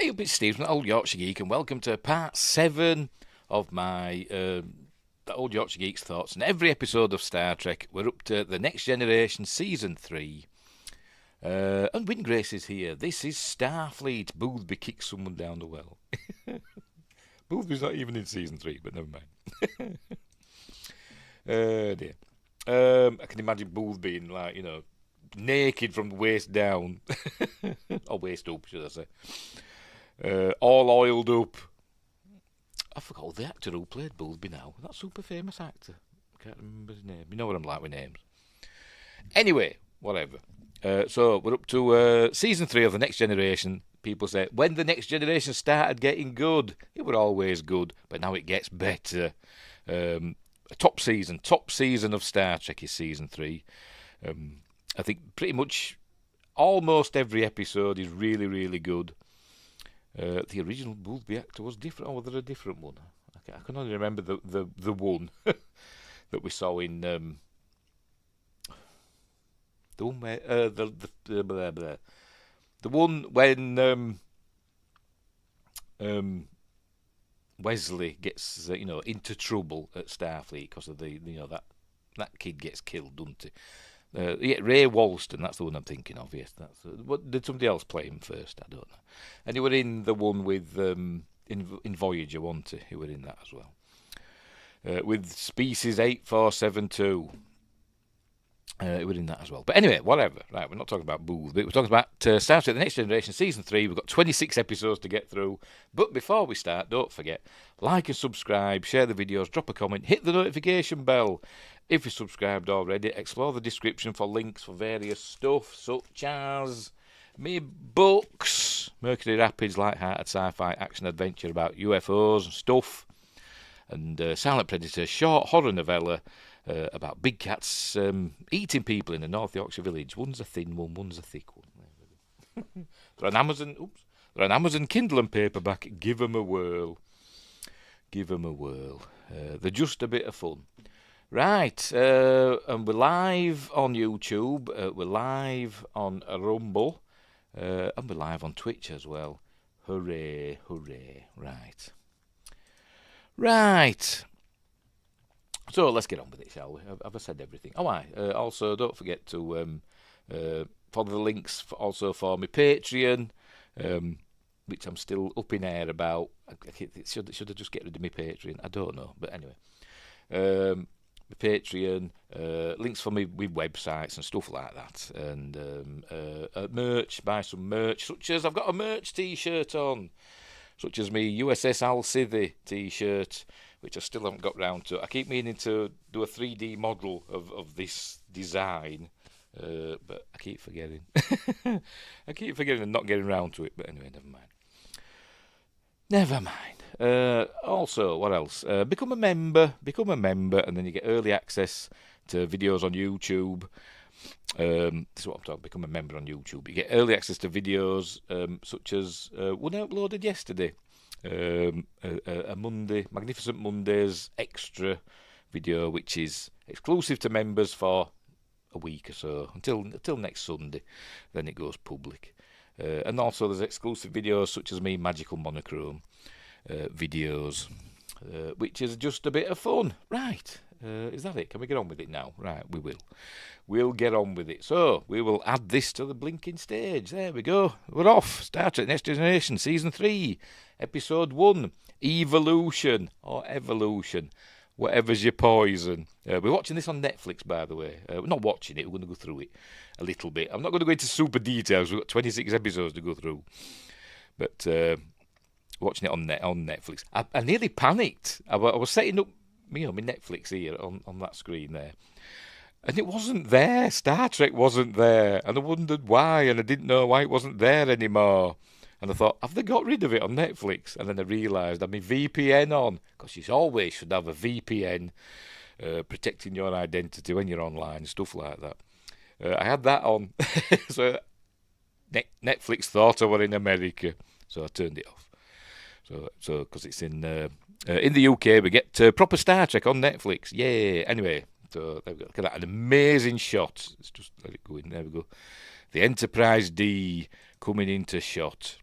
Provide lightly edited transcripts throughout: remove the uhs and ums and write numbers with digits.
Hey up, it's Steve from the Old Yorkshire Geek, and welcome to part 7 of my the Old Yorkshire Geek's thoughts on every episode of Star Trek. We're up to the Next Generation Season 3. And Windgrace is here. This is Starfleet. Boothby kicks someone down the well. Boothby's not even in Season 3, but never mind. Dear. I can imagine Boothby being like, naked from the waist down. Or waist up, should I say. All oiled up. I forgot the actor who played Boothby now. That super famous actor. I can't remember his name. You know what I'm like with names. Anyway, whatever. So we're up to Season 3 of The Next Generation. People say, when The Next Generation started getting good, it were always good, but now it gets better. Top season of Star Trek is Season 3. I think pretty much almost every episode is really, really good. The original Boothby actor was different, or was there a different one? I can only remember the one that we saw in the one where the one when Wesley gets into trouble at Starfleet because of that kid gets killed, doesn't he? Ray Walston, that's the one I'm thinking of. Yes, that's what did somebody else play him first? I don't know. And he were in the one with in Voyager, wasn't he? He were in that as well. With Species 8472. He were in that as well. But anyway, whatever. Right, we're not talking about Booth, but we're talking about Star Trek: The Next Generation Season 3. We've got 26 episodes to get through. But before we start, don't forget, like and subscribe, share the videos, drop a comment, hit the notification bell. If you're subscribed already, explore the description for links for various stuff, such as me books, Mercury Rapids, light-hearted sci-fi action adventure about UFOs and stuff, and Silent Predator, short horror novella about big cats eating people in a North Yorkshire village. One's a thin one, one's a thick one. They're an Amazon Kindle and paperback. Give 'em a whirl. Give 'em a whirl. They're just a bit of fun. Right, and we're live on YouTube, we're live on Rumble, and we're live on Twitch as well. Hooray, hooray, right. So let's get on with it, shall we? Have I said everything? Also, don't forget to follow the links for my Patreon, which I'm still up in air about. Should I just get rid of my Patreon? I don't know, but anyway. Patreon, links for me with websites and stuff like that, and merch, buy some merch, such as I've got a merch t-shirt on, such as me USS Alcithy t-shirt, which I still haven't got round to. I keep meaning to do a 3D model of this design, but I keep forgetting. And not getting round to it, but anyway, never mind. Also, what else? Become a member, and then you get early access to videos on YouTube. This is what I'm talking. Become a member on YouTube. You get early access to videos such as one I uploaded yesterday. A Monday, Magnificent Mondays extra video, which is exclusive to members for a week or so until next Sunday. Then it goes public. And also there's exclusive videos such as me Magical Monochrome videos, which is just a bit of fun. Right, is that it? Can we get on with it now? Right, we will. We'll get on with it. So, we will add this to the blinking stage. There we go. We're off. Star Trek Next Generation, Season 3, Episode 1, Evolution, or Evolution. whatever's your poison. We're watching this on Netflix, by the way. We're not watching it. We're going to go through it a little bit. I'm not going to go into super details. We've got 26 episodes to go through. But watching it on Netflix. I nearly panicked. I was setting up my Netflix here on that screen there. And it wasn't there. Star Trek wasn't there. And I wondered why. And I didn't know why it wasn't there anymore. And I thought, have they got rid of it on Netflix? And then I realised I had my VPN on. Because you always should have a VPN protecting your identity when you're online, stuff like that. I had that on. So Netflix thought I were in America. So I turned it off. So because it's in the UK, we get proper Star Trek on Netflix. Yay. Anyway. So there we go. Look at that, an amazing shot. Let's just let it go in. There we go. The Enterprise D coming into shot.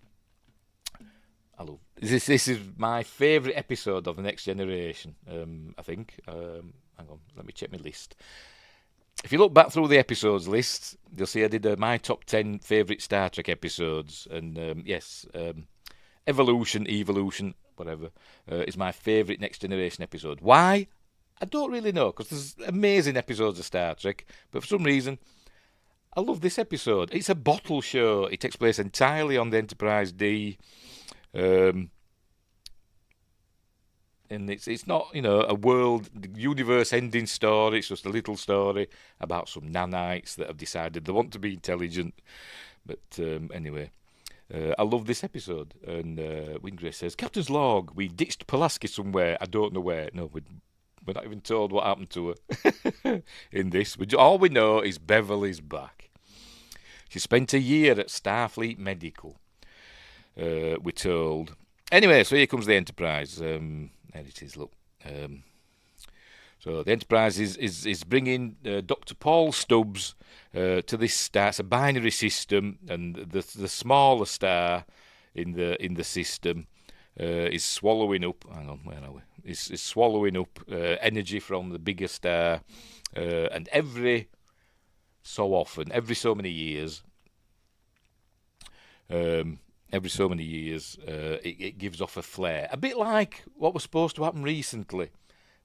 I love this. This is my favourite episode of The Next Generation. I think. Hang on, let me check my list. If you look back through the episodes list, you'll see I did my top 10 favourite Star Trek episodes, and yes, Evolution, whatever, is my favourite Next Generation episode. Why? I don't really know, because there's amazing episodes of Star Trek, but for some reason, I love this episode. It's a bottle show. It takes place entirely on the Enterprise D, and it's not, a universe-ending story. It's just a little story about some nanites that have decided they want to be intelligent. But anyway, I love this episode. And Wingray says, Captain's log, we ditched Pulaski somewhere. I don't know where. No, we're not even told what happened to her in this. All we know is Beverly's back. She spent a year at Starfleet Medical, we're told. Anyway, so here comes the Enterprise. There it is, look. So the Enterprise is bringing Dr. Paul Stubbs to this star. It's a binary system, and the smaller star in the system is swallowing up. Hang on, where are we? Is swallowing up energy from the bigger star, and every so many years, it gives off a flare, a bit like what was supposed to happen recently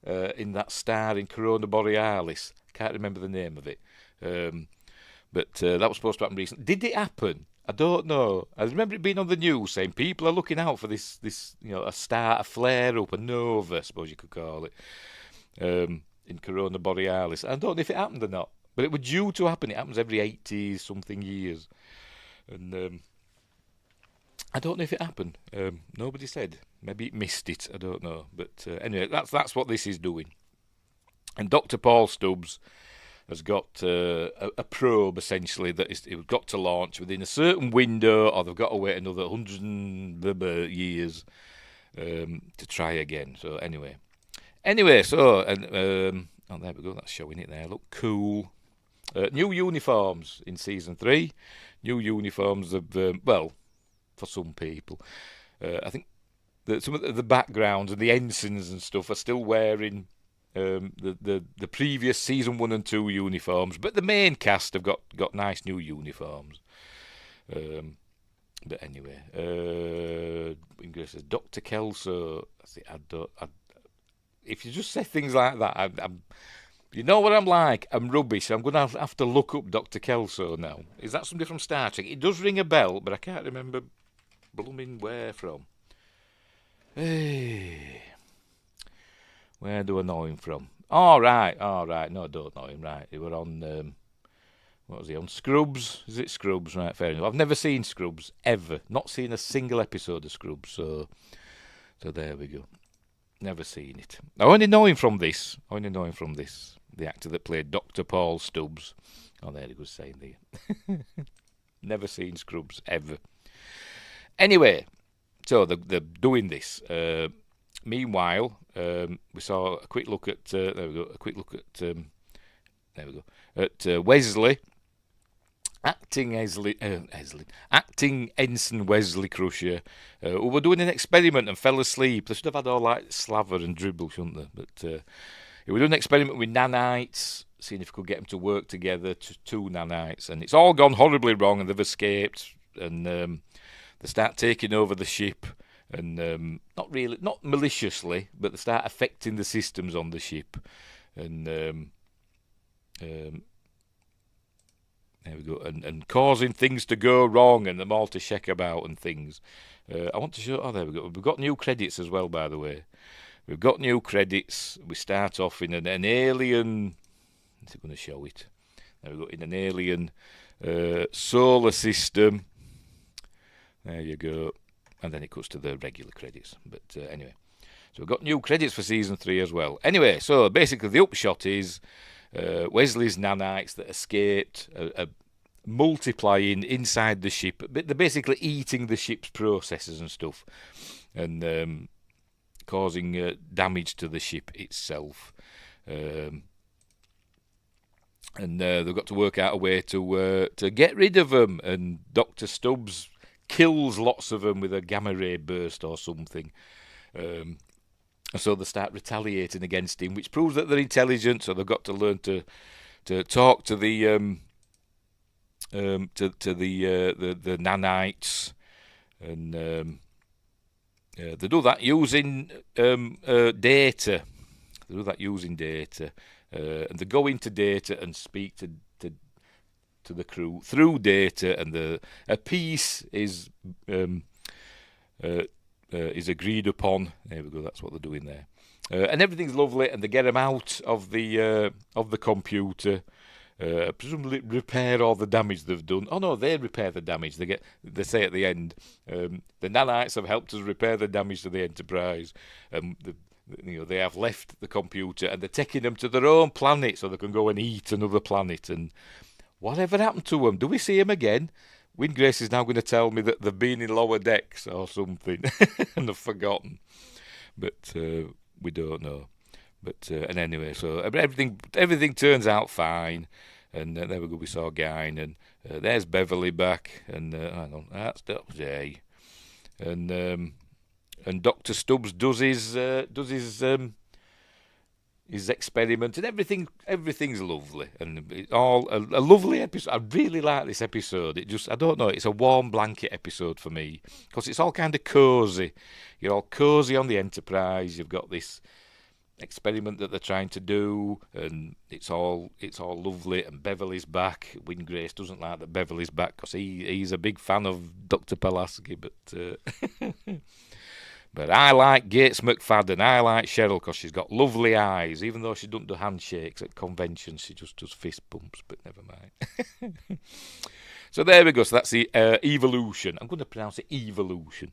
in that star in Corona Borealis. Can't remember the name of it, but that was supposed to happen recently. Did it happen? I don't know. I remember it being on the news saying people are looking out for this a star, a flare-up, a nova, I suppose you could call it, in Corona Borealis. I don't know if it happened or not, but it was due to happen. It happens every 80-something years. And I don't know if it happened. Nobody said. Maybe it missed it. I don't know. But anyway, that's what this is doing. And Dr. Paul Stubbs has got a probe, essentially, that it's got to launch within a certain window, or they've got to wait another 100 years to try again. So anyway, so, and oh, there we go, that's showing it there. Look, cool. New uniforms in Season 3. New uniforms of, for some people. I think that some of the backgrounds and the ensigns and stuff are still wearing the previous Season 1 and 2 uniforms, but the main cast have got nice new uniforms. But anyway, Ingrid says, Dr. Kelso. If you just say things like that, I'm you know what I'm like? I'm rubbish. I'm going to have to look up Dr. Kelso now. Is that somebody from Star Trek? It does ring a bell, but I can't remember blooming where from. Hey. Where do I know him from? All right. No, I don't know him. Right, he were on. What was he on? Scrubs? Is it Scrubs? Right, fair enough. I've never seen Scrubs ever. Not seen a single episode of Scrubs. So there we go. Never seen it. I only know him from this. The actor that played Dr. Paul Stubbs. Oh, there he was saying there. Never seen Scrubs ever. Anyway, so they're doing this. Meanwhile, we saw a quick look at at Wesley, acting Ensign Wesley Crusher, who were doing an experiment and fell asleep. They should have had all like slaver and dribble, shouldn't they? But they were doing an experiment with nanites, seeing if we could get them to work together, two nanites, and it's all gone horribly wrong, and they've escaped, and they start taking over the ship. and not maliciously, but they start affecting the systems on the ship, and there we go, and causing things to go wrong and them all to check about and things. I want to show. Oh, there we go. We've got new credits as well, by the way. We've got new credits. We start off in an alien. Is it going to show it? There we go. In an alien solar system. There you go. And then it cuts to the regular credits. But anyway. So we've got new credits for season 3 as well. Anyway, so basically the upshot is Wesley's nanites that escaped are multiplying inside the ship. They're basically eating the ship's processes and stuff. And causing damage to the ship itself. And they've got to work out a way to get rid of them. And Dr. Stubbs kills lots of them with a gamma ray burst or something. So they start retaliating against him, which proves that they're intelligent. So they've got to learn to talk to the nanites, and they do that using data. They do that using data, and they go into data and speak to the crew through data, and a peace is agreed upon. There we go. That's what they're doing there, and everything's lovely. And they get them out of the computer. Presumably repair all the damage they've done. Oh no, they repair the damage. They say at the end, the nanites have helped us repair the damage to the Enterprise. They have left the computer and they're taking them to their own planet so they can go and eat another planet. And whatever happened to them? Do we see them again? Windgrace is now going to tell me that they've been in lower decks or something and they've forgotten. But we don't know. But and anyway, so everything turns out fine, and there we go. We saw Guine, and there's Beverly back, and hang on, that's Jay, and Dr. Stubbs does his experiment, and everything's lovely, and it's all a lovely episode. I really like this episode. I don't know, it's a warm blanket episode for me because it's all kind of cozy. You're all cozy on the Enterprise. You've got this experiment that they're trying to do, and it's all lovely, and Beverly's back. Windgrace doesn't like that Beverly's back because he's a big fan of Dr. Pulaski, but I like Gates McFadden. I like Cheryl because she's got lovely eyes, even though she doesn't do handshakes at conventions. She just does fist bumps, but never mind. So there we go. So that's the evolution. I'm going to pronounce it evolution.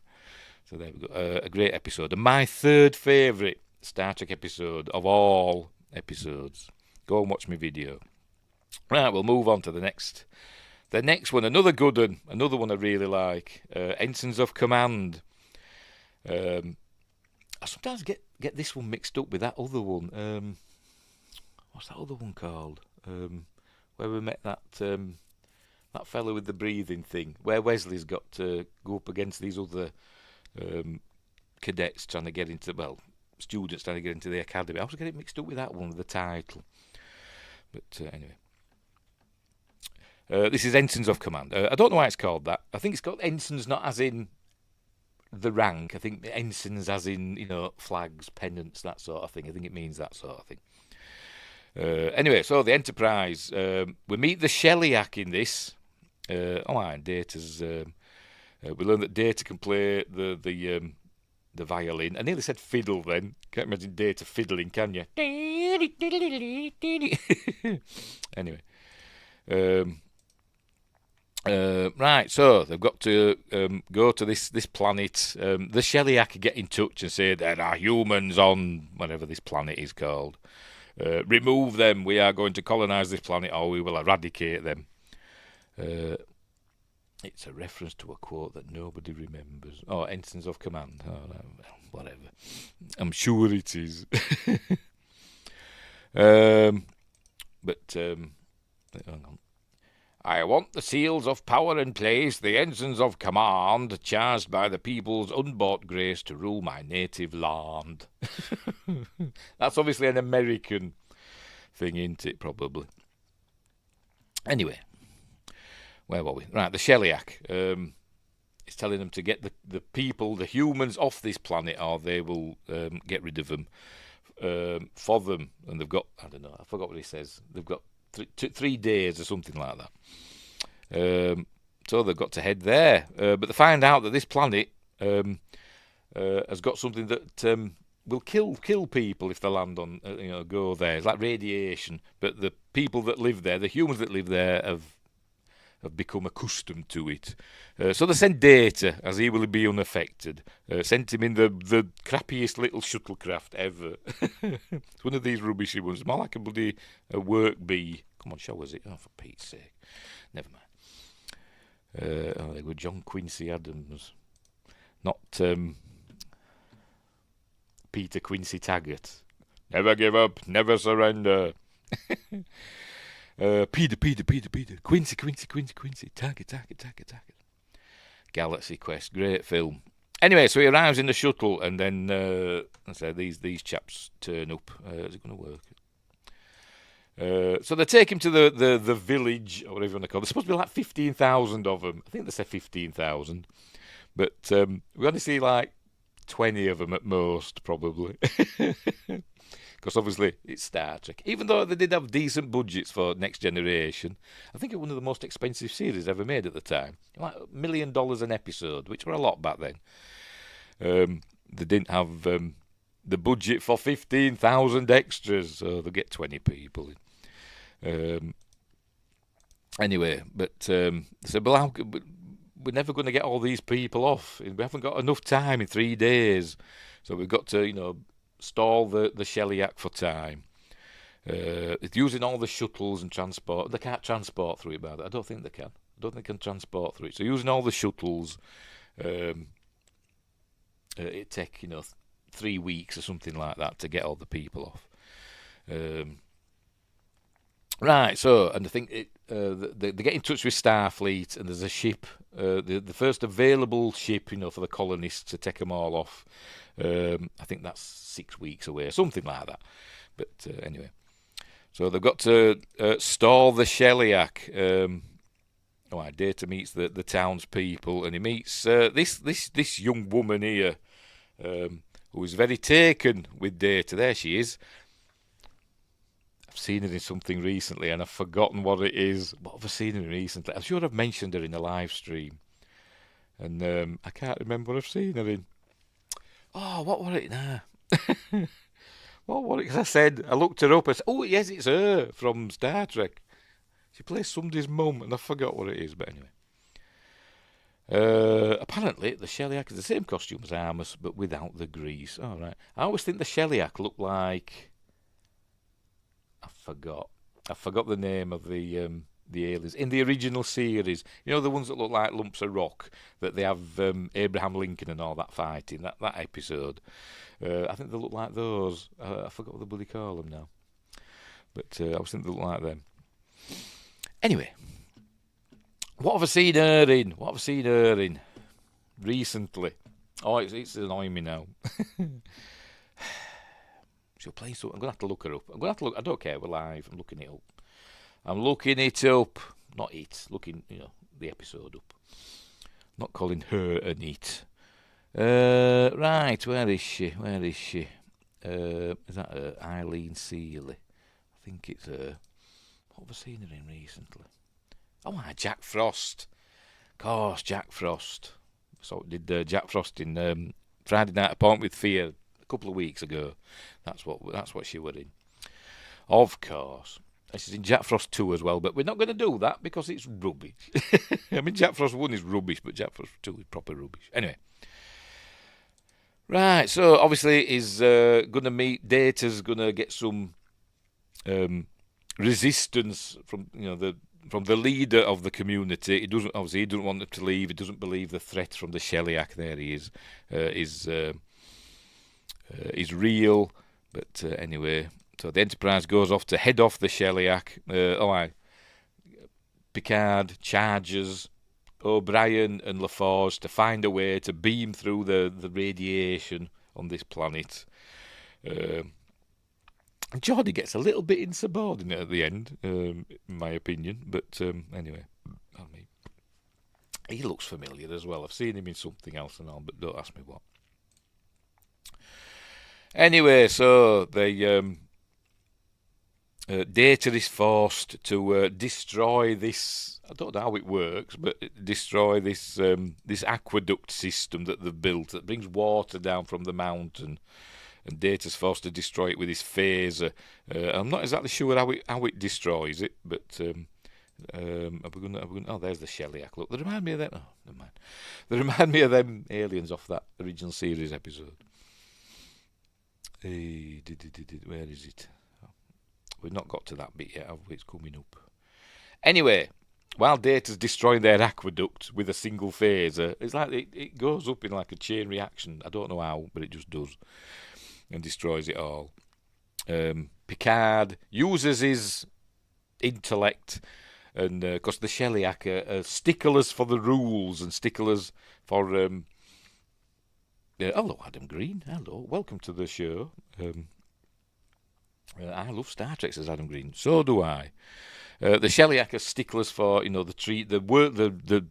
So there we go. A great episode, and my third favourite Star Trek episode of all episodes. Go and watch my video. Right, we'll move on to the next one. Another good one. Another one I really like. Ensigns of Command. I sometimes get this one mixed up with that other one. What's that other one called? Where we met that fellow with the breathing thing. Where Wesley's got to go up against these other cadets trying to get into, students trying to get into the academy. I was getting mixed up with that one, with the title. But anyway. This is Ensigns of Command. I don't know why it's called that. I think it's called Ensigns, not as in the rank. I think ensigns as in, flags, pennants, that sort of thing. I think it means that sort of thing. Anyway, so the Enterprise. We meet the Shellyak in this. Data's... we learn that Data can play the violin. I nearly said fiddle then. Can't imagine Data fiddling, can you? Anyway. Right, so they've got to go to this planet. The Shellyak get in touch and say there are humans on whatever this planet is called. Remove them. We are going to colonize this planet, or we will eradicate them. It's a reference to a quote that nobody remembers. Oh, Ensigns of Command. Oh, no, whatever. I'm sure it is. Hang on. I want the seals of power in place, the ensigns of command, charged by the people's unbought grace to rule my native land. That's obviously an American thing, isn't it, probably? Anyway, where were we? Right, the Shellyak. It's telling them to get the people, the humans, off this planet, or they will get rid of them for them. And they've got, I don't know, I forgot what he says. They've got 3 days or something like that. So they've got to head there. But they find out that this planet has got something that will kill people if they land on, go there. It's like radiation. But the people that live there, the humans that live there, have become accustomed to it. So they sent Data, as he will be unaffected. Sent him in the crappiest little shuttlecraft ever. It's one of these rubbishy ones. More like a work bee. Come on, show us it. Oh, for Pete's sake. Never mind. Oh, they were John Quincy Adams. Not Peter Quincy Taggart. Never give up, never surrender. Peter. Quincy. Taggart. Galaxy Quest, great film. Anyway, so he arrives in the shuttle, and then I say these chaps turn up. Is it going to work? So they take him to the village, or whatever you want to call it. There's supposed to be like 15,000 of them. I think they say 15,000, but we only see like 20 of them at most, probably. Because obviously it's Star Trek. Even though they did have decent budgets for Next Generation, I think it was one of the most expensive series ever made at the time. Like $1 million an episode, which were a lot back then. They didn't have the budget for 15,000 extras, so they get 20 people in. Anyway, but they said, well, we're never going to get all these people off. We haven't got enough time in 3 days. So we've got to, stall the Shellyak for time. It's using all the shuttles and transport. They can't transport through it, by the way. I don't think they can. I don't think they can transport through it. So using all the shuttles, it'd take 3 weeks or something like that to get all the people off. Right. So, and I think they get in touch with Starfleet, and there's a ship, the first available ship, for the colonists to take them all off. I think that's 6 weeks away, something like that. But anyway, so they've got to stall the Shellyak. Data meets the townspeople, and he meets this young woman here, who is very taken with Data. There she is. I've seen her in something recently, and I've forgotten what it is. What have I seen her in recently? I'm sure I've mentioned her in a live stream, and I can't remember what I've seen her in. Oh, what was it now? What was it? Because I said, I looked her up. I said, oh, yes, it's her from Star Trek. She plays somebody's mum, and I forgot what it is, but anyway. Apparently, the Shellyak is the same costume as Armus, but without the grease. All right. I always think the Shellyak looked like... I forgot the name of the aliens in the original series. The ones that look like lumps of rock, that they have Abraham Lincoln and all that fighting. That episode. I think they look like those. I forgot what the bloody call them now. But I was thinking they look like them. Anyway, what have I seen her in? Recently? Oh, it's annoying me now. She'll play so. I'm gonna have to look her up. I don't care. We're live. I'm looking it up. Not it. Looking, the episode up. Not calling her an it. Right. Where is she? Is that her? Eileen Seeley? I think it's her. What have I seen her in recently? Oh, Jack Frost. Of course, Jack Frost. So did Jack Frost in Friday Night Appointment with Fear a couple of weeks ago. That's what she were in. Of course. And she's in Jack Frost 2 as well, but we're not going to do that because it's rubbish. I mean, Jack Frost 1 is rubbish, but Jack Frost 2 is proper rubbish. Anyway. Right, so obviously he's going to meet Data's going to get some resistance from the leader of the community. He doesn't want them to leave. He doesn't believe the threat from the Shellyak. There he is real. But anyway, so the Enterprise goes off to head off the Shellyak. Picard charges O'Brien and LaForge to find a way to beam through the radiation on this planet. Geordi gets a little bit insubordinate at the end, in my opinion. But anyway, He looks familiar as well. I've seen him in something else and all, but don't ask me what. Anyway, so Data is forced to destroy this. I don't know how it works, but destroy this aqueduct system that they've built that brings water down from the mountain. And Data's forced to destroy it with his phaser. I'm not exactly sure how it destroys it, but oh, there's the Shellyak. Look, they remind me of them. Oh, never mind. They remind me of them aliens off that original series episode. Where is it? We've not got to that bit yet, have we? It's coming up. Anyway, while Data's destroying their aqueduct with a single phaser, it's like it goes up in like a chain reaction. I don't know how, but it just does. And destroys it all. Picard uses his intellect, and because the Shellyak are sticklers for the rules and sticklers for. Hello, Adam Green. Hello, welcome to the show. I love Star Trek, says Adam Green. So do I. The Shellyak are sticklers for the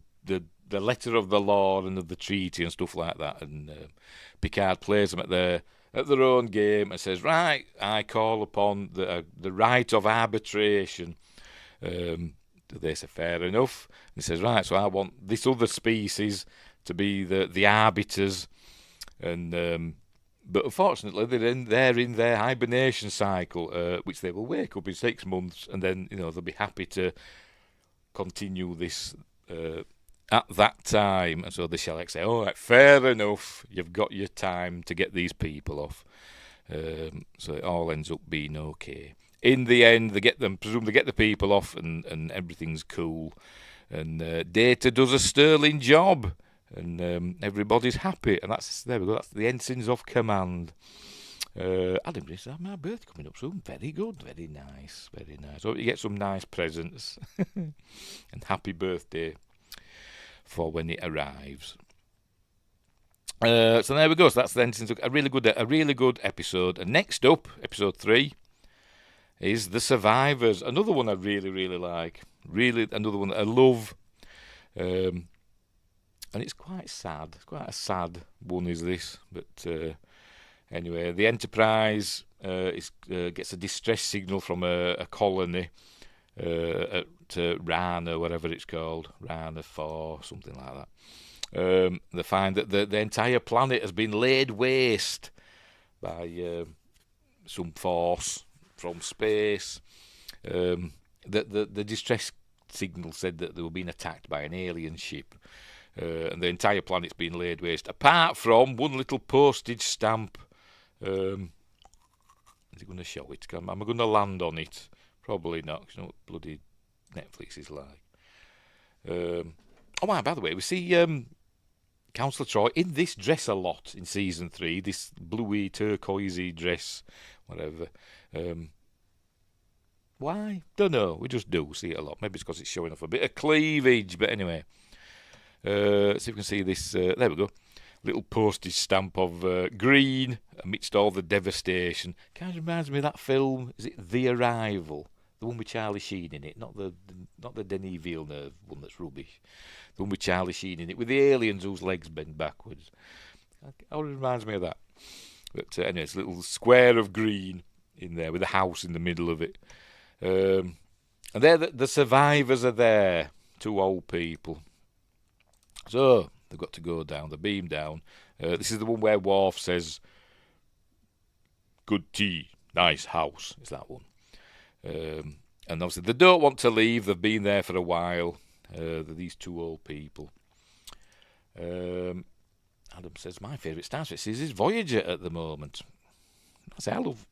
letter of the law and of the treaty and stuff like that. And Picard plays them at their own game and says, right, I call upon the right of arbitration. They say, fair enough. And he says, right, so I want this other species to be the arbiters. And but unfortunately, they're in their hibernation cycle, which they will wake up in 6 months, and then they'll be happy to continue this at that time. And so the Shellyak say, all right, fair enough, you've got your time to get these people off. So it all ends up being okay. In the end, they get the people off, and everything's cool. And Data does a sterling job. And everybody's happy, and there we go. That's the Ensigns of Command. Adam, this is my birthday coming up soon. Very good, very nice, very nice. Hope you get some nice presents, and happy birthday for when it arrives. So there we go. So that's the Ensigns. A really good episode. And next up, episode 3, is The Survivors. Another one I really like. Really, another one that I love. And it's quite sad. It's quite a sad one, is this? But anyway, the Enterprise gets a distress signal from a colony at Rana, whatever it's called, Rana 4, something like that. They find that the entire planet has been laid waste by some force from space. The distress signal said that they were being attacked by an alien ship. And the entire planet's been laid waste, apart from one little postage stamp. Is it going to show it? Am I going to land on it? Probably not, because you know what bloody Netflix is like. By the way, we see Councillor Troy in this dress a lot in season 3, this bluey, turquoisey dress, whatever. Why? Don't know. We just do see it a lot. Maybe it's because it's showing off a bit of cleavage, but anyway. See if we can see this. There we go. Little postage stamp of green amidst all the devastation. Kind of reminds me of that film. Is it The Arrival? The one with Charlie Sheen in it, not the Denis Villeneuve one that's rubbish. The one with Charlie Sheen in it, with the aliens whose legs bend backwards. It always reminds me of that. But anyway, it's a little square of green in there with a house in the middle of it. And there, the survivors are there. 2 old people. So they've got to go down, the beam down. This is the one where Worf says, good tea, nice house. It's that one. And obviously they don't want to leave. They've been there for a while. These 2 old people. Adam says, my favourite Star Trek series is Voyager at the moment. I love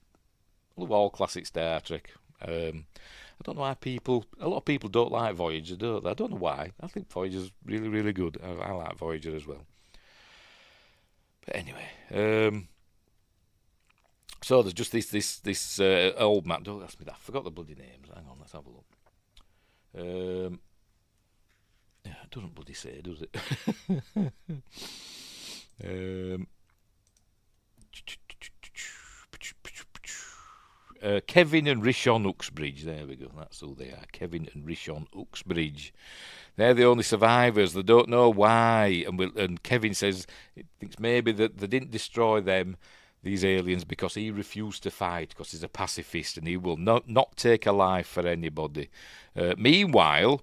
all classic Star Trek. I don't know why a lot of people don't like Voyager, don't they? I don't know why. I think Voyager's really, really good. I like Voyager as well. But anyway, so there's just this old man. Don't ask me that. I forgot the bloody names. Hang on, let's have a look. Yeah, it doesn't bloody say, does it? Kevin and Rishon Uxbridge. There we go. That's who they are. Kevin and Rishon Uxbridge. They're the only survivors. They don't know why. And Kevin says he thinks maybe that they didn't destroy them, these aliens, because he refused to fight, because he's a pacifist and he will not take a life for anybody. Meanwhile,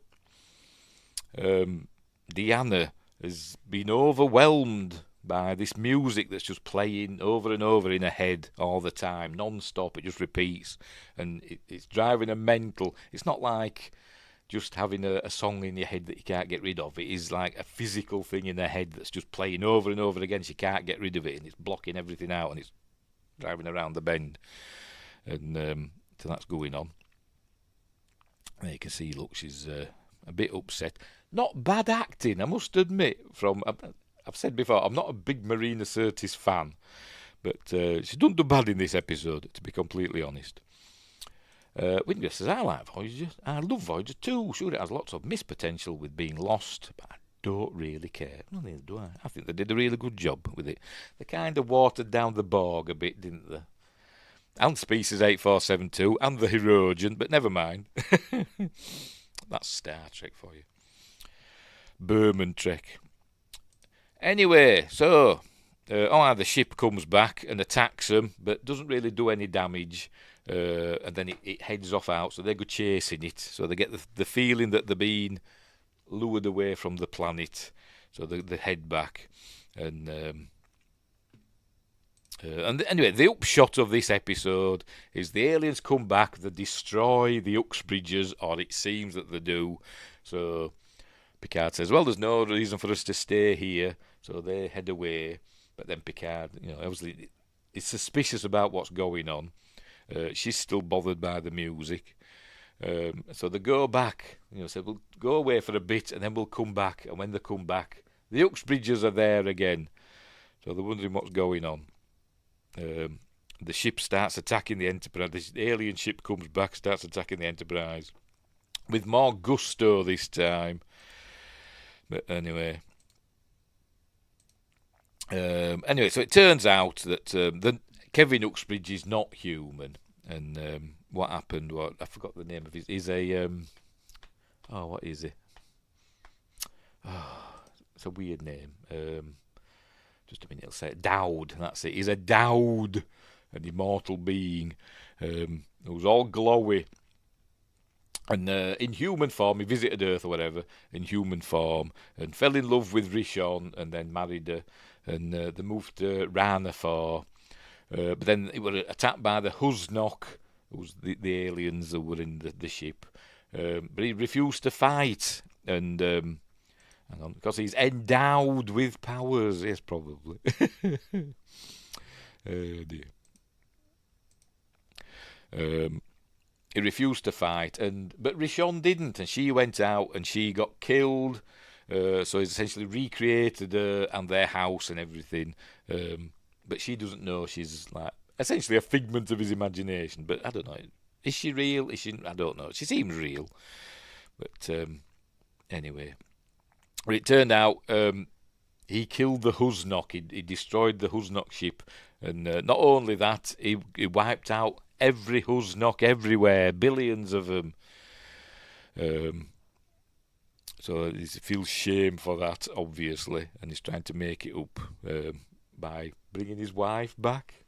Deanna has been overwhelmed by this music that's just playing over and over in her head all the time, non-stop. It just repeats, and it's driving her mental. It's not like just having a song in your head that you can't get rid of. It is like a physical thing in her head that's just playing over and over again. She can't get rid of it, and it's blocking everything out, and it's driving around the bend. And so that's going on. There you can see, look, she's a bit upset. Not bad acting, I must admit. I've said before, I'm not a big Marina Sirtis fan, but she doesn't do bad in this episode, to be completely honest. Windrush says, I like Voyager. I love Voyager too. Sure, it has lots of missed potential with being lost, but I don't really care. No, neither do I. I think they did a really good job with it. They kind of watered down the Borg a bit, didn't they? And Species 8472 and the Hirogen, but never mind. That's Star Trek for you. Berman Trek. Anyway, so the ship comes back and attacks them, but doesn't really do any damage. And then it heads off out, so they go chasing it. So they get the feeling that they're being lured away from the planet. So they head back. And anyway, the upshot of this episode is the aliens come back, they destroy the Uxbridges, or it seems that they do. So Picard says, well, there's no reason for us to stay here. So they head away. But then Picard, obviously is suspicious about what's going on. She's still bothered by the music. So they go back, say, we'll go away for a bit and then we'll come back. And when they come back, the Uxbridges are there again. So they're wondering what's going on. The ship starts attacking the Enterprise. The alien ship comes back, starts attacking the Enterprise. With more gusto this time. But anyway. So it turns out that Kevin Uxbridge is not human, and what happened? I forgot the name of his. He's a what is he? Oh, it's a weird name. Just a minute, I'll say it. Dowd. That's it. He's a Dowd, an immortal being who's all glowy. And in human form, he visited Earth or whatever, in human form, and fell in love with Rishon, and then married her, and they moved to Ranafor. But then it was attacked by the Huznok, who was the aliens that were in the ship. But he refused to fight, and because he's endowed with powers, yes, probably. Oh dear. He refused to fight, but Rishon didn't, and she went out and she got killed. So he's essentially recreated her and their house and everything. But she doesn't know she's like essentially a figment of his imagination. But I don't know. Is she real? Is she? I don't know. She seems real. But anyway, but it turned out he killed the Huznok. He destroyed the Huznok ship, and not only that, he wiped out every Huznok everywhere, billions of them. So he feels shame for that, obviously, and he's trying to make it up by bringing his wife back.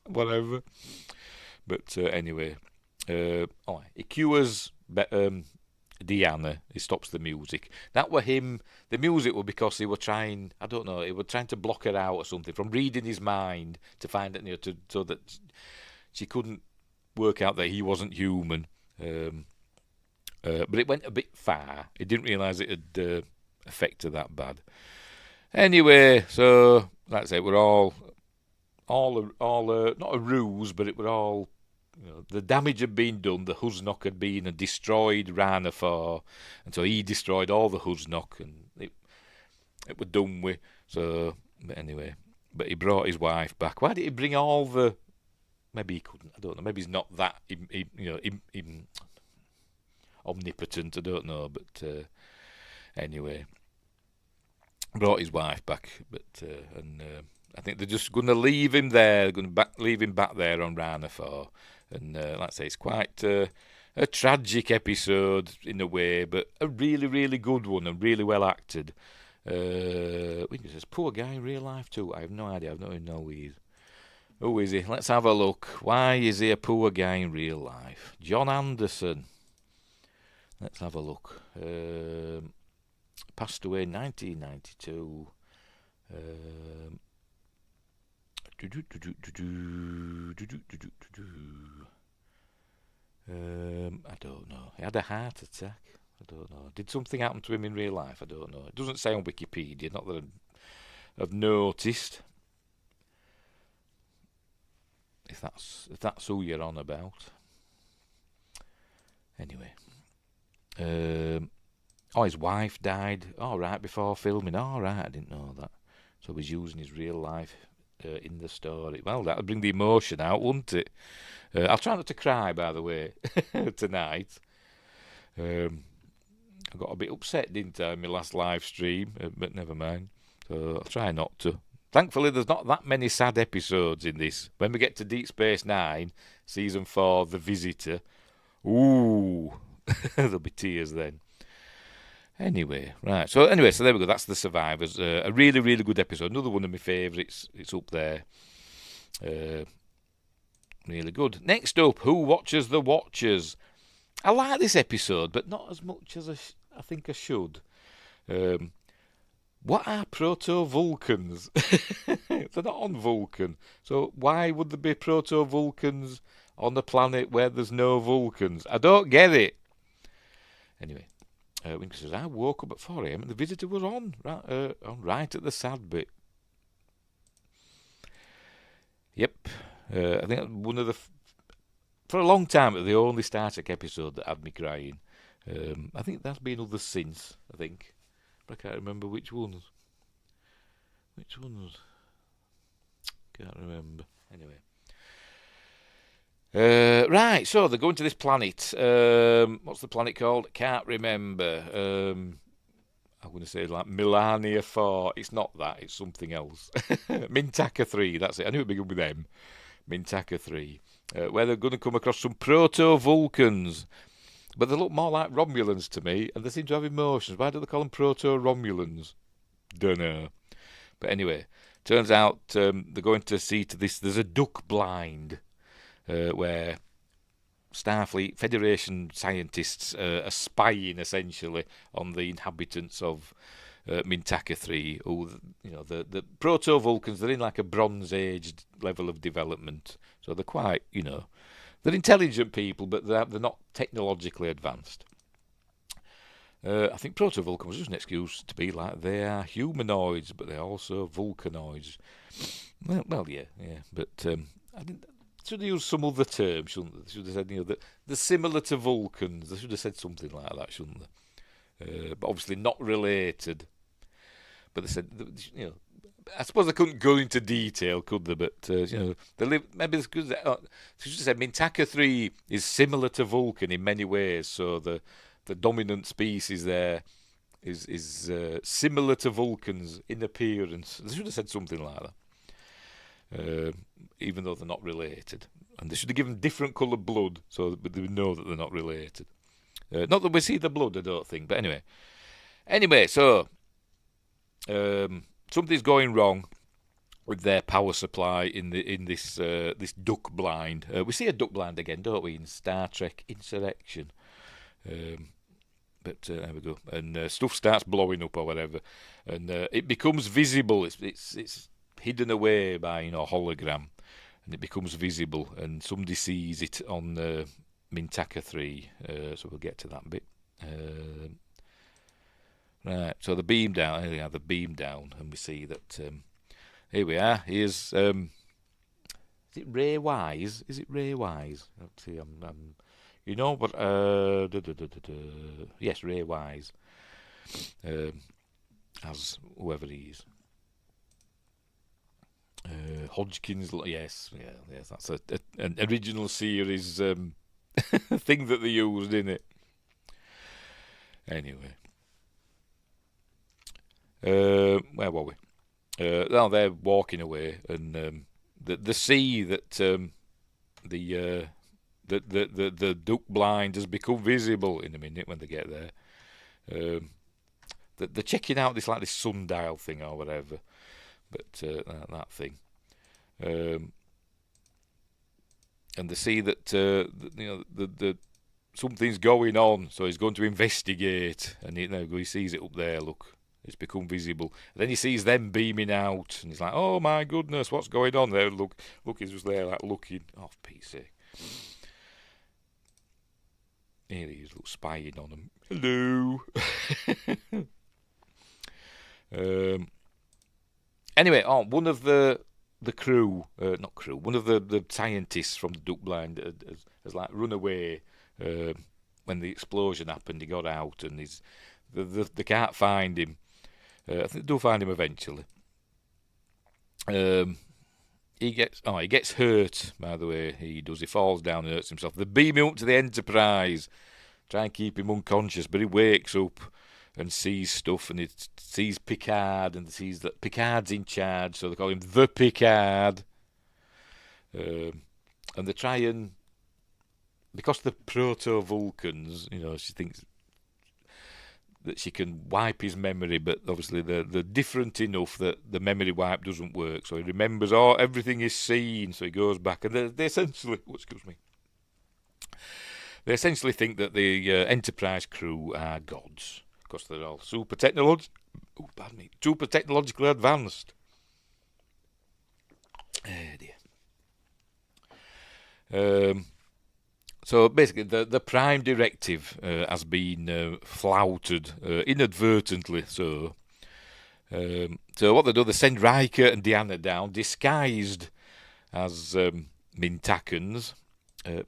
Whatever. But anyway, he cures Deanna. He stops the music. That were him. The music was because they were trying. I don't know. They were trying to block her out or something from reading his mind to find it, so that she couldn't work out that he wasn't human. But it went a bit far. He didn't realise it had affected her that bad. Anyway, so that's it. We're all not a ruse, but it were all. The damage had been done. The Huznok had been destroyed Ranafor, and so he destroyed all the Huznok, and it was done with. So, but anyway, but he brought his wife back. Why did he bring all the? Maybe he couldn't. I don't know. Maybe he's not that omnipotent. I don't know. But anyway, brought his wife back. But I think they're just going to leave him there. They're going to leave him back there on Rana 4. And like I say, it's quite a tragic episode in a way, but a really, really good one and really well acted. He says, poor guy in real life too. I have no idea. I don't even know who he is. Who is he? Let's have a look. Why is he a poor guy in real life? John Anderson. Let's have a look. Passed away in 1992. I don't know. He had a heart attack. I don't know. Did something happen to him in real life? I don't know. It doesn't say on Wikipedia. Not that I've noticed. If that's who you're on about. Anyway. His wife died. Right before filming. Right, I didn't know that. So he was using his real life in the story. Well, that would bring the emotion out, wouldn't it? I'll try not to cry, by the way, tonight. I got a bit upset, didn't I, in my last live stream, but never mind. So I'll try not to. Thankfully, there's not that many sad episodes in this. When we get to Deep Space Nine, Season 4, The Visitor, ooh, there'll be tears then. Anyway, so there we go. That's The Survivors. A really, really good episode. Another one of my favourites. It's up there. Really good. Next up, Who Watches the Watchers? I like this episode, but not as much as I think I should. What are proto-Vulcans? They're not on Vulcan. So why would there be proto-Vulcans on a planet where there's no Vulcans? I don't get it. Anyway, Winker says, I woke up at 4 a.m. and the visitor was on right at the sad bit. Yep. I think one of for a long time, it was the only Star Trek episode that had me crying. I think there's been others since, I think. But I can't remember which ones. Can't remember. Anyway. So they're going to this planet. What's the planet called? Can't remember. I'm going to say like Melania 4. It's not that. It's something else. Mintaka 3. That's it. I knew it'd be good with them. Mintaka 3. Where they're going to come across some proto-Vulcans. But they look more like Romulans to me, and they seem to have emotions. Why do they call them proto-Romulans? Don't know. But anyway, turns out they're going to see to this. There's a duck blind where Starfleet Federation scientists are spying essentially on the inhabitants of Mintaka 3. Who, the proto-Vulcans, they're in like a Bronze Age level of development, so they're quite, they're intelligent people, but they're not technologically advanced. I think proto-Vulcan was just an excuse to be like they are humanoids, but they're also Vulcanoids. Well, yeah. But I didn't. Should have used some other term, shouldn't they? They should have said, that they're similar to Vulcans. They should have said something like that, shouldn't they? But obviously not related. But they said, I suppose they couldn't go into detail, could they? But they live. Maybe they should have said Mintaka 3 is similar to Vulcan in many ways. So the dominant species there is similar to Vulcans in appearance. They should have said something like that, even though they're not related. And they should have given different coloured blood, so they would know that they're not related. Not that we see the blood, I don't think. But anyway, so something's going wrong with their power supply in this duck blind. We see a duck blind again, don't we, in Star Trek Insurrection? But there we go. And stuff starts blowing up or whatever, and it becomes visible. It's hidden away by hologram, and it becomes visible, and somebody sees it on Mintaka 3. So we'll get to that bit. Right, so the beam down. Here we are, the beam down, and we see that. Here we are. Here's. Is it Ray Wise? Let's see. But yes, Ray Wise, as whoever he is. Hodgkins, yes. That's an original series thing that they used in it. Anyway. Where were we? Now they're walking away, and the sea that the the duck blind has become visible in a minute when they get there. They're checking out this sundial thing or whatever, but that thing, and they see that the something's going on, so he's going to investigate, and he sees it up there. Look, it's become visible. And then he sees them beaming out, and he's like, "Oh my goodness, what's going on there?" Look, he's just there looking. Oh, Pete's sake. Here he is, spying on them. Hello. Anyway, one of the crew, not crew, one of the scientists from the duck blind has run away when the explosion happened. He got out, and they can't find him. I think they do find him eventually. He gets hurt, by the way. He falls down and hurts himself. They beam him up to the Enterprise, try and keep him unconscious, but he wakes up and sees stuff, and he sees Picard, and sees that Picard's in charge, so they call him the Picard. And they try and, because the proto-Vulcans, she thinks that she can wipe his memory, but obviously they're different enough that the memory wipe doesn't work. So he remembers everything he's seen. So he goes back, and they essentially, they essentially think that the Enterprise crew are gods because they're all super technologically advanced. Oh dear. So basically, the Prime Directive has been flouted inadvertently. So what they do, they send Riker and Deanna down, disguised as Mintakans.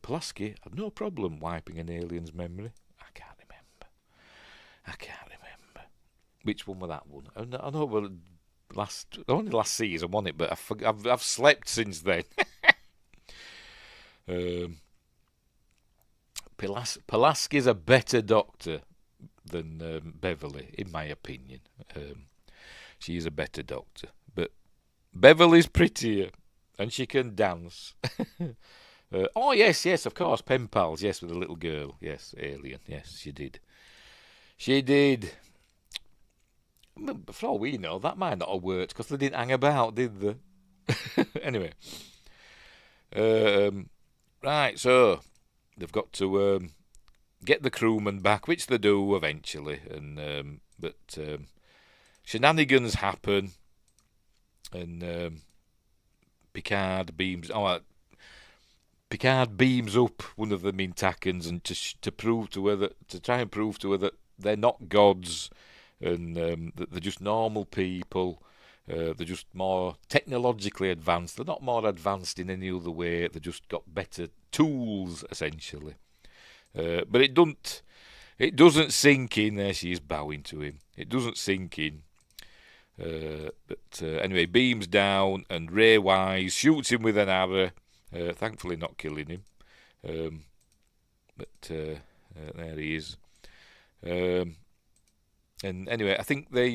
Pulaski had no problem wiping an alien's memory. I can't remember. Which one was that one? I know only last season, wasn't it? But I've slept since then. Pulaski's a better doctor than Beverly, in my opinion. She's a better doctor. But Beverly's prettier, and she can dance. Oh, yes, of course, pen pals, yes, with a little girl. Yes, alien, yes, she did. For all we know, that might not have worked, because they didn't hang about, did they? Anyway. Right, so they've got to get the crewman back, which they do eventually, but shenanigans happen, and Picard beams up one of the Mintakans, and to try and prove to her that they're not gods, and that they're just normal people. They're just more technologically advanced. They're not more advanced in any other way. They've just got better tools, essentially. But it doesn't sink in. There she is bowing to him. It doesn't sink in. But anyway, beams down, and Ray Wise shoots him with an arrow. Thankfully not killing him. But there he is. And anyway, I think they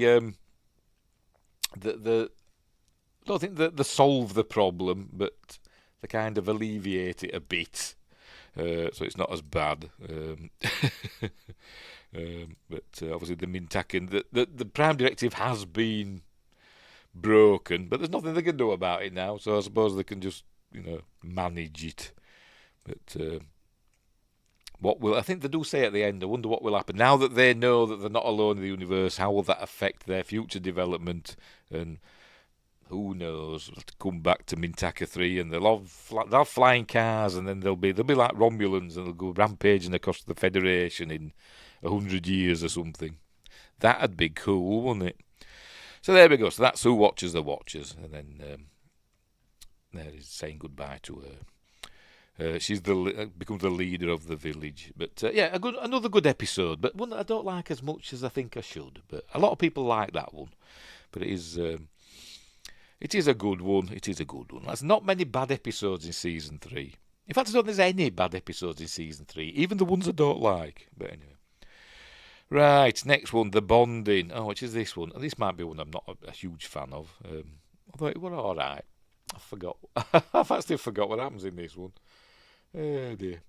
don't think that they solve the problem, but they kind of alleviate it a bit, so it's not as bad. But obviously the Mintakan, the Prime Directive has been broken, but there's nothing they can do about it now. So I suppose they can just manage it. But I think they do say at the end, I wonder what will happen now that they know that they're not alone in the universe. How will that affect their future development? And who knows? They'll come back to Mintaka 3, and they'll have flying cars, and then they'll be like Romulans, and they'll go rampaging across the Federation in 100 years or something. That'd be cool, wouldn't it? So there we go. So that's who watches the Watchers, and then there is saying goodbye to her. She's becomes the leader of the village. But another good episode, but one that I don't like as much as I think I should. But a lot of people like that one. But it is a good one. There's not many bad episodes in season 3. In fact, I don't think there's any bad episodes in season 3, even the ones I don't like. But anyway, Right, next one, the bonding. Oh, which is this one? This might be one I'm not a huge fan of. Although it were all right. I forgot. I've actually forgot what happens in this one. Oh dear.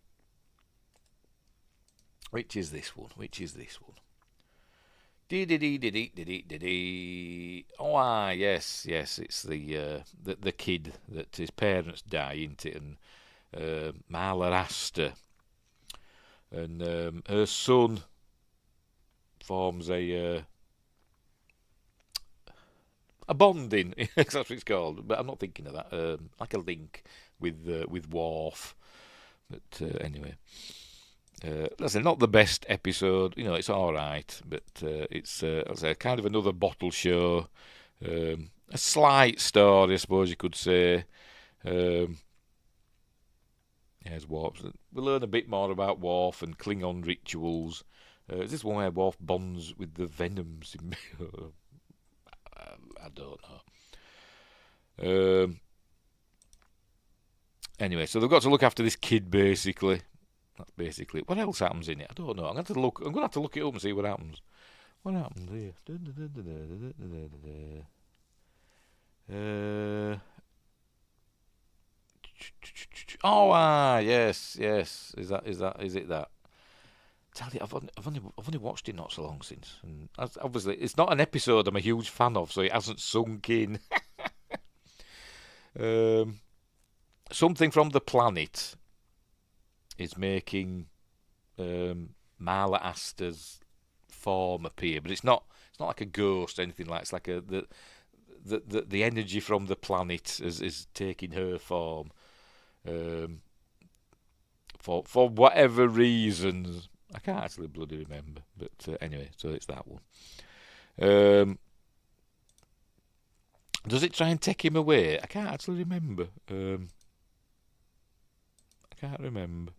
Which is this one? Which is this one? Dee dee dee dee dee dee dee dee. Oh, yes, yes. It's the kid that his parents die, isn't it? And Marla Astor and her son forms a bonding. That's what it's called. But I'm not thinking of that. Like a link with Worf. But anyway. That's not the best episode. It's all right, but it's kind of another bottle show. A slight story, I suppose you could say. Yes, Worf. We learn a bit more about Worf and Klingon rituals. Is this one where Worf bonds with the Venoms? I don't know. Anyway, so they've got to look after this kid, basically. That's basically it. What else happens in it? I don't know. I'm going to have to look it up and see what happens. What happens here? Yes. Is it that? Tell you, I've only watched it not so long since, and obviously it's not an episode I'm a huge fan of, so it hasn't sunk in. Something from the planet is making Marla Astor's form appear, but it's not like a ghost or anything like. It's like the energy from the planet is taking her form for whatever reasons. I can't actually bloody remember, but anyway, so it's that one. Does it try and take him away? I can't actually remember. I can't remember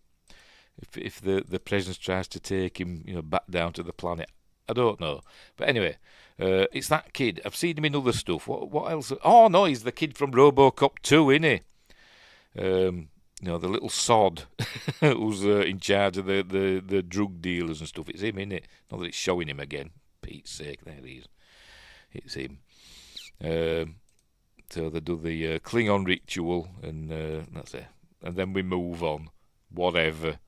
if the presence tries to take him, back down to the planet. I don't know, but anyway, it's that kid. I've seen him in other stuff. What else? Oh no, he's the kid from RoboCop 2, isn't he? The little sod who's in charge of the drug dealers and stuff. It's him, isn't it? Not that it's showing him again. Pete's sake, there he is. It's him. So they do the Klingon ritual, and that's it. And then we move on. Whatever.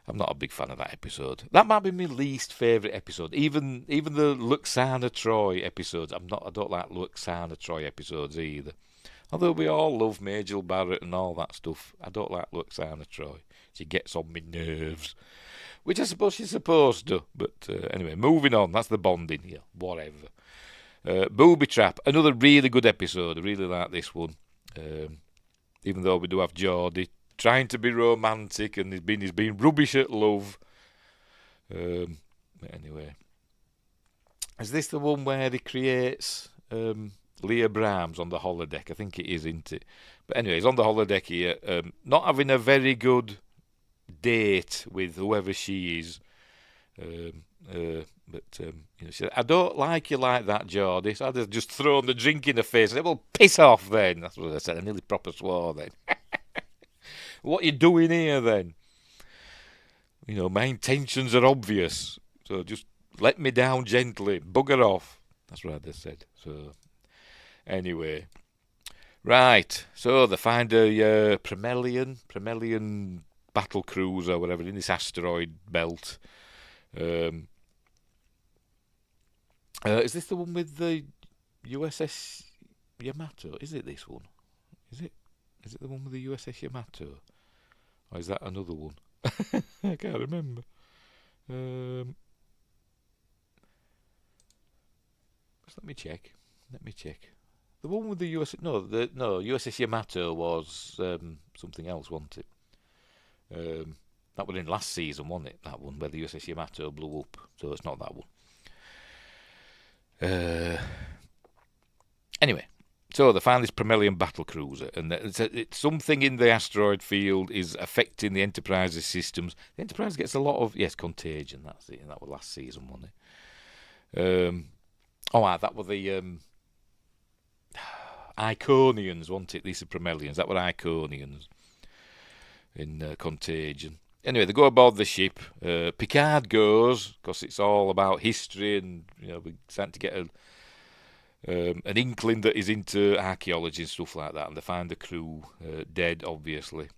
I'm not a big fan of that episode. That might be my least favourite episode. Even the Luxana Troy episodes. I don't like Luxana Troy episodes either. Although we all love Majel Barrett and all that stuff, I don't like Luxana Troy. She gets on my nerves. Which I suppose she's supposed to. But anyway, moving on. That's the bonding here. Whatever. Booby Trap. Another really good episode. I really like this one. Even though we do have Geordie trying to be romantic, and he's been rubbish at love. Anyway, is this the one where he creates Leah Brahms on the holodeck? I think it is, isn't it? But anyway, he's on the holodeck here, not having a very good date with whoever she is. She said, "I don't like you like that, Geordie." So I'd just thrown the drink in her face. I said, "Well, piss off then." That's what I said. I nearly proper swore then. What are you doing here then? My intentions are obvious. So just let me down gently. Bugger off. That's what I just said. So anyway. Right. So they find a Premelian battle cruiser, whatever, in this asteroid belt. Is this the one with the USS Yamato? Is it this one? Is it the one with the USS Yamato? Or is that another one? I can't remember. Just let me check. The one with the USS Yamato was something else, wasn't it? That was in last season, wasn't it? That one where the USS Yamato blew up. So it's not that one. Anyway, so they find this Premelian battle cruiser, and it's something in the asteroid field is affecting the Enterprise's systems. The Enterprise gets a lot of contagion. That's it. And that was last season, wasn't it? That were the Iconians, wasn't it? These are Premelians. That were Iconians in Contagion. Anyway, they go aboard the ship. Picard goes because it's all about history, and we're starting to get an inkling that is into archaeology and stuff like that. And they find the crew dead, obviously,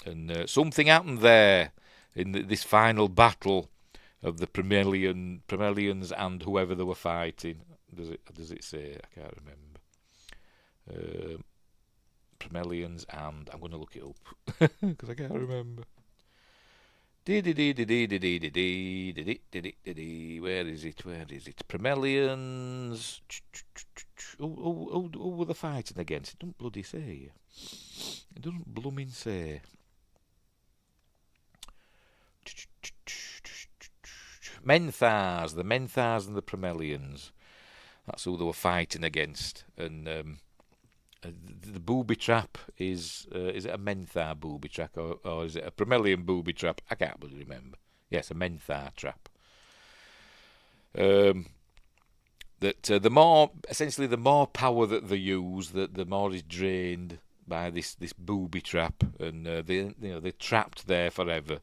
and something happened there in this final battle of the Promelians and whoever they were fighting. Does it say? I can't remember. Promelians and I'm going to look it up because I can't remember. Where is it? Promelians. Who were they fighting against? It doesn't bloody say. It doesn't blooming say. Menthars, the Menthars and the Promelians. That's who they were fighting against. And the booby trap is it a Menthar booby trap or is it a Promelian booby trap? I can't really remember. Yes, a Menthar trap. That the more power that they use, the more is drained by this booby trap, and they're trapped there forever.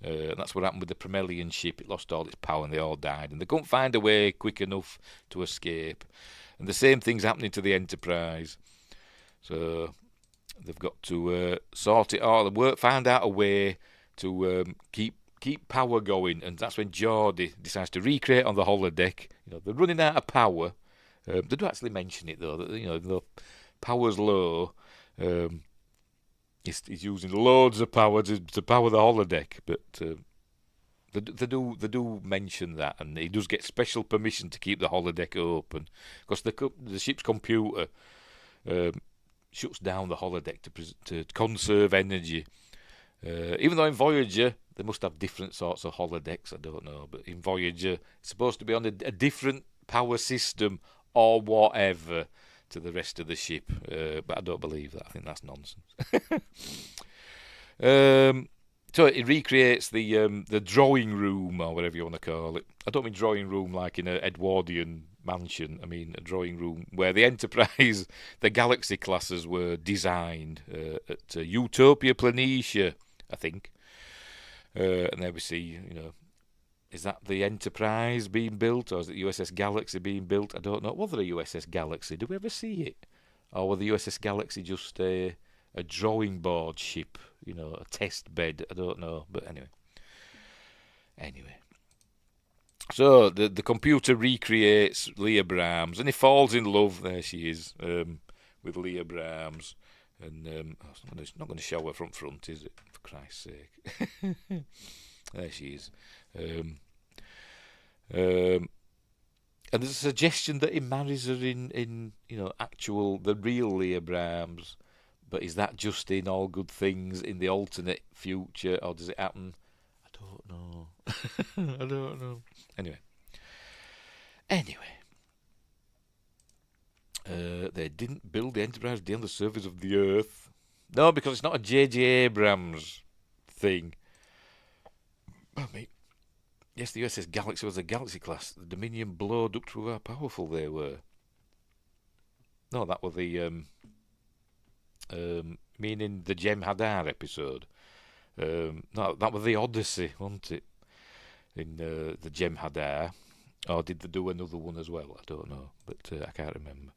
And that's what happened with the Promelian ship. It lost all its power, and they all died, and they couldn't find a way quick enough to escape. And the same thing's happening to the Enterprise. So they've got to sort it all. Find out a way to keep power going, and that's when Geordie decides to recreate on the holodeck. They're running out of power. They do actually mention it though. That the power's low. He's using loads of power to power the holodeck, but they do mention that, and he does get special permission to keep the holodeck open because the ship's computer shuts down the holodeck to conserve energy. Even though in Voyager they must have different sorts of holodecks, I don't know, but in Voyager it's supposed to be on a different power system or whatever to the rest of the ship, but I don't believe that. I think that's nonsense. So it recreates the drawing room or whatever you want to call it. I don't mean drawing room like in an Edwardian mansion. I mean a drawing room where the Enterprise, the Galaxy classes were designed at Utopia Planitia, I think. And there we see, is that the Enterprise being built, or is it USS Galaxy being built? I don't know. Was there a USS Galaxy? Do we ever see it? Or was the USS Galaxy just a drawing board ship, a test bed? I don't know. But anyway. So the computer recreates Leah Brahms, and he falls in love. There she is, with Leah Brahms. And it's not going to show her from front, is it? For Christ's sake. There she is. And there's a suggestion that he marries her in the real Leah Brahms. But is that just in All Good Things in the alternate future, or does it happen? I don't know. I don't know. Anyway. They didn't build the Enterprise D on the surface of the Earth. No, because it's not a J.J. Abrams thing. I mean, yes, the USS Galaxy was a Galaxy class. The Dominion blowed up to how powerful they were. No, that was the meaning the Jem Hadar episode. No, that was the Odyssey, wasn't it? In the Jem Hadar. Or did they do another one as well? I don't know, but I can't remember.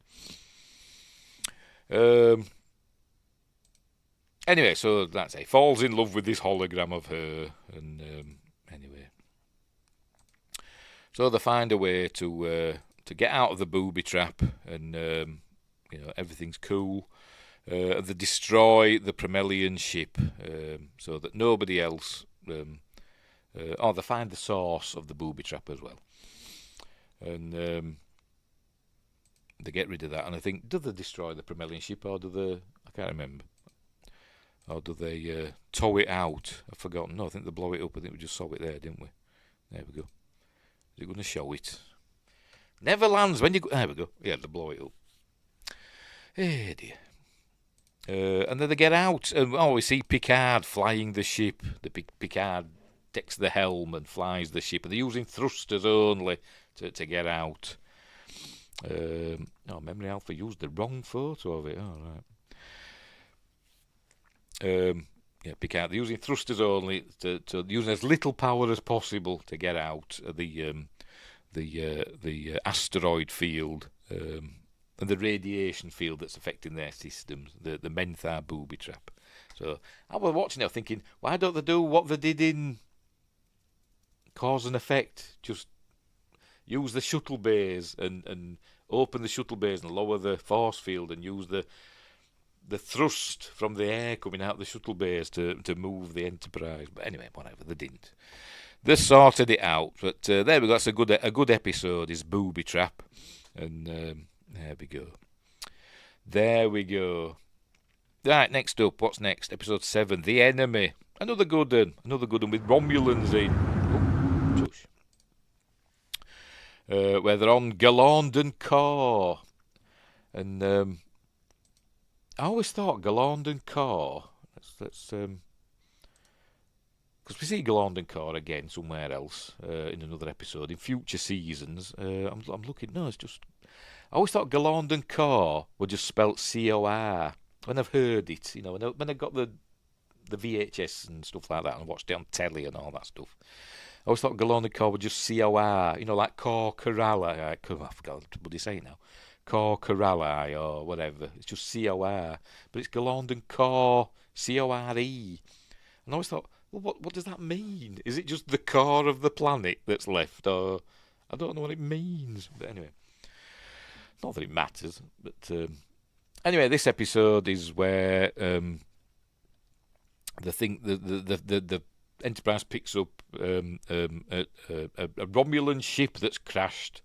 Anyway, so that's it. Falls in love with this hologram of her, and anyway, so they find a way to get out of the booby trap, and everything's cool. They destroy the Promelian ship, so that nobody else. Or they find the source of the booby trap as well. And they get rid of that. And I think, do they destroy the Promelian ship, or do they? I can't remember. Or do they tow it out? I've forgotten. No, I think they blow it up. I think we just saw it there, didn't we? There we go. Is it going to show it? Never lands when you go. There we go. Yeah, they blow it up. Hey dear. And then they get out. And we see Picard flying the ship. The Picard takes the helm and flies the ship. And they're using thrusters only to get out. Memory Alpha used the wrong photo of it. Oh, right. Yeah, Picard. They're using thrusters only to using as little power as possible to get out of the asteroid field and the radiation field that's affecting their systems. The Menthar booby trap. So I was watching it thinking, why don't they do what they did in Cause and Effect? Just use the shuttle bays and open the shuttle bays and lower the force field and use the thrust from the air coming out the shuttle bays to move the Enterprise. But anyway, whatever, they didn't. They sorted it out. But there we go. That's a good episode. Is Booby Trap, and there we go. There we go. Right, next up, what's next? Episode 7, The Enemy. Another good one with Romulans in. Oh, shush. Where they're on Galandon Car, and I always thought Galandon Car. Let's because we see Galandon Car again somewhere else in another episode in future seasons. I'm looking. No, it's just. I always thought Galandon Car were just spelt C-O-R. When I've heard it, when I got the VHS and stuff like that and watched it on telly and all that stuff, I always thought Galandon Car were just C-O-R. Like Cor Corrali. I forgot what do you say now? Cor Corrali or whatever. It's just C-O-R. But it's Galandon Car, C-O-R-E. And I always thought, well, what does that mean? Is it just the core of the planet that's left? Or I don't know what it means. But anyway, not that it matters. But anyway, this episode is where the Enterprise picks up a Romulan ship that's crashed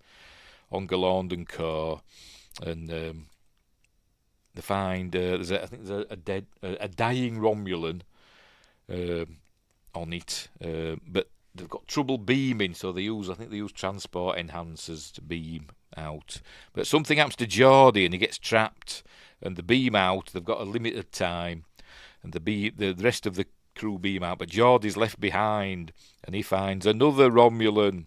on Galandon Car, and they find there's a dying Romulan on it, but they've got trouble beaming, so they use transport enhancers to beam out. But something happens to Geordi and he gets trapped, and the beam out. They've got a limited time, and the rest of the crew beam out, but Geordi's left behind, and he finds another Romulan.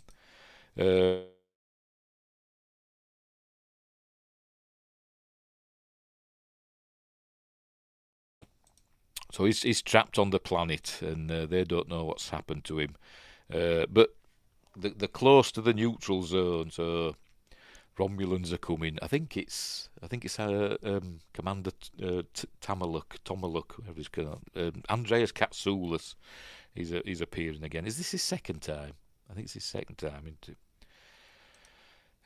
So he's trapped on the planet, and they don't know what's happened to him. But they're close to the neutral zone, so Romulans are coming. I think it's Commander Tomaluk, whatever he's called. Andreas Katsoulis. He's appearing again. Is this his second time? I think it's his second time, isn't it?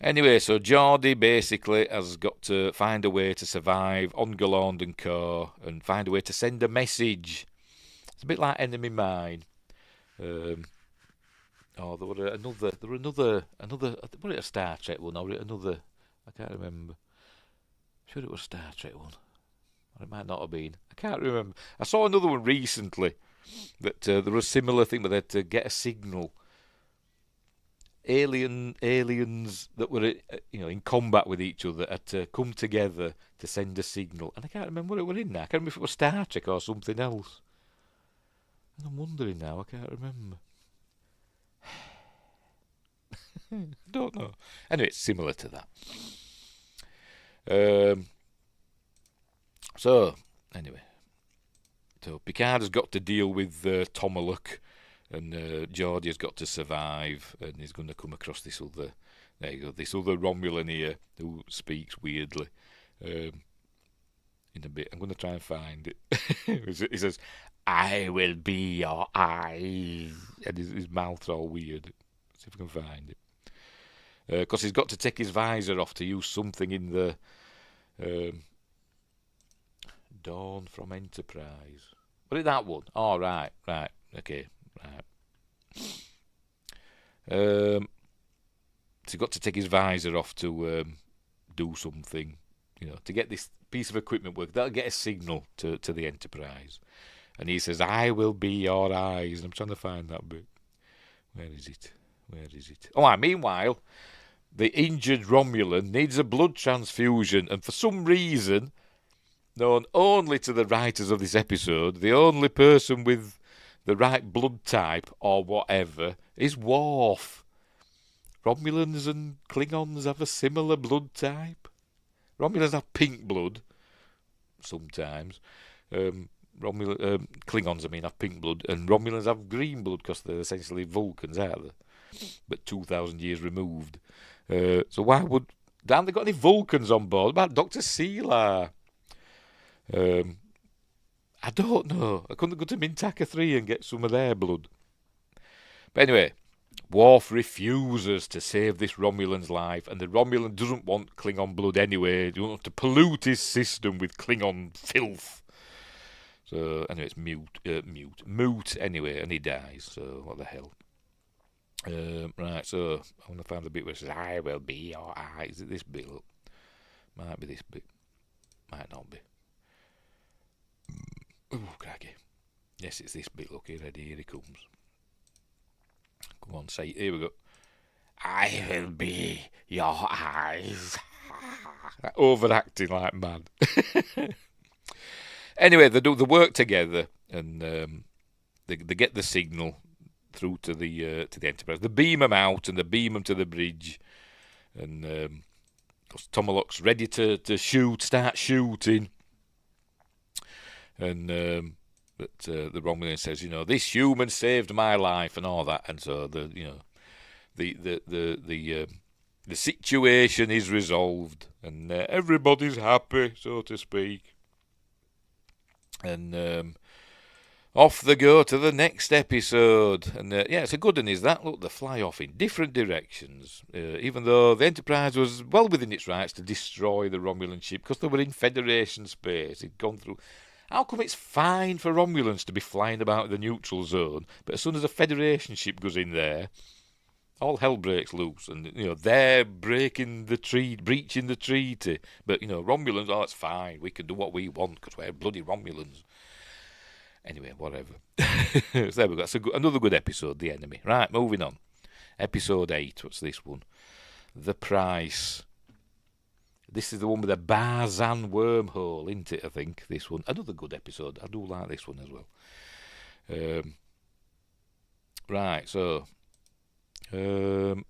Anyway, so Geordi basically has got to find a way to survive on Galandon Car and find a way to send a message. It's a bit like Enemy Mine. There were another. Was it a Star Trek one or another? I can't remember. I'm sure it was a Star Trek one, or it might not have been. I can't remember. I saw another one recently that there was a similar thing, but they had to get a signal. Aliens that were in combat with each other had to come together to send a signal, and I can't remember what it was in now. I can't remember if it was Star Trek or something else. And I'm wondering now. I can't remember. I don't know. Anyway, it's similar to that. So Picard has got to deal with Tomaluk. And Geordi has got to survive, and he's going to come across this other Romulan here who speaks weirdly. In a bit, I'm going to try and find it. He says, "I will be your eyes," and his mouth's all weird. Let's see if I can find it. Because he's got to take his visor off to use something in the Dawn from Enterprise. Was it that one? Oh, right, okay. Right. So he's got to take his visor off to do something, to get this piece of equipment work. That'll get a signal to the Enterprise. And he says, "I will be your eyes." And I'm trying to find that bit. Where is it? Oh, meanwhile, the injured Romulan needs a blood transfusion, and for some reason, known only to the writers of this episode, the only person with the right blood type or whatever is Worf. Romulans and Klingons have a similar blood type. Romulans have pink blood sometimes. Klingons, I mean, have pink blood, and Romulans have green blood because they're essentially Vulcans, aren't they? But 2,000 years removed. So why would... Haven't they got any Vulcans on board? About Dr. Seelar? I don't know. I couldn't go to Mintaka 3 and get some of their blood. But anyway, Worf refuses to save this Romulan's life, and the Romulan doesn't want Klingon blood anyway. He doesn't want to pollute his system with Klingon filth. So anyway, it's moot anyway, and he dies. So what the hell? Right, so I want to find the bit where it says, "I will be your eye." Is it this bit? Look, might be this bit, might not be. Oh, crikey! Yes, it's this bit. Look, here he comes. Come on, say it. Here we go. I will be your eyes. Overacting like mad. Anyway, they work together, and they get the signal through to the Enterprise. They beam them out, and they beam them to the bridge, and Tomalok's ready to start shooting, and but the Romulan says, this human saved my life and all that, and so the situation is resolved, and everybody's happy, so to speak. And off they go to the next episode. And it's a good one, is that. Look, they fly off in different directions. Even though the Enterprise was well within its rights to destroy the Romulan ship because they were in Federation space. It'd gone through. How come it's fine for Romulans to be flying about the neutral zone, but as soon as a Federation ship goes in there, all hell breaks loose, and they're breaching the treaty. But Romulans, it's fine. We can do what we want because we're bloody Romulans. Anyway, whatever. So there we go. That's another good episode. The Enemy. Right, moving on. Episode 8. What's this one? The Price. This is the one with the Barzan wormhole, isn't it? I think this one. Another good episode. I do like this one as well. Right. So. There's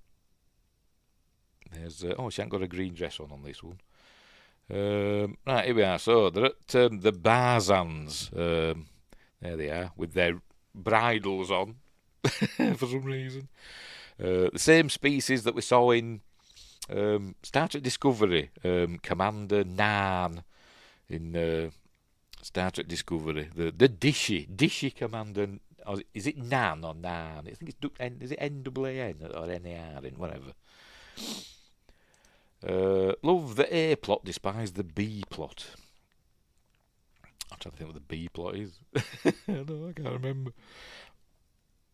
she hasn't got a green dress on this one. Right, here we are. So they're at the Barzans. There they are with their bridles on for some reason. The same species that we saw in Star Trek Discovery. Commander Nan in Star Trek Discovery. The Dishy Commander. Or is it Nan or Nan? I think is it N-A-N or N-A-R-N, whatever. Love the A plot, despise the B plot. I'm trying to think what the B plot is. I can't remember.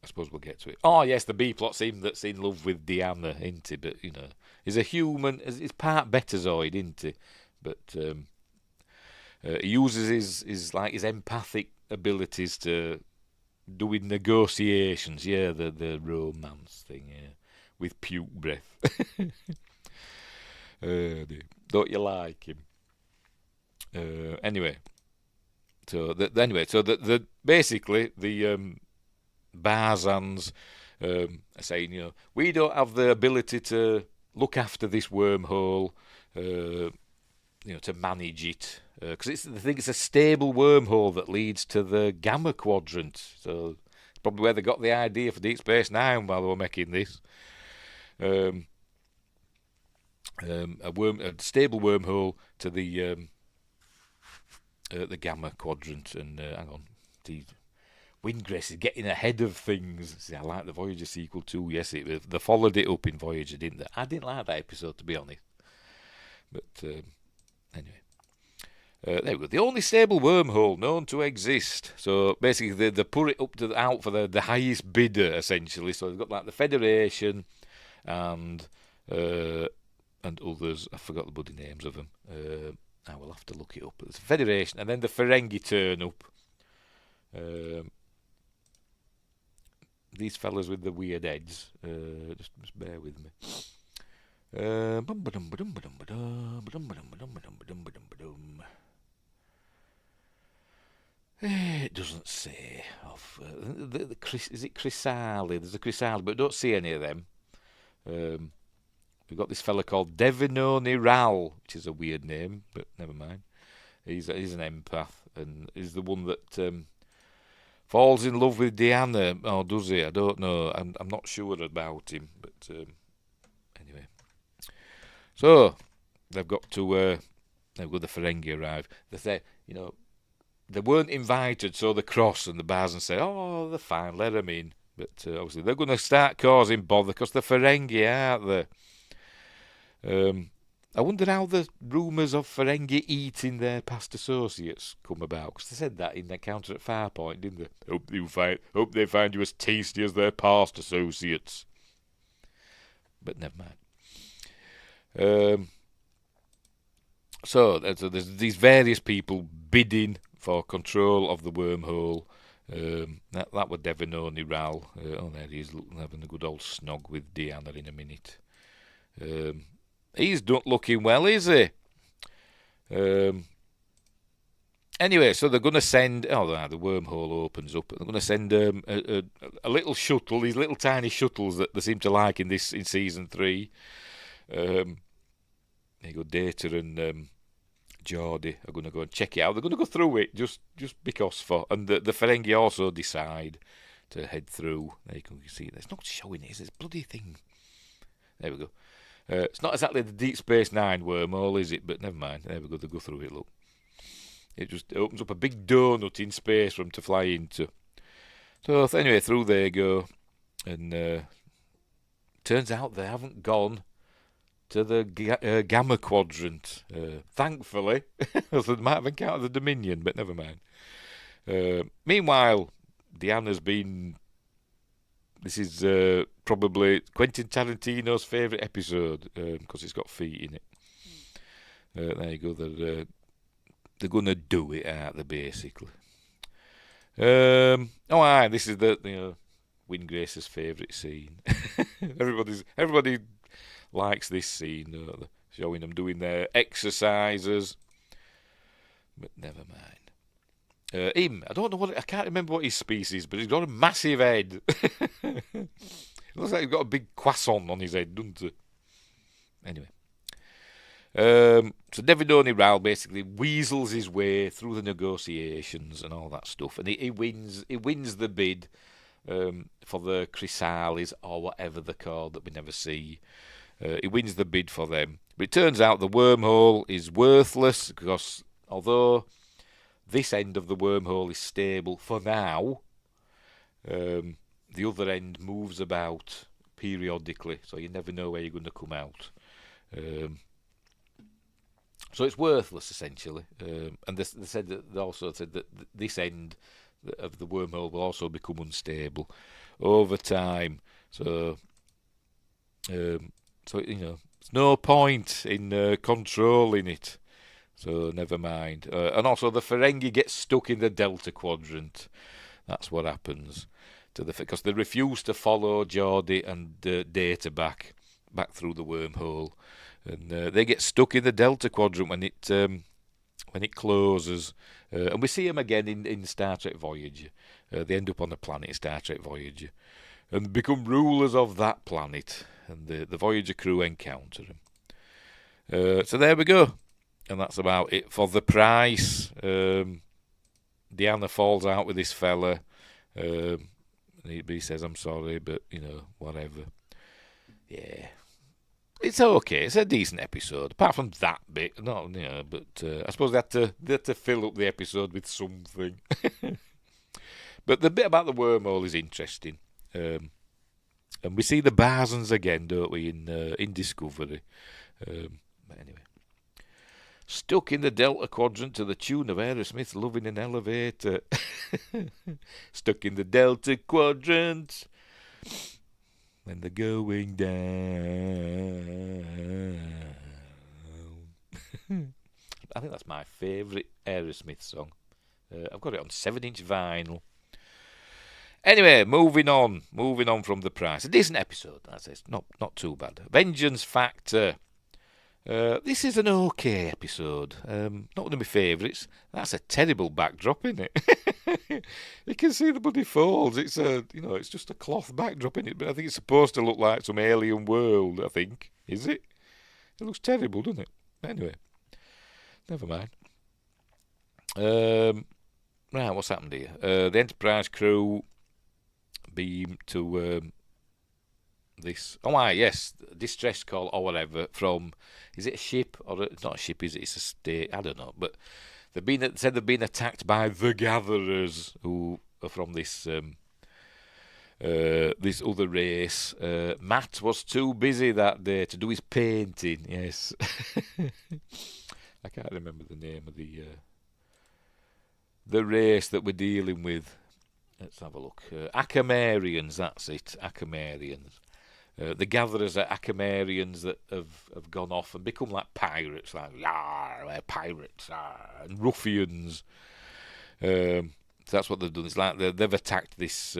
I suppose we'll get to it. Oh yes, the B plot's him that's in love with Deanna, isn't he? But he's a human. He's part Betazoid, isn't he? But he uses his empathic abilities to doing negotiations, the romance thing, with puke breath. Don't you like him? Anyway, so basically the Barzans are saying, we don't have the ability to look after this wormhole, to manage it. Because I think it's a stable wormhole that leads to the Gamma Quadrant. So it's probably where they got the idea for Deep Space Nine while they were making this. A stable wormhole to the Gamma Quadrant. And hang on, Windgrace is getting ahead of things. See, I like the Voyager sequel too. Yes, they followed it up in Voyager, didn't they? I didn't like that episode, to be honest. But anyway. There we go. The only stable wormhole known to exist. So basically, they put it out for the highest bidder, essentially. So they've got the Federation and others. I forgot the bloody names of them. I will have to look it up. There's the Federation, and then the Ferengi turn up. These fellas with the weird heads. Just bear with me. It doesn't say. Is it Chrysali? There's a Chrysali, but I don't see any of them. We've got this fella called Devinoni Ral, which is a weird name, but never mind. He's an empath, and he's the one that falls in love with Deanna. Or does he? I don't know. I'm not sure about him. But anyway, so they've got the Ferengi arrive. They say, they weren't invited, so they cross, and the Barzan say, "Oh, they're fine, let them in." But obviously, they're going to start causing bother because the Ferengi, aren't they? I wonder how the rumours of Ferengi eating their past associates come about, because they said that in the Encounter at Farpoint, didn't they? Hope they find you as tasty as their past associates. But never mind. So there's these various people bidding for control of the wormhole. That were Devononi Ral. There he is, having a good old snog with Deanna in a minute. He's not looking well, is he? Anyway, so they're going to send... the wormhole opens up. They're going to send a little shuttle, these little tiny shuttles that they seem to like in Season 3. There you go, Data and Geordie are going to go and check it out. They're going to go through it just because for... And the Ferengi also decide to head through. There you can see it. It's not showing it, it's a bloody thing. There we go. It's not exactly the Deep Space Nine wormhole, is it? But never mind. There we go. They go through it, look. It just opens up a big donut in space for them to fly into. So anyway, through they go. And turns out they haven't gone to the Gamma Quadrant. Thankfully. They might have encountered the Dominion, but never mind. Meanwhile, Deanna's been... This is probably Quentin Tarantino's favourite episode, because it's got feet in it. There you go. They're going to do it, aren't they, basically? This is the Windgrace's favourite scene. Everybody likes this scene, don't they? Showing them doing their exercises. But never mind. Him, I don't know I can't remember what his species is, but he's got a massive head. It looks like he's got a big croissant on his head, doesn't it? Anyway. So Devononi Ral basically weasels his way through the negotiations and all that stuff, and he wins the bid for the Chrysalis, or whatever they're called, that we never see. He wins the bid for them. But it turns out the wormhole is worthless, because although this end of the wormhole is stable for now, the other end moves about periodically, so you never know where you're going to come out. So it's worthless, essentially. And they also said that this end of the wormhole will also become unstable over time. So there's no point in controlling it. So never mind. And also the Ferengi get stuck in the Delta Quadrant. That's what happens because they refuse to follow Geordie and Data back through the wormhole, and they get stuck in the Delta Quadrant when it closes. And we see them again in Star Trek Voyager. They end up on a planet in Star Trek Voyager and become rulers of that planet. And the Voyager crew encounter them. So there we go. And that's about it for the price. Deanna falls out with this fella. He says, "I'm sorry, but, whatever." Yeah. It's okay. It's a decent episode. Apart from that bit. But I suppose they had to fill up the episode with something. But the bit about the wormhole is interesting. And we see the Barzans again, don't we, in Discovery. But anyway. Stuck in the Delta Quadrant to the tune of Aerosmith's "Love in an Elevator." Stuck in the Delta Quadrant when they're going down. I think that's my favourite Aerosmith song. I've got it on 7-inch vinyl. Anyway, moving on from the price. A decent episode, that's it. Not too bad. Vengeance Factor. This is an okay episode. Not one of my favourites. That's a terrible backdrop, isn't it? You can see the bloody falls. It's it's just a cloth backdrop in it, but I think it's supposed to look like some alien world. I think, is it? It looks terrible, doesn't it? Anyway, never mind. Right, what's happened here? The Enterprise crew beam to this. Oh, yes, distress call or whatever from. Is it a ship or it's not a ship? Is it? It's a state. I don't know. But said they've been attacked by the Gatherers, who are from this this other race. Matt was too busy that day to do his painting. Yes, I can't remember the name of the race that we're dealing with. Let's have a look. Akamarians, that's it. Akamarians. The Gatherers are Akamarians that have gone off and become like pirates, like we're pirates, and ruffians. So that's what they've done. It's like they've attacked this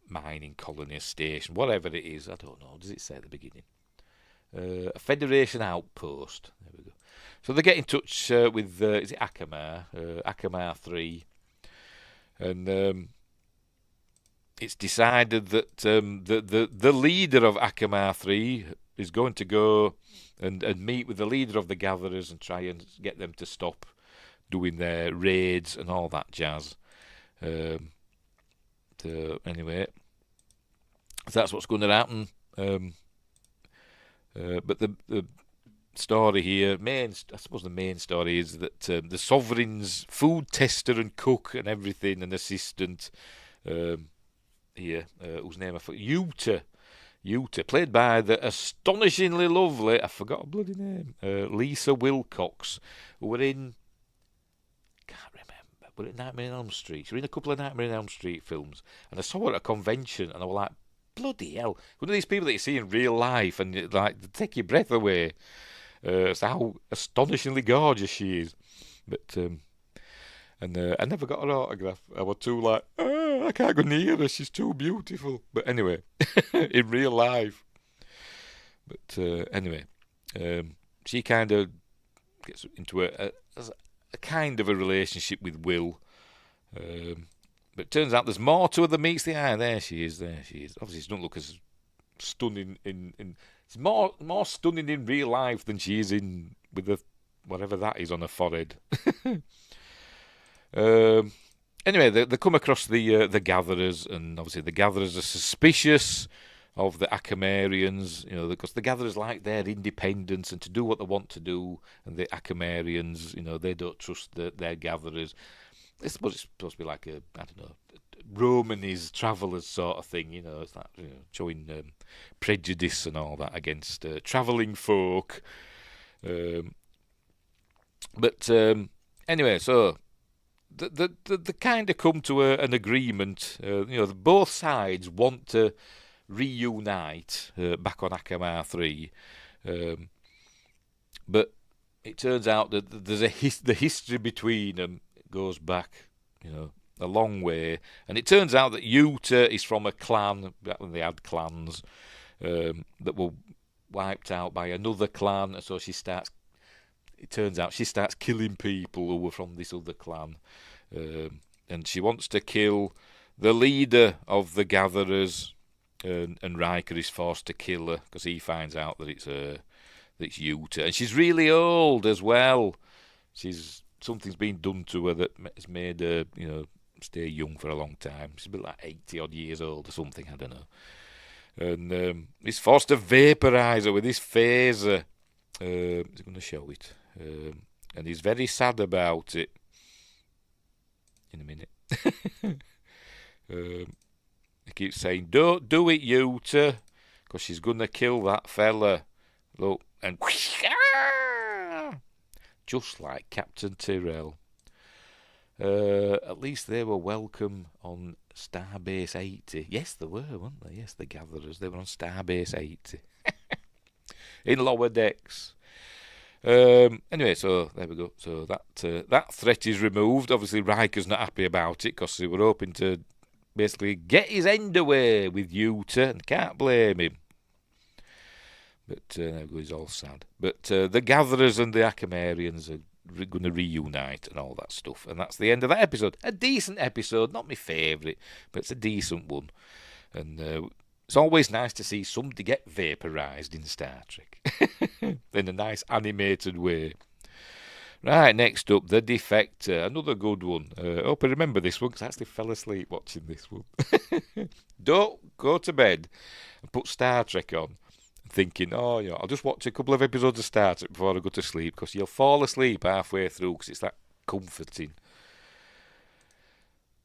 mining colony, station, whatever it is. I don't know. Does it say at the beginning? A Federation outpost. There we go. So they get in touch with is it Akamar? Akamar 3. And it's decided that the leader of Akamar 3 is going to go and meet with the leader of the Gatherers and try and get them to stop doing their raids and all that jazz. Anyway, so that's what's going to happen. But the story here, I suppose the main story is that the Sovereign's food tester and cook and everything, and assistant here, whose name I forgot, Utah, played by the astonishingly lovely, I forgot her bloody name, Lisa Wilcox, who were in, can't remember, but in Nightmare on Elm Street. She was in a couple of Nightmare on Elm Street films, and I saw her at a convention, and I was like, bloody hell, one of these people that you see in real life, and like they take your breath away. So how astonishingly gorgeous she is, but I never got her autograph. I was too like, I can't go near her. She's too beautiful. But anyway, in real life. But anyway, she kind of gets into a kind of a relationship with Will. But it turns out there's more to her than meets the eye. There she is. Obviously, she doesn't look as stunning in it's more stunning in real life than she is in with the whatever that is on her forehead. Anyway, they come across the Gatherers, and obviously the Gatherers are suspicious of the Akamarians, because the Gatherers like their independence and to do what they want to do, and the Akamarians, they don't trust their Gatherers. I suppose it's supposed to be like Romanese travellers sort of thing, it's like showing prejudice and all that against travelling folk. But anyway, so they kind of come to an agreement. Both sides want to reunite back on Akamar 3, but it turns out that there's the history between them goes back, a long way, and it turns out that Utah is from a clan back when they had clans that were wiped out by another clan, so it turns out she starts killing people who were from this other clan, and she wants to kill the leader of the Gatherers, and Riker is forced to kill her because he finds out that it's Utah, and she's really old as well. Something's been done to her that has made her, stay young for a long time. She's been like 80 odd years old or something, I don't know. And he's forced to vaporise her with his phaser. He's going to show it. And he's very sad about it. In a minute. He keeps saying, "Don't do it, Utah, because she's going to kill that fella." Look, and just like Captain Tyrrell. At least they were welcome on Starbase 80. Yes, they were, weren't they? Yes, the Gatherers. They were on Starbase 80. In lower decks. Anyway, so there we go. So that threat is removed. Obviously, Riker's not happy about it because they were hoping to basically get his end away with Utah, and can't blame him. But there we go, he's all sad. But the Gatherers and the Akamarians are going to reunite and all that stuff. And that's the end of that episode. A decent episode, not my favourite, but it's a decent one. And it's always nice to see somebody get vaporised in Star Trek. In a nice animated way. Right, next up, The Defector. Another good one. Hope I remember this one because I actually fell asleep watching this one. Don't go to bed and put Star Trek on thinking, oh, I'll just watch a couple of episodes of Star Trek before I go to sleep because you'll fall asleep halfway through because it's that comforting.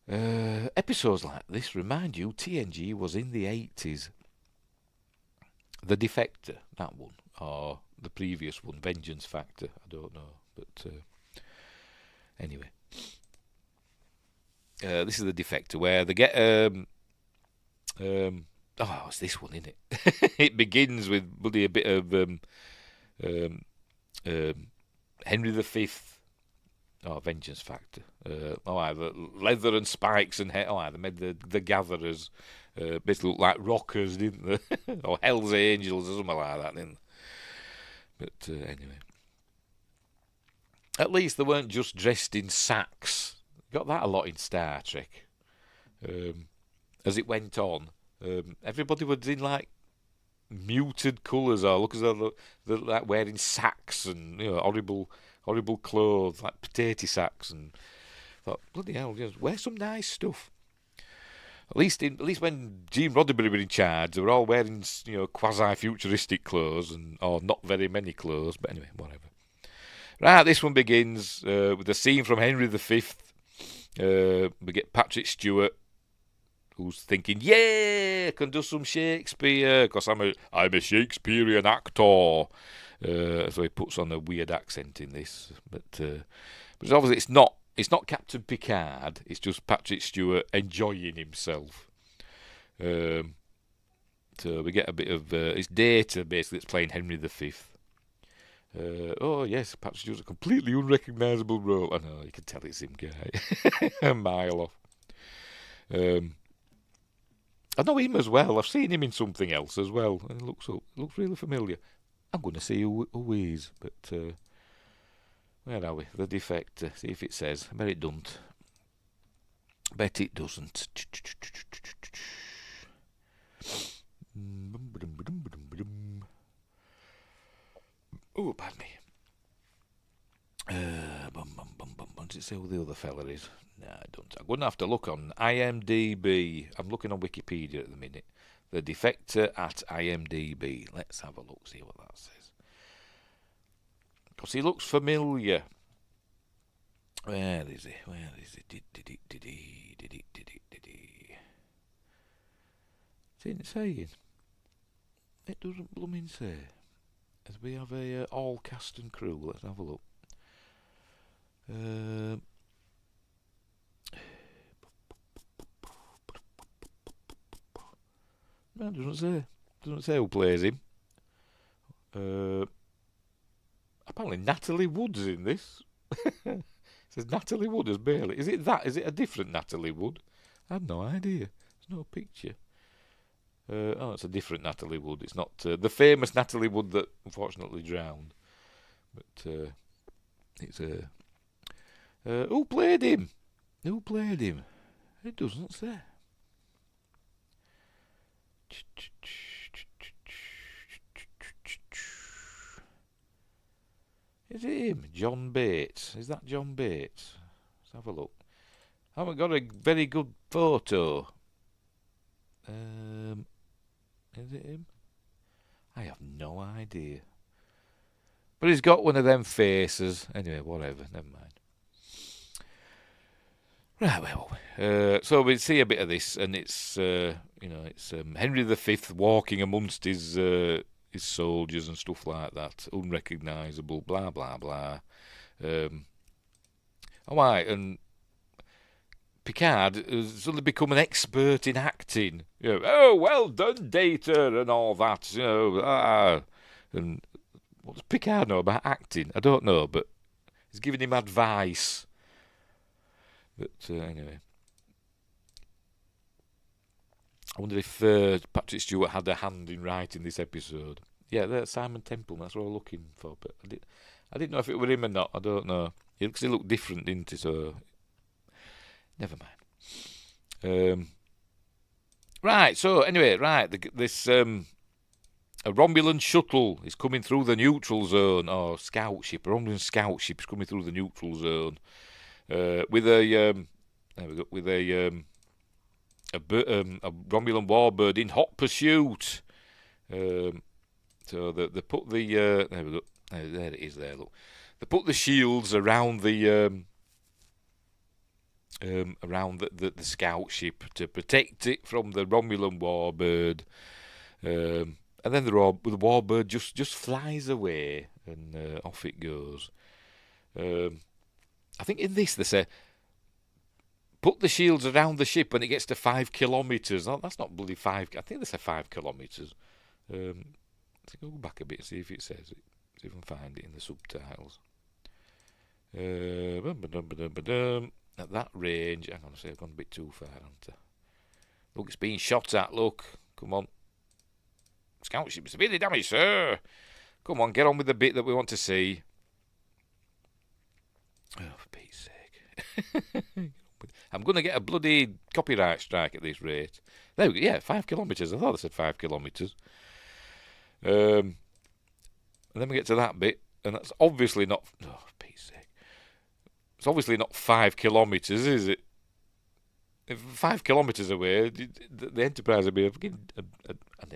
Episodes like this remind you TNG was in the 80s. The Defector, that one, or the previous one, Vengeance Factor, I don't know, but anyway. This is The Defector, where they get it's this one, isn't it? It begins with bloody a bit of Henry V. Oh, Vengeance Factor. Either leather and spikes and they made the gatherers basically look like rockers, didn't they? Or Hell's Angels or something like that, didn't they? But anyway. At least they weren't just dressed in sacks. Got that a lot in Star Trek. As it went on, everybody was in like muted colours or look as though they're like wearing sacks and horrible clothes like potato sacks, and I thought, bloody hell, just wear some nice stuff. At least when Gene Roddenberry were in charge, they were all wearing quasi-futuristic clothes or not very many clothes. But anyway, whatever. Right, this one begins with a scene from Henry V. We get Patrick Stewart, who's thinking, yeah, I can do some Shakespeare because I'm a Shakespearean actor. So he puts on a weird accent in this, but obviously it's not Captain Picard. It's just Patrick Stewart enjoying himself. So we get a bit of it's Data basically that's playing Henry V. Oh yes, Patrick Stewart's a completely unrecognisable role. I know, you can tell it's him, guy, a mile off. I know him as well. I've seen him in something else as well, and it looks really familiar. I'm going to see who he is, but where are we? The Defector. See if it says. I bet it don't. Bet it doesn't. Oh, pardon me. Does it say who the other fella is? No, I don't. I'm going to have to look on IMDb. I'm looking on Wikipedia at the minute. The Defector at IMDb. Let's have a look, see what that says. Because he looks familiar. Where is he? It's saying. It doesn't blooming say. As we have a all cast and crew. Let's have a look. No, it doesn't say. Doesn't say who plays him. Apparently Natalie Wood's in this. It says Natalie Wood as Bailey. Is it that? Is it a different Natalie Wood? I have no idea. There's no picture. It's a different Natalie Wood. It's not the famous Natalie Wood that unfortunately drowned. But it's who played him? Who played him? It doesn't say. Is it him? John Bates. Is that John Bates? Let's have a look. I haven't got a very good photo. Is it him? I have no idea. But he's got one of them faces. Anyway, whatever. Never mind. Right, well. So we see a bit of this, and it's it's Henry V walking amongst his soldiers and stuff like that, unrecognisable, blah blah blah. And Picard has suddenly become an expert in acting. Oh, well done, Data, and all that. And what does Picard know about acting? I don't know, but he's giving him advice. But anyway, I wonder if Patrick Stewart had a hand in writing this episode. Yeah, that's Simon Temple. That's what I was looking for. But I didn't know if it were him or not. I don't know. Because he looked different, didn't he? So never mind. Right. So anyway, right. This A Romulan shuttle is coming through the neutral zone, or scout ship. A Romulan scout ship is coming through the neutral zone with a there we go, with a Romulan warbird in hot pursuit. So they put the there we go. There it is. There, look. They put the shields around the scout ship to protect it from the Romulan warbird. And then the warbird just flies away and off it goes. I think in this they say put the shields around the ship when it gets to 5 kilometres. Oh, that's not bloody 5. I think they say 5 kilometres. Let's go back a bit and see if it says it. See if I can find it in the subtitles. At that range, hang on a second, I've gone a bit too far, haven't I? Look, it's being shot at, look. Come on. Scout ship severely damaged, sir. Come on, get on with the bit that we want to see. Oh, for Pete's sake. I'm going to get a bloody copyright strike at this rate. There we go, yeah, 5 kilometres. I thought I said 5 kilometres. And then we get to that bit, and that's obviously not... Oh, for Pete's sake. It's obviously not 5 kilometres, is it? If 5 kilometres away, the Enterprise would be I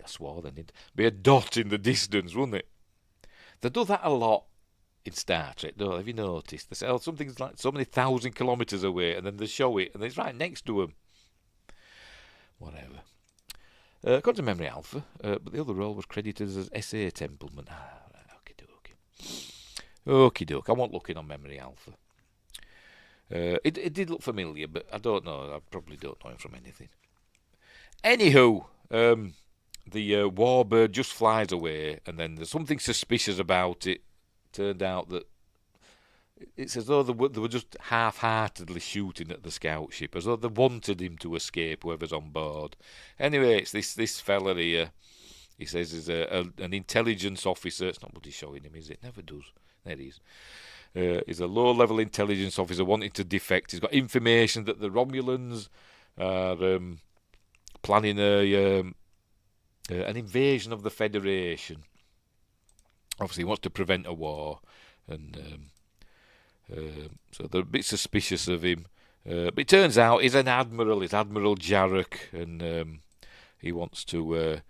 swore then, it'd be a dot in the distance, wouldn't it? They do that a lot in Star Trek, don't they? Have you noticed? They say, oh, something's like so many thousand kilometres away, and then they show it, and it's right next to them. Whatever. According to Memory Alpha, but the other role was credited as S.A. Templeman. Okie doke. I won't look in on Memory Alpha. It did look familiar, but I don't know. I probably don't know him from anything. Anywho, the warbird just flies away, and then there's something suspicious about it. Turned out that it's as though they were just half-heartedly shooting at the scout ship, as though they wanted him to escape, whoever's on board. Anyway, it's this fella here. He says he's an intelligence officer. It's not what he's showing him, is it? Never does. There he is. He's a low-level intelligence officer wanting to defect. He's got information that the Romulans are planning an invasion of the Federation. Obviously, he wants to prevent a war, and so they're a bit suspicious of him. But it turns out he's an admiral. He's Admiral Jarek, and he wants to.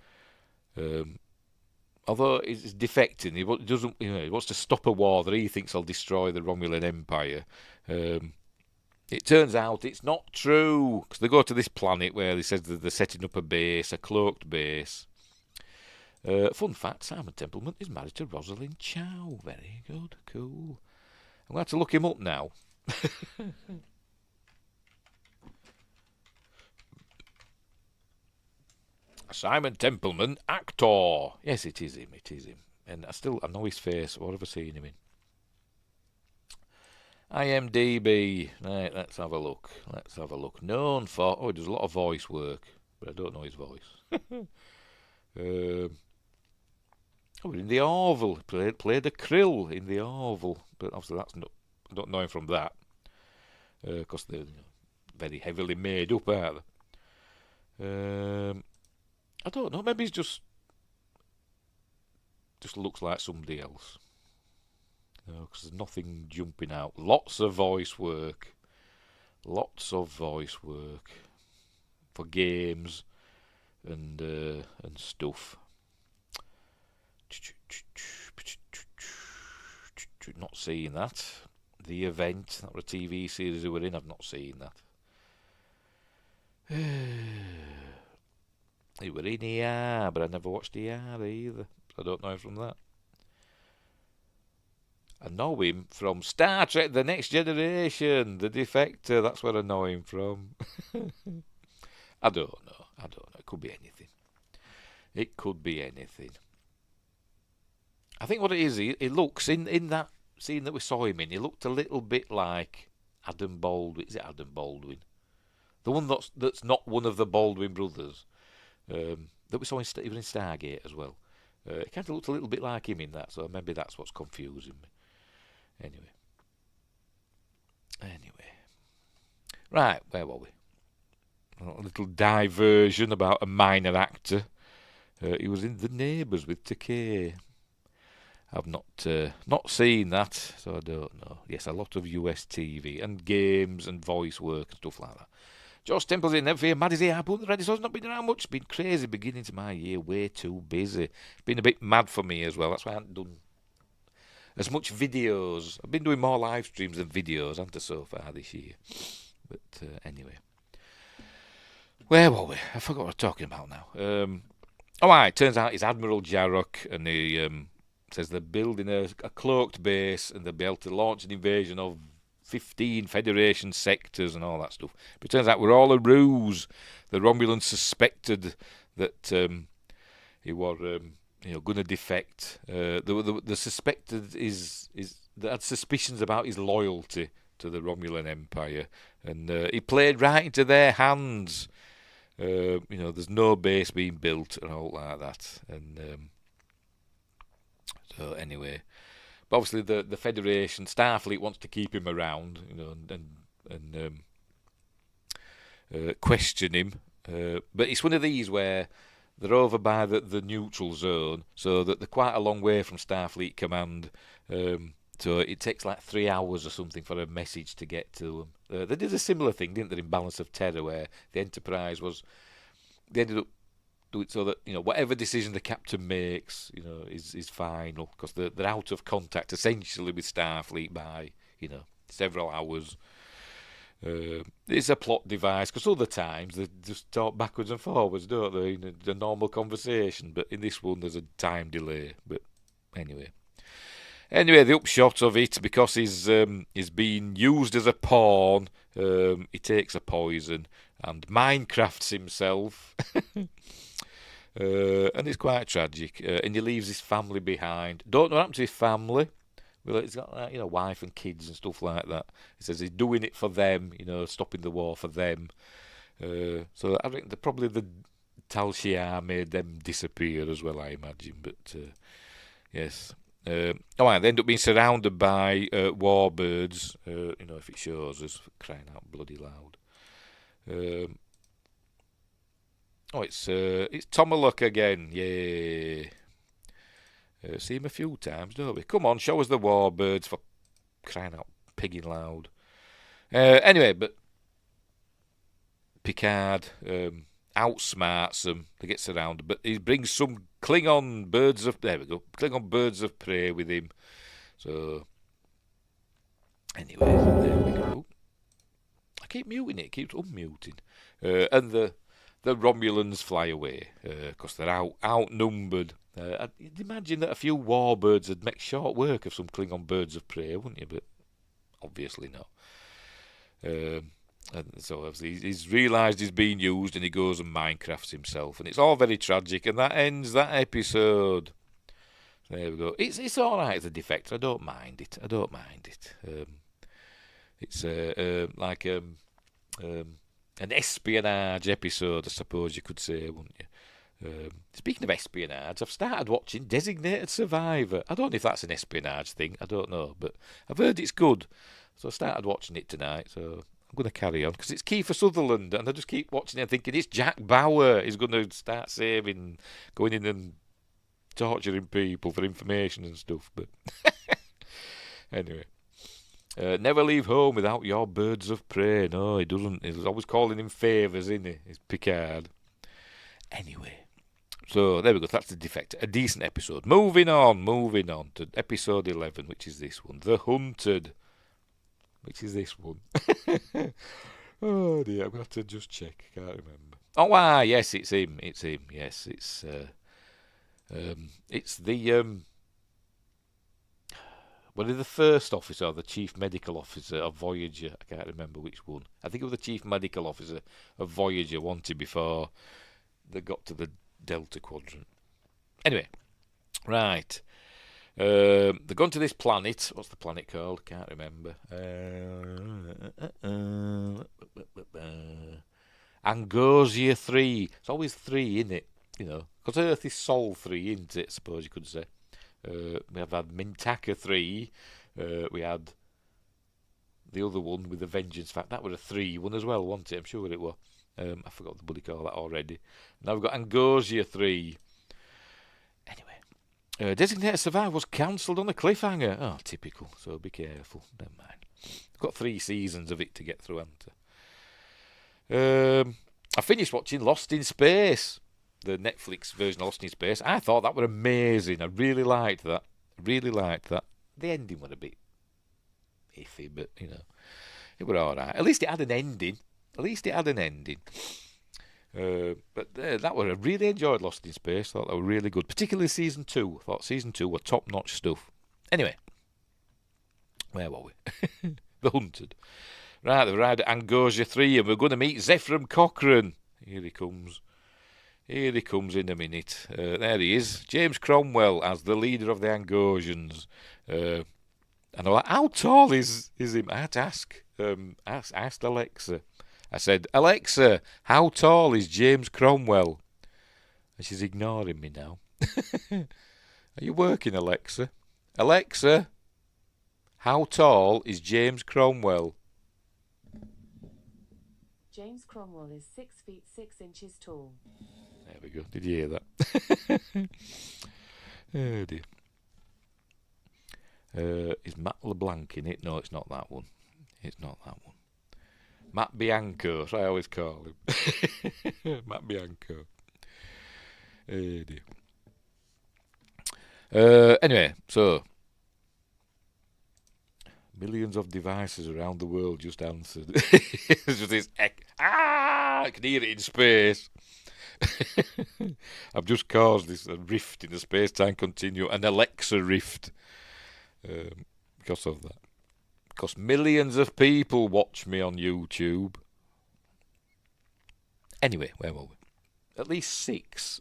Although he's defecting, he doesn't. He wants to stop a war that he thinks will destroy the Romulan Empire. It turns out it's not true, because they go to this planet where he says that they're setting up a base, a cloaked base. Fun fact, Simon Templeman is married to Rosalind Chow. Very good, cool. I'm going to have to look him up now. Simon Templeman, actor. Yes, it is him, And I know his face. What have I seen him in? IMDb. Right, let's have a look. Known for... Oh, he does a lot of voice work, but I don't know his voice. In the Orville. Played a Krill in the Orville. But obviously that's not... I don't know him from that. Because they're very heavily made up, aren't they? I don't know. Maybe he's just looks like somebody else. Because there's nothing jumping out. Lots of voice work for games and stuff. Not seeing that. The Event, that was a TV series they were in. I've not seen that. They were in ER, but I never watched ER either. I don't know him from that. I know him from Star Trek The Next Generation, The Defector. That's where I know him from. I don't know. It could be anything. I think what it is, he looks, in that scene that we saw him in, he looked a little bit like Adam Baldwin. Is it Adam Baldwin? The one that's not one of the Baldwin brothers. That we saw even in Stargate as well. It kind of looked a little bit like him in that, so maybe that's what's confusing me. Anyway. Right, where were we? A little diversion about a minor actor. He was in The Neighbours with Takei. I've not seen that, so I don't know. Yes, a lot of US TV and games and voice work and stuff like that. Josh Temple's in, never fear, mad as he are, but Ready, so it's not been around much. It's been crazy beginning to my year, way too busy. It's been a bit mad for me as well, that's why I haven't done as much videos. I've been doing more live streams than videos, haven't I, so far this year. But anyway. Where were we? I forgot what I was talking about now. It turns out it's Admiral Jarrock, and he says they're building a cloaked base, and they'll be able to launch an invasion of 15 Federation sectors and all that stuff. But it turns out we're all a ruse. The Romulans suspected that he was, going to defect. The suspected is they had suspicions about his loyalty to the Romulan Empire, and he played right into their hands. There's no base being built and all like that, and so anyway. But obviously, the Federation Starfleet wants to keep him around, and question him. But it's one of these where they're over by the neutral zone, so that they're quite a long way from Starfleet Command. So it takes like 3 hours or something for a message to get to them. They did a similar thing, didn't they, in Balance of Terror, where the Enterprise they ended up do it so that whatever decision the captain makes, is final, because they're out of contact essentially with Starfleet by several hours. It's a plot device, because other times they just talk backwards and forwards, don't they, in a normal conversation. But in this one, there's a time delay. But anyway, the upshot of it, because he's being used as a pawn, he takes a poison and Minecrafts himself. And it's quite tragic, and he leaves his family behind. Don't know what happened to his family. Well, he's got wife and kids and stuff like that. He says he's doing it for them, stopping the war for them. So I think probably the Tal Shiar made them disappear as well, I imagine. But yes, they end up being surrounded by warbirds. If it shows us, crying out bloody loud. It's Tomaluk again. Yay. See him a few times, don't we? Come on, show us the warbirds, for crying out pigging loud. Anyway, but Picard outsmarts them. They get surrounded, but he brings some Klingon birds of... There we go. Klingon birds of prey with him. So, anyway, there we go. I keep muting it. It keeps unmuting. And the Romulans fly away, because they're outnumbered. You'd imagine that a few warbirds would make short work of some Klingon birds of prey, wouldn't you? But obviously not. And so obviously he's realised he's being used, and he goes and Minecrafts himself, and it's all very tragic, and that ends that episode. There we go. It's all right as a defector. I don't mind it. It's like an espionage episode, I suppose you could say, wouldn't you? Speaking of espionage, I've started watching Designated Survivor. I don't know if that's an espionage thing, I don't know, but I've heard it's good, so I started watching it tonight, so I'm going to carry on, because it's Kiefer Sutherland, and I just keep watching it and thinking it's Jack Bauer. He's going to start going in and torturing people for information and stuff, but anyway. Never leave home without your birds of prey. No, he doesn't. He's always calling him favours, isn't he? It's Picard. Anyway. So, there we go. That's the defect. A decent episode. Moving on to episode 11, which is this one. The Hunted. Which is this one. Oh, dear. I'm going to have to just check. I can't remember. Oh, yes, it's him. Yes, it's the... Well, the first officer, or the chief medical officer of Voyager, I can't remember which one. I think it was the chief medical officer of Voyager wanted before they got to the Delta Quadrant. Anyway, right. They're going to this planet. What's the planet called? Can't remember. Angosia 3. It's always 3, isn't it? Because Earth is Sol 3, isn't it? I suppose you could say. We have had Mintaka 3. We had the other one with the Vengeance. In fact, that was a 3 one as well, wasn't it? I'm sure it was. I forgot the bloody call that already. Now we've got Angosia 3. Designated Survivor was cancelled on a cliffhanger. Oh, typical. So be careful. Never mind. I've got 3 seasons of it to get through, haven't I? I finished watching Lost in Space, the Netflix version of Lost in Space. I thought that was amazing. I really liked that. The ending was a bit iffy, but it was all right. At least it had an ending. That was I really enjoyed Lost in Space. Thought that was really good, particularly season 2. I thought season 2 were top-notch stuff. Anyway, where were we? The Hunted. Right, they've arrived at Angosia 3, and we're going to meet Zephram Cochrane. Here he comes in a minute. There he is, James Cromwell as the leader of the Angosians. And I'm like, how tall is him? I had to ask. Asked Alexa. I said, Alexa, how tall is James Cromwell? And she's ignoring me now. Are you working, Alexa? Alexa, how tall is James Cromwell? James Cromwell is 6 feet 6 inches tall. There we go. Did you hear that? Oh dear. Is Matt LeBlanc in it? No, it's not that one. Matt Bianco, so I always call him. Matt Bianco. Oh dear. Anyway, so millions of devices around the world just answered. It's just this I can hear it in space. I've just caused this rift in the space-time continuum, an Alexa rift, because of that. Because millions of people watch me on YouTube. Anyway, where were we? At least 6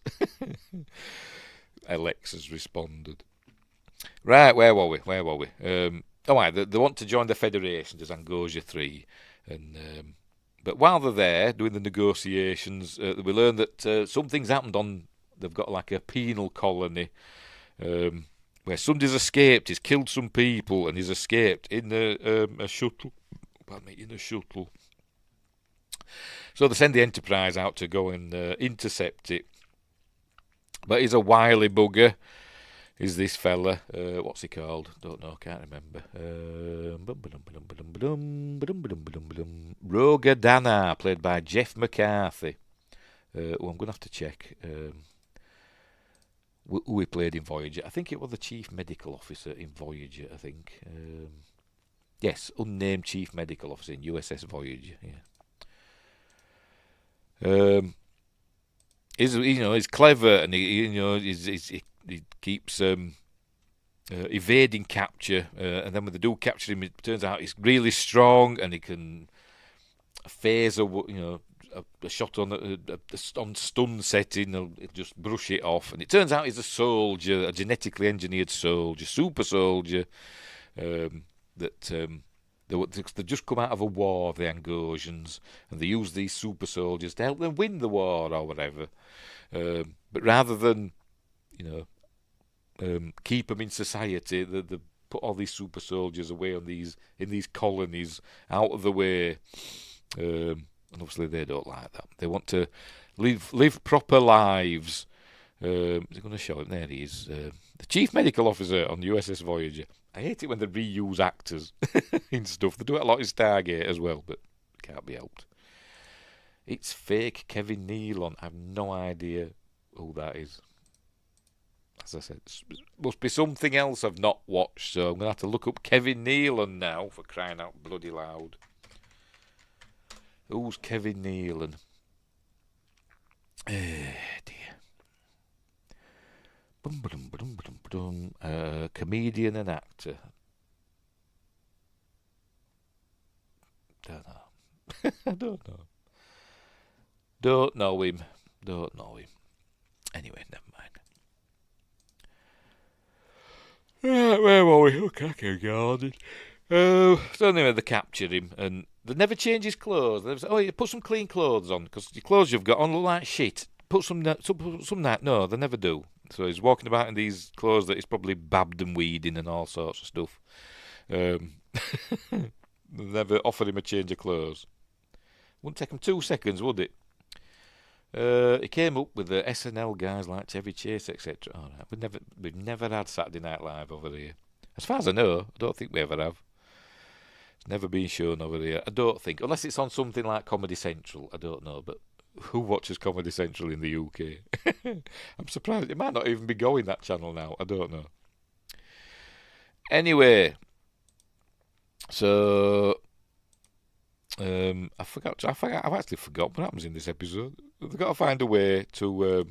Alexas responded. Right, where were we? They want to join the Federation as Angosia 3. But while they're there doing the negotiations, we learn that something's happened on... They've got like a penal colony where somebody's escaped. He's killed some people and he's escaped in a shuttle. So they send the Enterprise out to go and intercept it. But he's a wily bugger. Is this fella? What's he called? Don't know, can't remember. Roger Dana, played by Jeff McCarthy. I'm going to have to check who he played in Voyager. I think it was the Chief Medical Officer in Voyager, I think. Yes, unnamed Chief Medical Officer in USS Voyager, yeah. He's clever, and he keeps evading capture, and then when they do capture him, it turns out he's really strong, and he can phase a shot on stun setting. He'll just brush it off, and it turns out he's a soldier, a genetically engineered soldier, super soldier. They've just come out of a war, the Angosians, and they use these super soldiers to help them win the war or whatever. But rather than, keep them in society, they put all these super soldiers away in these colonies, out of the way. And obviously they don't like that. They want to live proper lives. Is it going to show him? There he is. The Chief Medical Officer on USS Voyager. I hate it when they reuse actors in stuff. They do it a lot in Stargate as well, but it can't be helped. It's fake Kevin Nealon. I have no idea who that is. As I said, it must be something else I've not watched, so I'm going to have to look up Kevin Nealon now, for crying out bloody loud. Who's Kevin Nealon? Dear. Comedian and actor. Don't know. I don't know. Don't know him. Anyway, never mind. Right, where were we? Okay, garden. So anyway, they captured him, and they never change his clothes. They say, you put some clean clothes on, because the clothes you've got on look like shit. Put some that. No, they never do. So he's walking about in these clothes that he's probably babbed and weeding and all sorts of stuff. They never offered him a change of clothes. Wouldn't take him 2 seconds, would it? He came up with the SNL guys like Chevy Chase, etc. All right, we've never had Saturday Night Live over here. As far as I know, I don't think we ever have. It's never been shown over here. I don't think, unless it's on something like Comedy Central. I don't know, but who watches Comedy Central in the UK? I'm surprised it might not even be going that channel now. I don't know. Anyway, so I forgot. I've actually forgotten what happens in this episode. They've got to find a way to,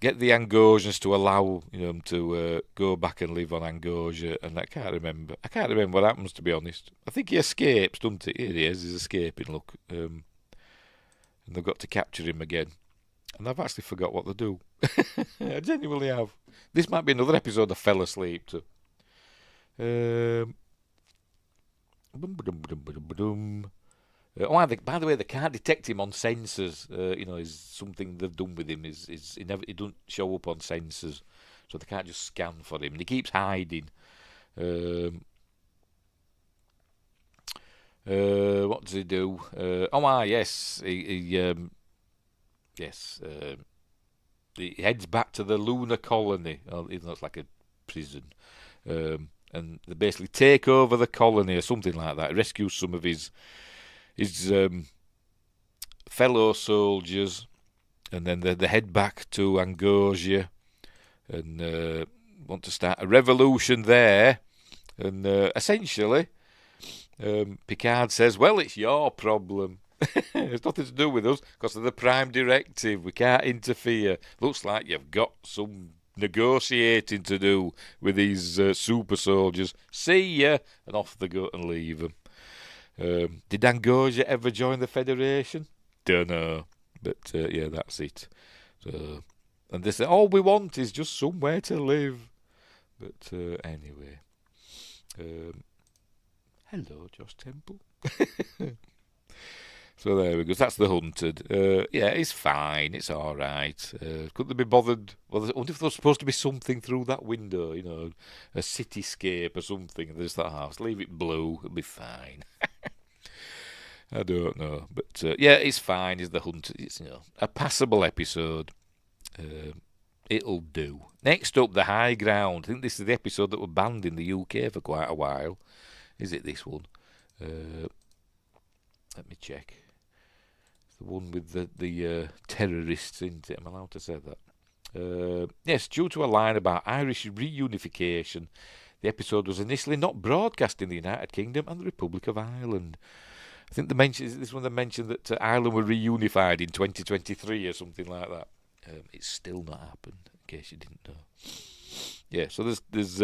get the Angosians to allow them to go back and live on Angosia. And I can't remember. I can't remember what happens, to be honest. I think he escapes, doesn't he? Here he is. He's escaping. Look, and they've got to capture him again. And I've actually forgot what they do. I genuinely have. This might be another episode I fell asleep to. By the way, they can't detect him on sensors. Is something they've done with him. He doesn't show up on sensors, so they can't just scan for him. And he keeps hiding. What does he do? Yes, he heads back to the lunar colony. Even though it's like a prison. And they basically take over the colony or something like that. Rescue some of his fellow soldiers, and then they head back to Angosia and want to start a revolution there. And essentially, Picard says, "Well, it's your problem. It's nothing to do with us because of the Prime Directive. We can't interfere. Looks like you've got some negotiating to do with these super soldiers. See ya," and off they go and leave them. Did Angosia ever join the Federation? Don't know, but that's it. So, and they say all we want is just somewhere to live. But anyway, hello, Josh Temple. So there we go. That's the Hunted. It's fine. It's all right. Couldn't they be bothered? Well, I wonder if there was supposed to be something through that window, a cityscape or something. And they just thought, leave it blue. It'll be fine. I don't know. But, it's fine. It's the Hunted. It's, a passable episode. It'll do. Next up, The High Ground. I think this is the episode that was banned in the UK for quite a while. Is it this one? Let me check. It's the one with the terrorists, isn't it? Am I allowed to say that? Yes, due to a line about Irish reunification, the episode was initially not broadcast in the United Kingdom and the Republic of Ireland. I think they mentioned that Ireland were reunified in 2023 or something like that. It's still not happened, in case you didn't know. Yeah, so there's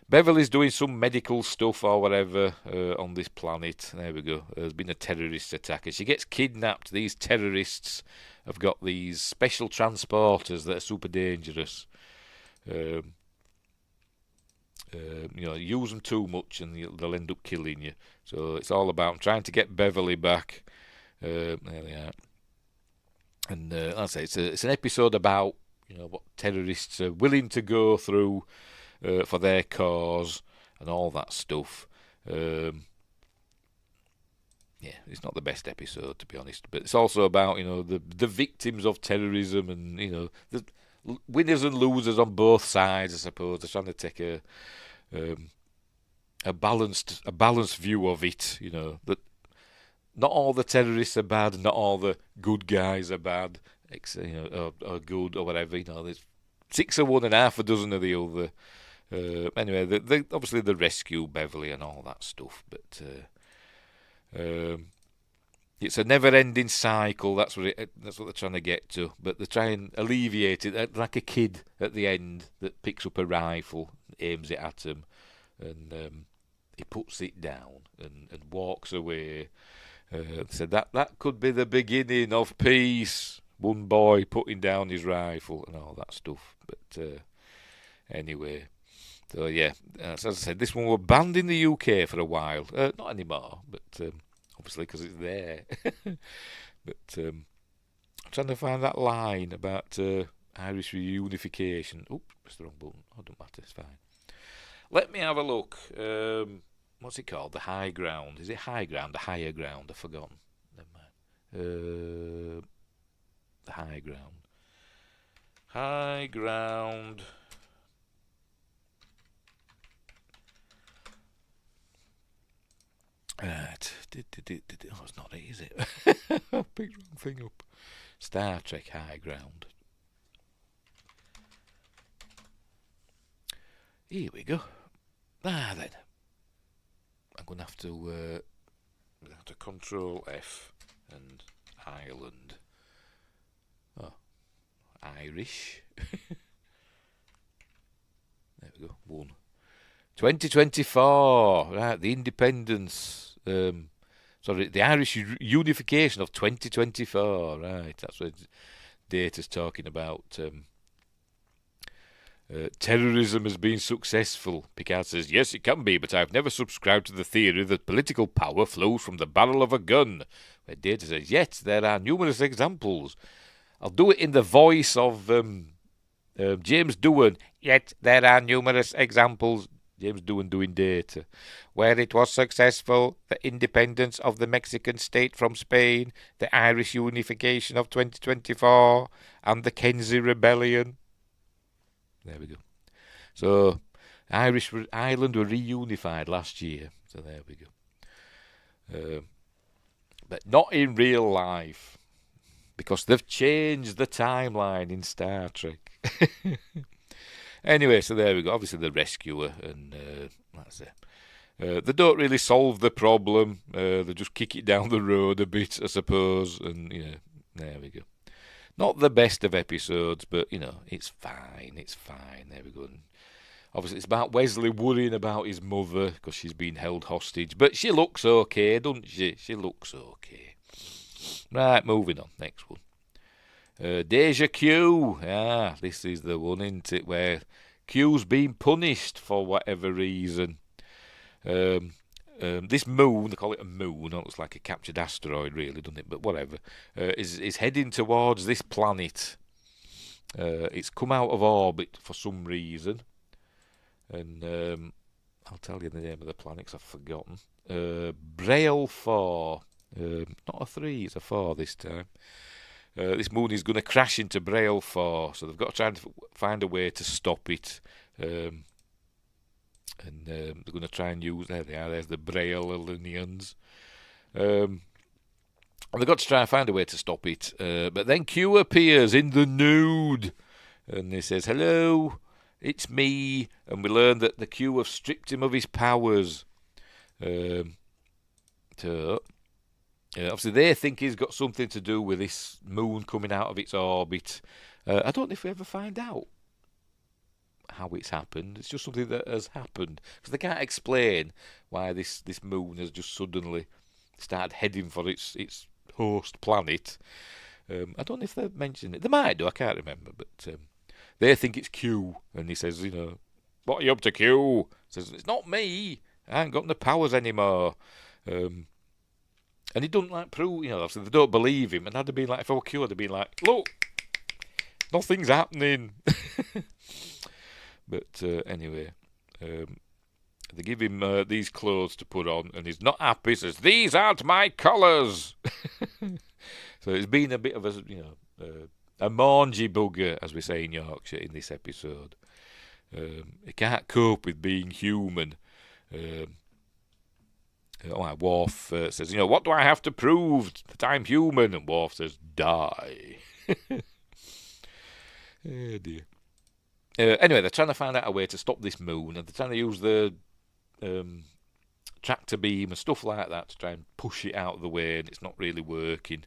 Beverly's doing some medical stuff or whatever on this planet. There we go. There's been a terrorist attack, and she gets kidnapped. These terrorists have got these special transporters that are super dangerous. Use them too much and they'll end up killing you. So it's all about trying to get Beverly back. There they are. And I say it's an episode about what terrorists are willing to go through for their cause and all that stuff. It's not the best episode, to be honest, but it's also about the victims of terrorism and the winners and losers on both sides. I suppose they're trying to take a balanced view of it. That not all the terrorists are bad, not all the good guys are bad, or good or whatever. There's 6 of one and half a dozen of the other. Anyway, they obviously they rescue Beverly and all that stuff, but it's a never-ending cycle. That's what they're trying to get to. But they try and alleviate it, like a kid at the end that picks up a rifle, aims it at him, and he puts it down and walks away. Said that could be the beginning of peace. One boy putting down his rifle and all that stuff. But anyway. So yeah, as I said, this one was banned in the UK for a while. Not anymore, but obviously because it's there. But I'm trying to find that line about Irish reunification. Oops, pressed the wrong button. Oh, don't matter, it's fine. Let me have a look. What's it called? The High Ground. Is it High Ground? The Higher Ground? I've forgotten. Never High ground. High ground. Right. Oh, it's not it, is it? I picked the wrong thing up. Star Trek High Ground. Here we go. Then. I'm going to have to Control F and Ireland. Oh, Irish. There we go. 1. 2024. Right, the independence. The Irish unification of 2024. Right, that's what data's talking about. Terrorism has been successful. Picard says, yes, it can be, but I've never subscribed to the theory that political power flows from the barrel of a gun. Where Data says, yes, there are numerous examples. I'll do it in the voice of James Doohan. Yet there are numerous examples. James Doohan doing Data. Where it was successful, the independence of the Mexican state from Spain, the Irish unification of 2024, and the Kenzie Rebellion. There we go. So, Ireland were reunified last year. So there we go. But not in real life. Because they've changed the timeline in Star Trek. Anyway, so there we go. Obviously the rescuer, and that's it. They don't really solve the problem. They just kick it down the road a bit, I suppose. And, there we go. Not the best of episodes, but, it's fine. It's fine. There we go. And obviously, it's about Wesley worrying about his mother because she's been held hostage. But she looks okay, doesn't she? She looks okay. Right, moving on. Next one. Deja Q. This is the one, isn't it, where Q's been punished for whatever reason. This moon, they call it a moon, it looks like a captured asteroid really, doesn't it, but whatever, is heading towards this planet. It's come out of orbit for some reason, and I'll tell you the name of the planet because I've forgotten. Braille 4, not a 3, it's a 4 this time. This moon is going to crash into Braille 4, so they've got to try and find a way to stop it. And they're going to try and use, there they are, there's the Braille-Aliens. And they've got to try and find a way to stop it. But then Q appears in the nude, and he says, hello, it's me. And we learn that the Q have stripped him of his powers. Obviously they think he's got something to do with this moon coming out of its orbit. I don't know if we ever find out how it's happened. It's just something that has happened, because they can't explain why this moon has just suddenly started heading for its host planet. I don't know if they've mentioned it. They might do, I can't remember, but they think it's Q, and he says, what are you up to, Q? He says, it's not me, I ain't got the powers anymore. And he doesn't prove, obviously they don't believe him, and I'd have been like, if I were Q, I'd have been like, look, nothing's happening. But anyway, they give him these clothes to put on, and he's not happy. He says, these aren't my colours. So it's been a bit of a mangy bugger, as we say in Yorkshire, in this episode. He can't cope with being human. Worf says, what do I have to prove that I'm human? And Worf says, die. Oh dear. Anyway, they're trying to find out a way to stop this moon, and they're trying to use the tractor beam and stuff like that to try and push it out of the way, and it's not really working.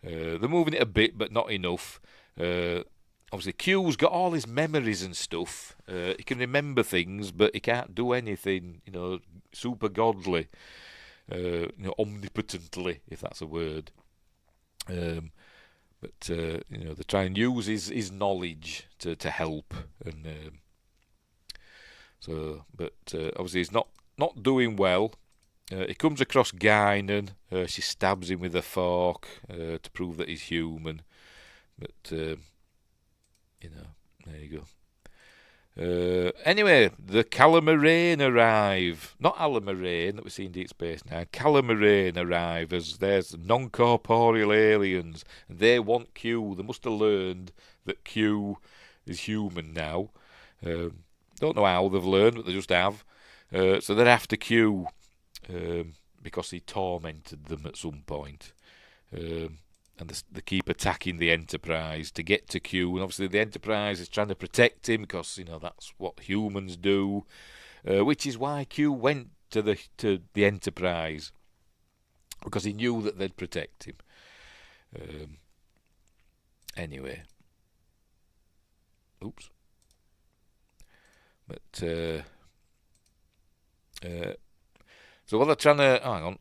They're moving it a bit, but not enough. Obviously, Q's got all his memories and stuff. He can remember things, but he can't do anything, super godly, omnipotently, if that's a word. But they try and use his knowledge to help, and obviously he's not doing well. He comes across Guinan. She stabs him with a fork to prove that he's human. But there you Anyway, the Calamarain arrive. Not Alamarain that we see in Deep Space Nine. Calamarain arrive as there's non-corporeal aliens, and they want Q. They must have learned that Q is human now. Don't know how they've learned, but they just have. So they're after Q because he tormented them at some point. And they keep attacking the Enterprise to get to Q, and obviously the Enterprise is trying to protect him because that's what humans do, which is why Q went to the Enterprise, because he knew that they'd protect him. Anyway, oops, but so while they're trying to hang on.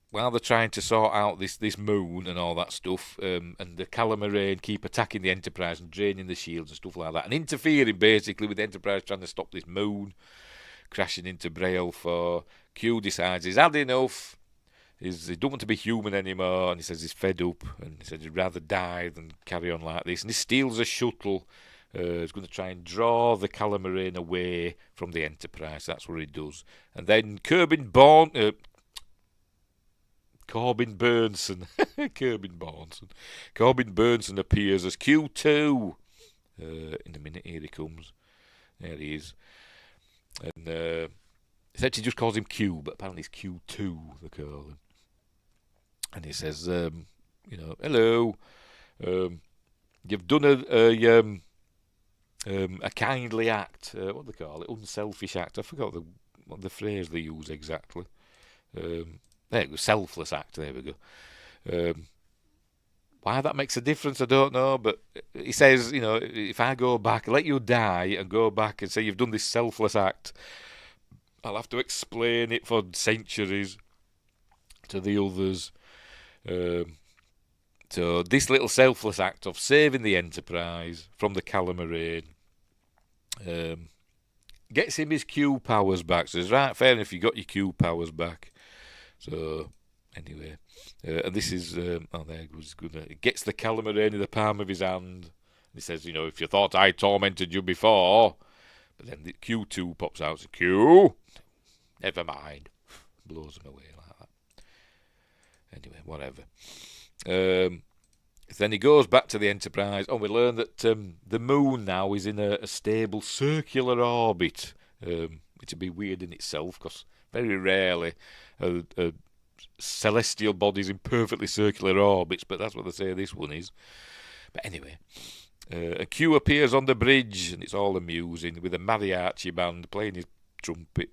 While they're trying to sort out this moon and all that stuff, and the Calamarain keep attacking the Enterprise and draining the shields and stuff like that, and interfering basically with the Enterprise trying to stop this moon crashing into Braille 4, Q decides he's had enough. He don't want to be human anymore, and he says he's fed up, and he says he'd rather die than carry on like this. And he steals a shuttle. He's going to try and draw the Calamarain away from the Enterprise. That's what he does. And then Corbin Burnson. Corbin Burnson appears as Q2. In a minute, here he comes. There he is. And he actually just calls him Q, but apparently it's Q2, they call him. And he says, hello. You've done a kindly act. What do they call it? Unselfish act. I forgot what the phrase they use exactly. There we go, selfless act, there we go. Why that makes a difference, I don't know, but he says, if I go back, let you die and go back and say you've done this selfless act, I'll have to explain it for centuries to the others. So this little selfless act of saving the Enterprise from the Calamarain gets him his Q powers back. So it's right, fair enough, you got your Q powers back. So, anyway, and this is, there it goes, good. It gets the Calamarain in the palm of his hand. He says, if you thought I tormented you before, but then the Q2 pops out, so Q, never mind, blows him away like that. Anyway, whatever. Then he goes back to the Enterprise. Oh, we learn that the moon now is in a stable circular orbit, which would be weird in itself, because very rarely celestial bodies in perfectly circular orbits, but that's what they say this one is. But anyway, a Q appears on the bridge, and it's all amusing, with a mariachi band playing his trumpet.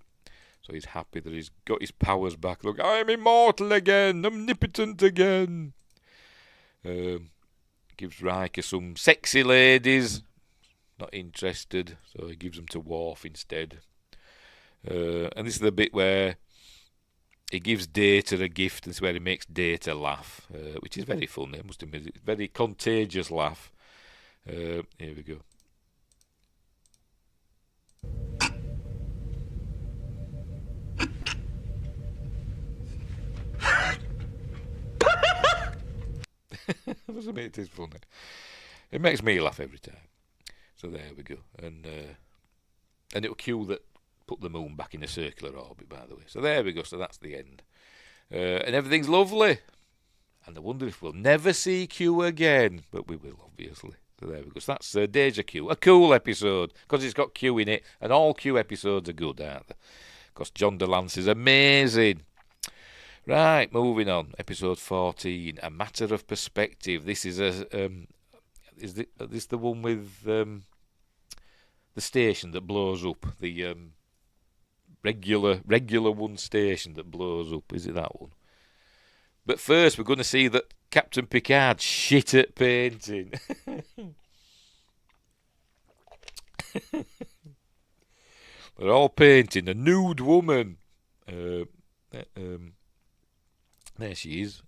So he's happy that he's got his powers back. Look, I'm immortal again, omnipotent again. Gives Riker some sexy ladies. Not interested, so he gives them to Worf instead. And this is the bit where he gives Data a gift, and this is where he makes Data laugh, which is very funny, I must admit. It's a very contagious laugh. Here we go. It is funny. It makes me laugh every time. So there we go. And it'll cue that put the moon back in a circular orbit, by the way. So there we go. So that's the end. And everything's lovely. And I wonder if we'll never see Q again. But we will, obviously. So there we go. So that's Deja Q. A cool episode. Because it's got Q in it. And all Q episodes are good, aren't they? Because John DeLance is amazing. Right, moving on. Episode 14. A Matter of Perspective. This is is this the one with the station that blows up? The regular one station that blows up. Is it that one? But first, we're going to see that Captain Picard's shit at painting. They're all painting a nude woman. There she is.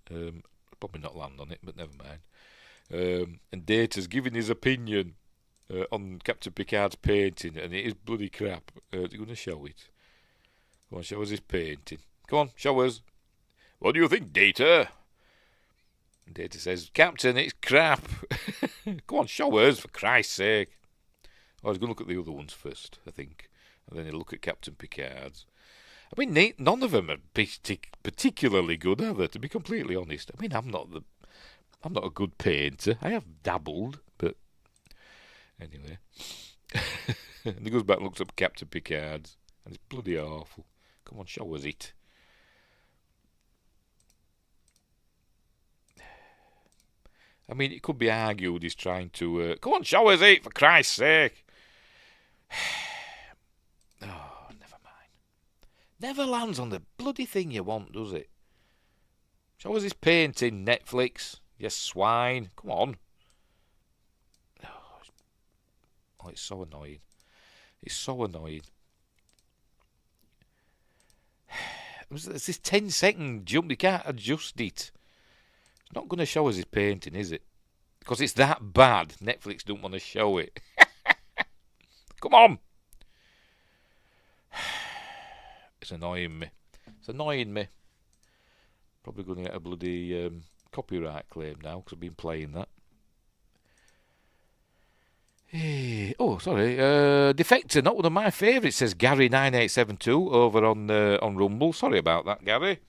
Probably not land on it, but never mind. And Data's giving his opinion on Captain Picard's painting, and it is bloody crap. You're going to show it. Come on, show us his painting. Come on, show us. What do you think, Data? And Data says, Captain, it's crap. Come on, show us, for Christ's sake. I was going to look at the other ones first, I think, and then he'll look at Captain Picard's. I mean, none of them are particularly good, are they? To be completely honest, I mean, I'm not a good painter. I have dabbled, but anyway. And he goes back and looks up Captain Picard's, and it's bloody awful. Come on, show us it. I mean, it could be argued he's trying to... come on, show us it, for Christ's sake. Oh, never mind. Never lands on the bloody thing you want, does it? Show us his painting, Netflix. You swine. Come on. Oh, it's so annoying. It's so annoying. It's this 10-second jump. You can't adjust it. It's not going to show us his painting, is it? Because it's that bad. Netflix don't want to show it. Come on. It's annoying me. It's annoying me. Probably going to get a bloody copyright claim now because I've been playing that. Oh, sorry. Defector, not one of my favourites, says Gary9872 over on Rumble. Sorry about that, Gary.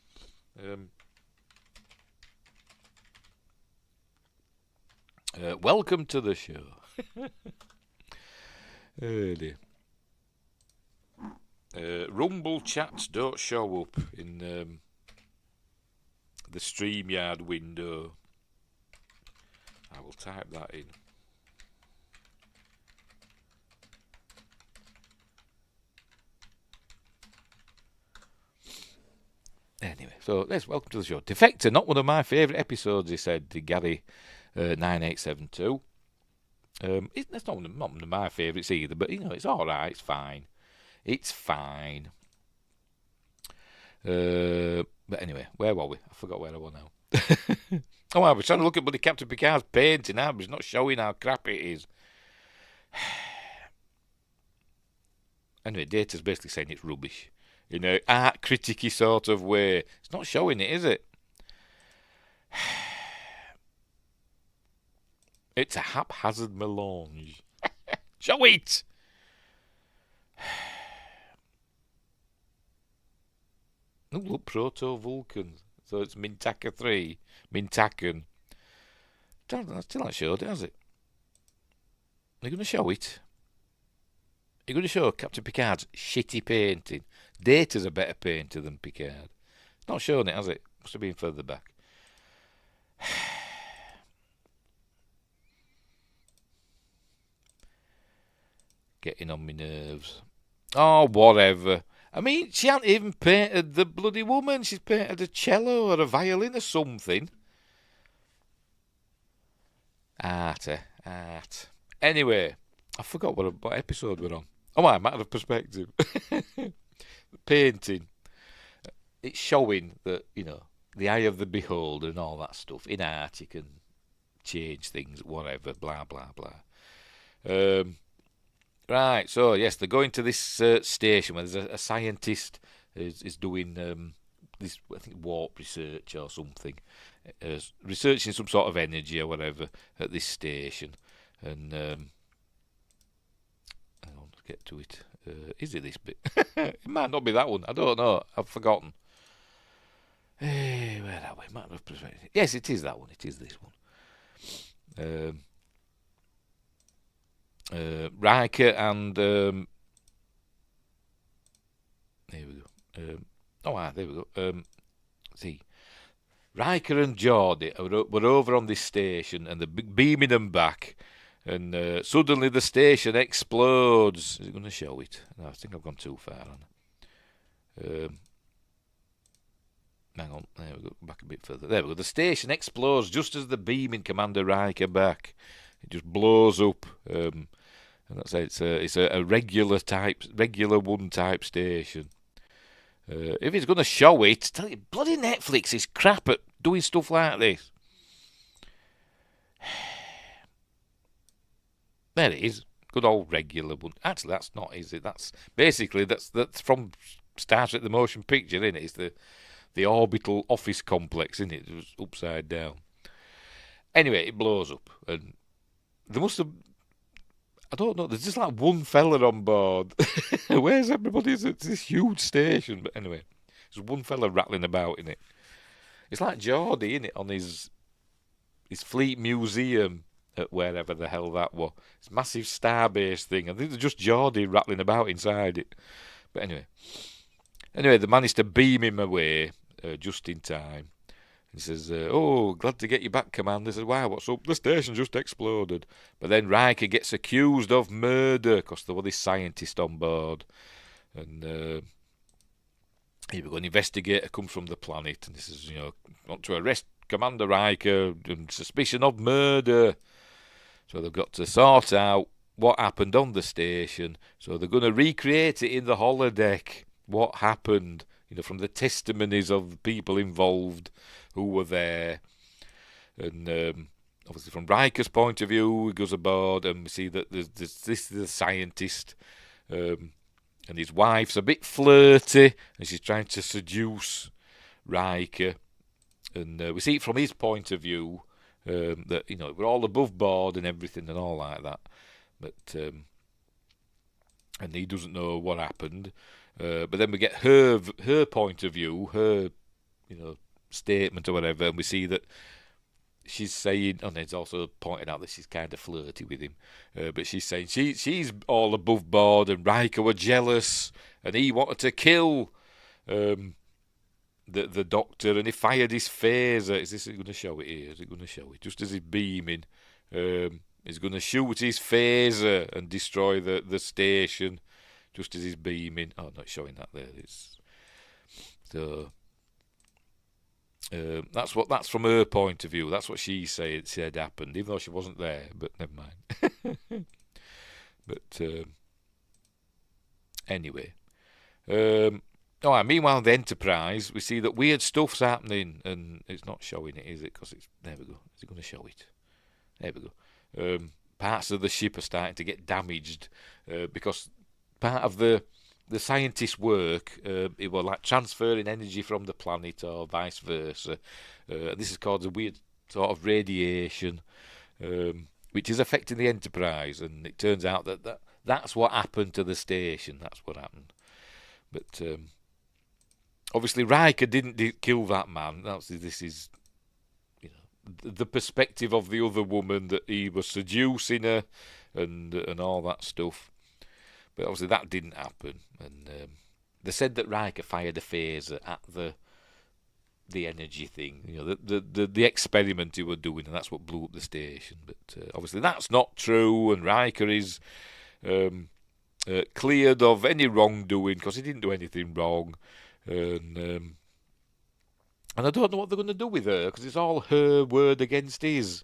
Welcome to the show. Oh dear. Rumble chats don't show up in the StreamYard window. I will type that in. Anyway, so let's welcome to the show. Defector, not one of my favourite episodes, he said, Gary 9872. That's not one of my favourites either, but you know, it's alright, it's fine. It's fine. But anyway, where were we? I forgot where I was now. Oh, I was trying to look at bloody Captain Picard's painting now, but it's not showing how crap it is. Anyway, Data's basically saying it's rubbish. In a art criticky sort of way. It's not showing it, is it? It's a haphazard melange. Show it! Oh, look, Proto-Vulcan. So it's Mintaka 3. Mintakan. Still not showed it, has it? They're going to show it. You're going to show Captain Picard's shitty painting. Data's a better painter than Picard. Not shown it, has it? Must have been further back. Getting on my nerves. Oh, whatever. I mean, she hasn't even painted the bloody woman. She's painted a cello or a violin or something. Art. Anyway, I forgot what episode we're on. Oh, my matter of perspective. Painting. It's showing that, you know, the eye of the beholder and all that stuff. In art, you can change things, whatever, blah, blah, blah. Right, so, yes, they're going to this station where there's a scientist is doing this, I think, warp research or something. Researching some sort of energy or whatever at this station. And, hang on, let's get to it. Is it this bit? It might not be that one. I don't know. I've forgotten. Where are we? Matter of perspective. Yes, it is that one. It is this one. Riker and here we go. There we go. See, Riker and Geordie were over on this station, and they're beaming them back. And suddenly the station explodes. Is it going to show it? No, I think I've gone too far on. Hang on. There we go. Back a bit further. There we go. The station explodes just as they're beaming Commander Riker back. It just blows up. And that's it. It's a regular one type station. If it's going to show it, tell you, bloody Netflix is crap at doing stuff like this. There it is. Good old regular one. Actually, that's not, is it? That's basically that's from Star Trek the Motion Picture, isn't it? It's the orbital office complex, isn't it? It was upside down. Anyway, it blows up, and they must have. I don't know. There's just like one fella on board. Where's everybody? It's this huge station. But anyway, there's one fella rattling about in it. It's like Geordie, isn't it, on his Fleet Museum at wherever the hell that was. It's a massive starbase thing. I think there's just Geordie rattling about inside it. But anyway, they managed to beam him away just in time. He says, "Oh, glad to get you back, Commander." He says, "Wow, what's up?" "The station just exploded." But then Riker gets accused of murder because there was this scientist on board. And here we go, an investigator comes from the planet. And he says, "Want to arrest Commander Riker on suspicion of murder." So they've got to sort out what happened on the station. So they're going to recreate it in the holodeck. What happened, from the testimonies of people involved who were there. And obviously from Riker's point of view, he goes aboard and we see that there's the scientist and his wife's a bit flirty and she's trying to seduce Riker. And we see it from his point of view that, we're all above board and everything and all like that. But and he doesn't know what happened. But then we get her point of view, her, statement or whatever, and we see that she's saying, and it's also pointed out that she's kind of flirty with him, but she's saying she's all above board, and Riker were jealous, and he wanted to kill the Doctor, and he fired his phaser. Is this going to show it here? Is it going to show it? Just as he's beaming, he's going to shoot his phaser and destroy the station, just as he's beaming. Oh, not showing that there. So that's from her point of view. That's what she said happened, even though she wasn't there. But never mind. But anyway, meanwhile, the Enterprise, we see that weird stuff's happening, and it's not showing it, is it? Because there we go. Is it going to show it? There we go. Parts of the ship are starting to get damaged because part of the scientist's work, it was like transferring energy from the planet or vice versa. This has caused a weird sort of radiation, which is affecting the Enterprise, and it turns out that's what happened to the station. That's what happened. But obviously Riker didn't kill that man. This is the perspective of the other woman, that he was seducing her and all that stuff. But obviously that didn't happen, and they said that Riker fired a phaser at the energy thing, the experiment he were doing, and that's what blew up the station. But obviously that's not true, and Riker is cleared of any wrongdoing because he didn't do anything wrong, and I don't know what they're going to do with her because it's all her word against his.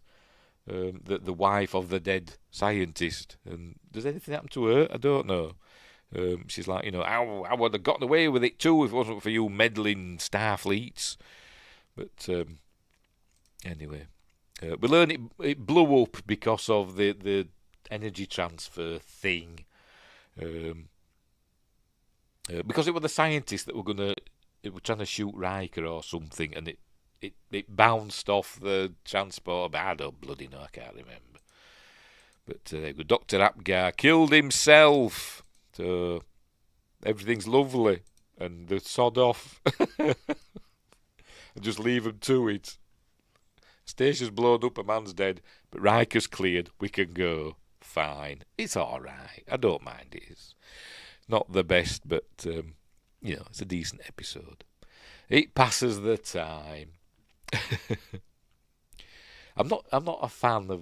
The wife of the dead scientist, and does anything happen to her? I don't know. She's like, I would have gotten away with it too if it wasn't for you meddling Starfleets. But anyway, we learn it blew up because of the energy transfer thing. Because it was the scientists that were trying to shoot Riker or something, and it bounced off the transport. But I don't bloody know, I can't remember. But Dr. Apgar killed himself, so everything's lovely, and they sod off and just leave him to it. Station's blown up, a man's dead, but Riker's cleared. We can go. Fine, it's all right. I don't mind it. It's not the best, but it's a decent episode. It passes the time. I'm not a fan of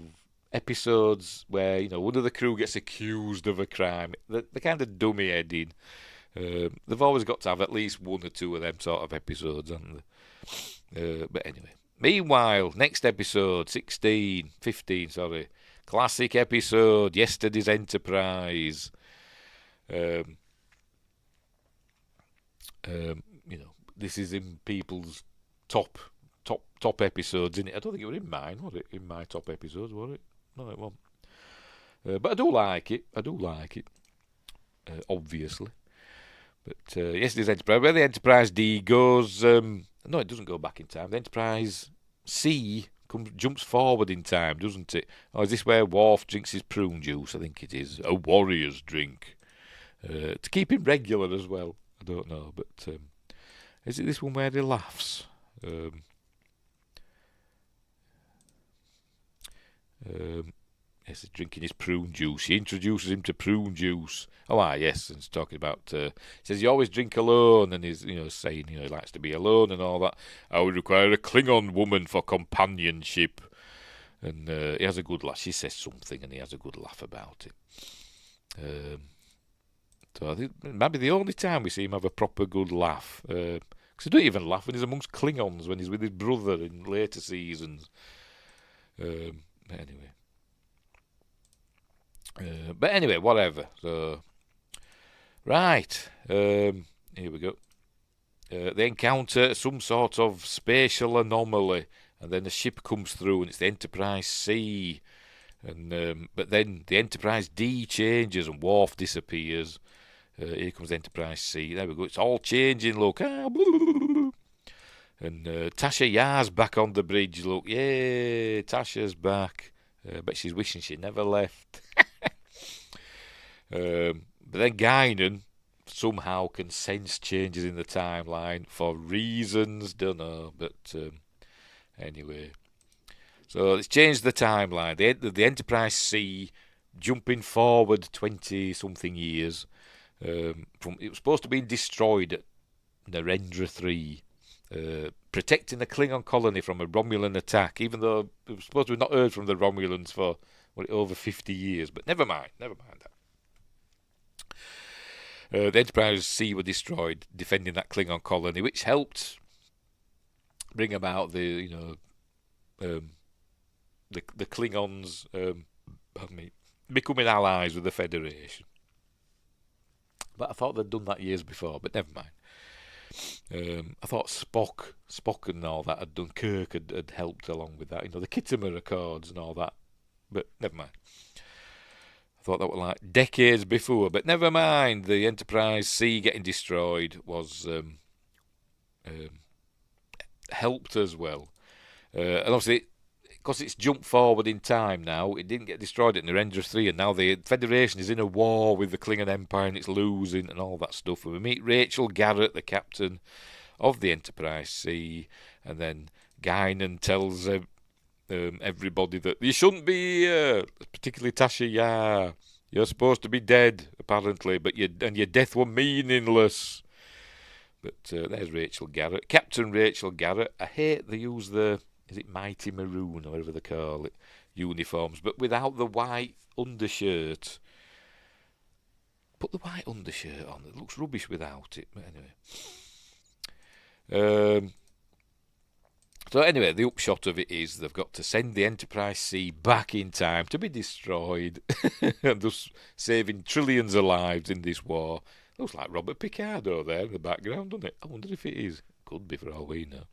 episodes where one of the crew gets accused of a crime. They're kind of dummy-headed. They've always got to have at least one or two of them sort of episodes, haven't they? But anyway. Meanwhile, next episode, 15, sorry. Classic episode, Yesterday's Enterprise. This is in people's top episodes, isn't it? I don't think it was in mine, was it? In my top episodes, was it? No, it wasn't. But I do like it. Obviously. But Yesterday's Enterprise, where the Enterprise D goes... no, it doesn't go back in time. The Enterprise C jumps forward in time, doesn't it? Or is this where Worf drinks his prune juice? I think it is. A warrior's drink. To keep him regular as well. I don't know, but is it this one where he laughs? Yes, he's drinking his prune juice. She introduces him to prune juice. Oh, yes, and he's talking about. He says you always drink alone, and he's saying he likes to be alone and all that. I would require a Klingon woman for companionship, and he has a good laugh. She says something, and he has a good laugh about it. So I think maybe the only time we see him have a proper good laugh. Because he don't even laugh when he's amongst Klingons, when he's with his brother in later seasons. Anyway. But anyway, whatever. So, right. Here we go. They encounter some sort of spatial anomaly, and then a ship comes through, and it's the Enterprise C. And but then the Enterprise D changes, and Worf disappears. Here comes the Enterprise C. There we go. It's all changing. Look. And Tasha Yar's back on the bridge. Look. Yay. Tasha's back. But she's wishing she never left. But then Guinan somehow can sense changes in the timeline for reasons. Don't know. But anyway. So it's changed the timeline. The Enterprise C jumping forward 20-something years. It was supposed to be destroyed at Narendra 3, protecting a Klingon colony from a Romulan attack, even though it was supposed to have not heard from the Romulans for over 50 years. But never mind that. The Enterprise C were destroyed, defending that Klingon colony, which helped bring about the Klingons becoming allies with the Federation. But I thought they'd done that years before, but never mind. I thought Spock and all that had done. Kirk had helped along with that, the Khitomer Accords and all that. But never mind. I thought that was like decades before, but never mind. The Enterprise C getting destroyed was helped as well. And obviously, because it's jumped forward in time now, it didn't get destroyed at Narendra 3, and now the Federation is in a war with the Klingon Empire and it's losing and all that stuff. And we meet Rachel Garrett, the captain of the Enterprise C, and then Guinan tells everybody that you shouldn't be here, particularly Tasha Yar. You're supposed to be dead, apparently, but your death were meaningless. But there's Rachel Garrett, Captain Rachel Garrett. I hate they use is it Mighty Maroon or whatever they call it, uniforms, but without the white undershirt. Put the white undershirt on. It looks rubbish without it. But anyway. So anyway, the upshot of it is they've got to send the Enterprise C back in time to be destroyed, and thus saving trillions of lives in this war. Looks like Robert Picardo there in the background, doesn't it? I wonder if it is. Could be for all we know.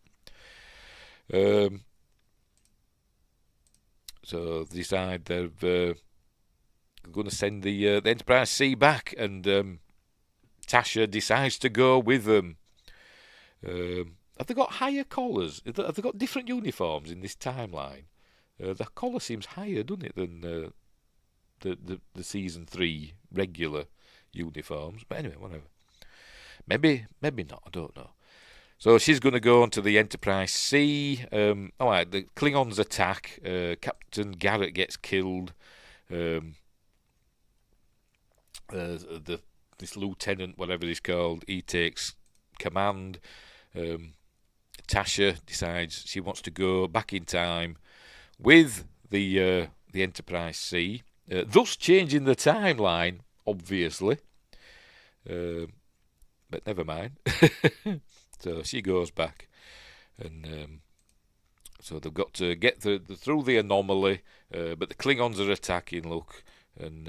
So they decide they're going to send the Enterprise C back, and Tasha decides to go with them. Have they got higher collars? Have they got different uniforms in this timeline? The collar seems higher, doesn't it, than the season 3 regular uniforms? But anyway, whatever. Maybe not. I don't know. So she's going to go onto the Enterprise C. The Klingons attack. Captain Garrett gets killed. This lieutenant, whatever he's called, he takes command. Tasha decides she wants to go back in time with the Enterprise C, thus changing the timeline, obviously. But never mind. So she goes back, and so they've got to get through the anomaly, but the Klingons are attacking, look, and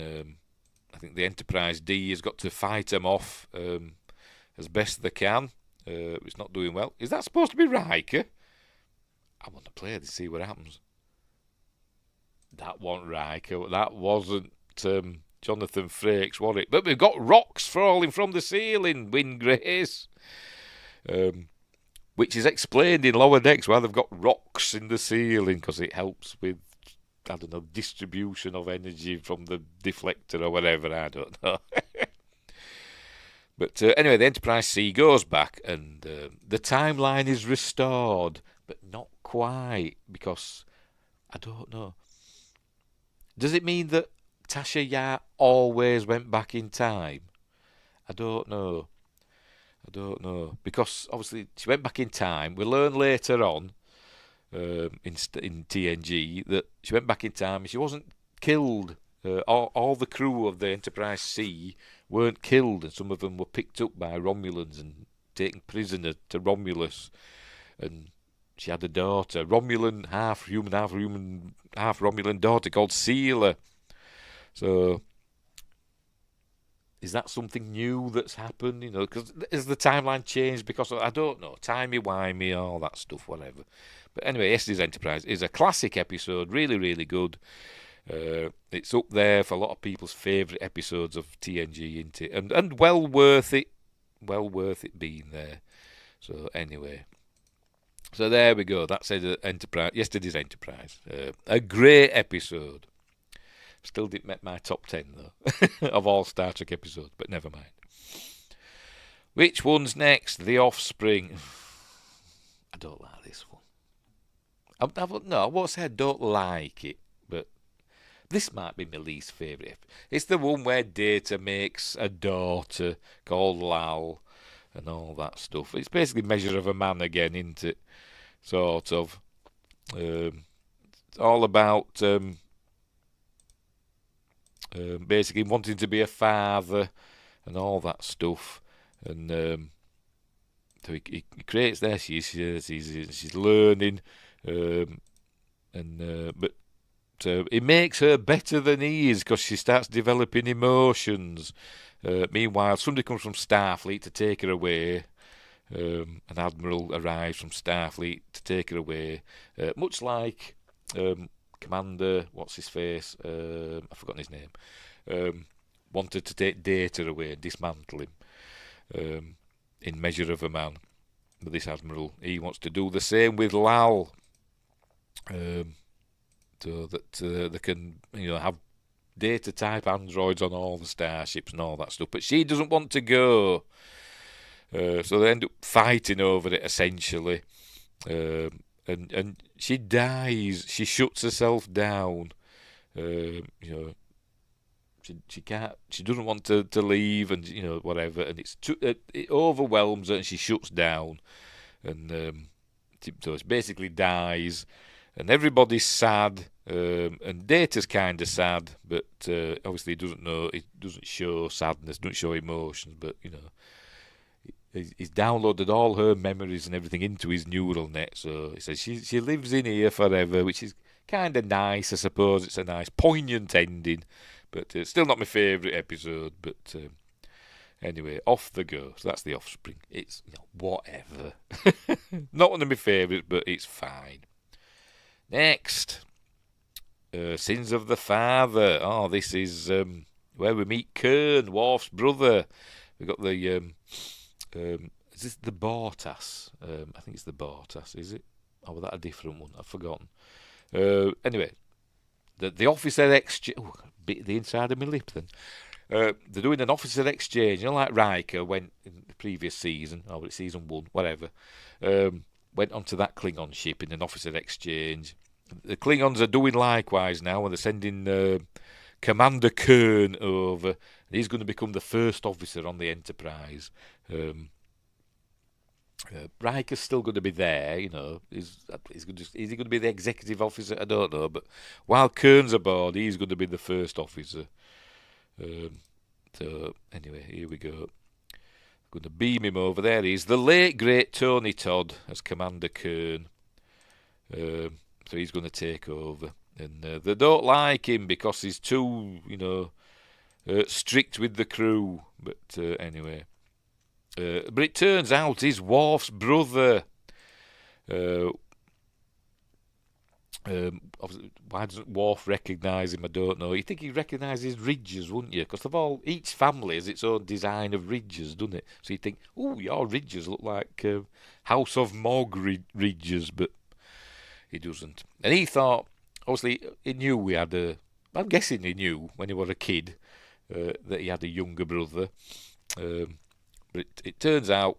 I think the Enterprise D has got to fight them off as best they can. It's not doing well. Is that supposed to be Riker? I want to play it to see what happens. That wasn't Riker. That wasn't Jonathan Frakes, was it? But we've got rocks falling from the ceiling, Wind Grace. But which is explained in Lower Decks why they've got rocks in the ceiling, because it helps with, I don't know, distribution of energy from the deflector or whatever, I don't know. But anyway, the Enterprise C goes back and the timeline is restored, but not quite, because I don't know. Does it mean that Tasha Yar always went back in time? I don't know. Because obviously she went back in time. We learn later on in TNG that she went back in time and she wasn't killed. All the crew of the Enterprise C weren't killed, and some of them were picked up by Romulans and taken prisoner to Romulus. And she had a daughter, Romulan, half human, half Romulan daughter called Seela. So is that something new that's happened? You know, because has the timeline changed because of, I don't know, timey-wimey, all that stuff, whatever. But anyway, Yesterday's Enterprise is a classic episode, really, really good. It's up there for a lot of people's favourite episodes of TNG, isn't it? And well worth it being there. So anyway, so there we go. That's Enterprise. Yesterday's Enterprise. A great episode. Still didn't make my top 10 though of all Star Trek episodes, but never mind. Which one's next? The Offspring. I don't like this one. I won't say I don't like it, but this might be my least favourite. It's the one where Data makes a daughter called Lal and all that stuff. It's basically Measure of a Man again, isn't it? Sort of. It's all about basically wanting to be a father and all that stuff. And so he creates there. She's learning, but it makes her better than he is because she starts developing emotions. Meanwhile, somebody comes from Starfleet to take her away. An admiral arrives from Starfleet to take her away, much like Commander, what's his face? I've forgotten his name. Wanted to take Data away and dismantle him in Measure of a Man. But this admiral, he wants to do the same with Lal, so that they can, have Data type androids on all the starships and all that stuff. But she doesn't want to go. So they end up fighting over it essentially, and she dies. She shuts herself down. She can't. She doesn't want to leave, and whatever. And it overwhelms her, and she shuts down, and so it basically dies, and everybody's sad. And Data's kind of sad, but obviously he doesn't know. He doesn't show sadness, doesn't show emotions, but he's downloaded all her memories and everything into his neural net, so he says she lives in here forever, which is kind of nice, I suppose. It's a nice, poignant ending, but still not my favourite episode. But anyway, off they go. So that's The Offspring. It's whatever. Not one of my favourites, but it's fine. Next, Sins of the Father. Oh, this is where we meet Kern, Worf's brother. We've got the... is this the Bortas? I think it's the Bortas, is it? Or was that a different one? I've forgotten. Anyway, the officer exchange... Oh, bit the inside of my lip then. They're doing an officer exchange. Like Riker went in the previous season, or it's season 1, whatever. Went onto that Klingon ship in an officer exchange. The Klingons are doing likewise now, and they're sending Commander Kern over. He's going to become the first officer on the Enterprise. Riker's still going to be there, is he going to be the executive officer? I don't know, but while Kern's aboard, he's going to be the first officer. So anyway, here we go. Going to beam him over. There he is, the late great Tony Todd as Commander Kern. So he's going to take over, and they don't like him because he's too, strict with the crew. But anyway. But it turns out he's Worf's brother. obviously, why doesn't Worf recognise him? I don't know. You think he'd recognise his ridges, wouldn't you? Because each family has its own design of ridges, doesn't it? So you think, oh, your ridges look like House of Mog ridges, but he doesn't. And he thought, obviously, he knew we had a. I'm guessing he knew when he was a kid that he had a younger brother. But it turns out,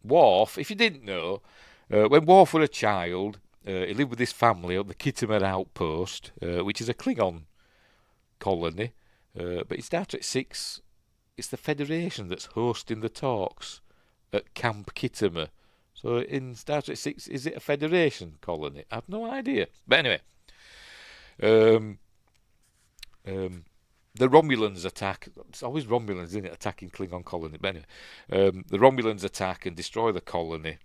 Worf, if you didn't know, when Worf was a child, he lived with his family at the Kittimer Outpost, which is a Klingon colony. But in Star Trek 6, it's the Federation that's hosting the talks at Camp Kittimer. So in Star Trek 6, is it a Federation colony? I have no idea. But anyway, the Romulans attack. It's always Romulans, isn't it, attacking Klingon colony. But anyway, the Romulans attack and destroy the colony.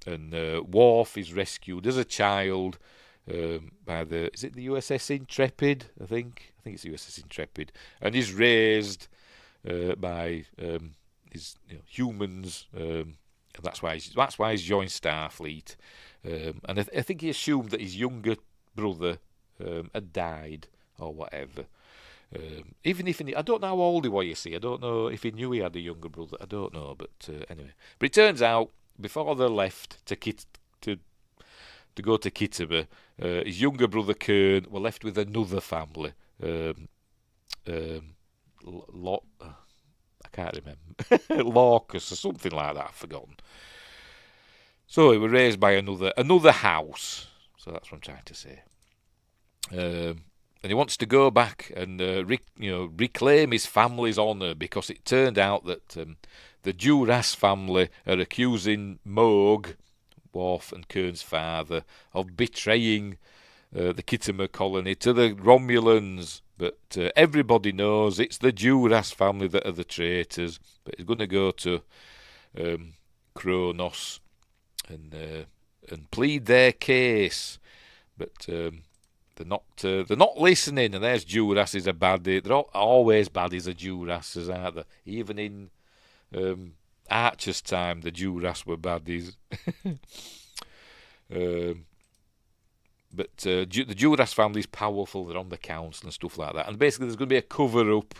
And Worf is rescued as a child by is it the USS Intrepid? I think it's the USS Intrepid, and he's raised by his humans, and that's why he's joined Starfleet. And I think he assumed that his younger brother had died or whatever. Even if I don't know how old he was. You see, I don't know if he knew he had a younger brother. I don't know, but anyway. But it turns out, before they left to go to Kittimer, his younger brother Kern were left with another family. I can't remember. Lorcus or something like that. I've forgotten. So he was raised by another house. So that's what I'm trying to say. And he wants to go back and reclaim his family's honour, because it turned out that the Duras family are accusing Moog, Worf and Kern's father, of betraying the Kittimer colony to the Romulans. But everybody knows it's the Duras family that are the traitors. But he's going to go to Kronos and plead their case. But they're not listening, and there's Duras is a baddie. They're always baddies, are Duras's, aren't they? Even in Archer's time, the Duras were baddies. But the Duras family is powerful. They're on the council and stuff like that. And basically, there's going to be a cover-up.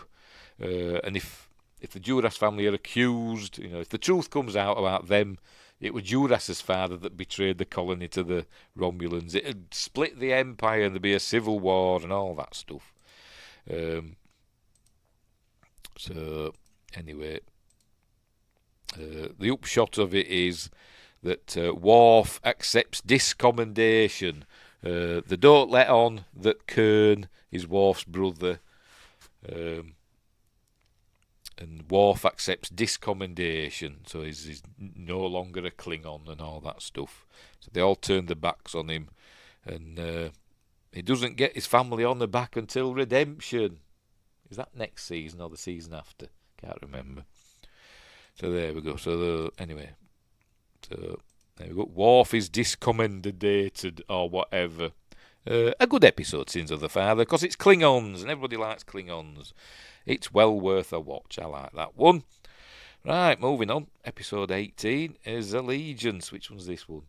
And if the Duras family are accused, if the truth comes out about them, it was Duras's father that betrayed the colony to the Romulans. It'd split the empire and there'd be a civil war and all that stuff. So, anyway, the upshot of it is that Worf accepts discommendation. They don't let on that Kern is Worf's brother. And Worf accepts discommendation, so he's no longer a Klingon and all that stuff. So they all turn their backs on him, and he doesn't get his family on the back until redemption. Is that next season or the season after? Can't remember. So there we go. So anyway, so there we go. Worf is discommendated or whatever. A good episode, Sins of the Father, because it's Klingons and everybody likes Klingons. It's well worth a watch. I like that one. Right, moving on. Episode 18 is Allegiance. Which one's this one?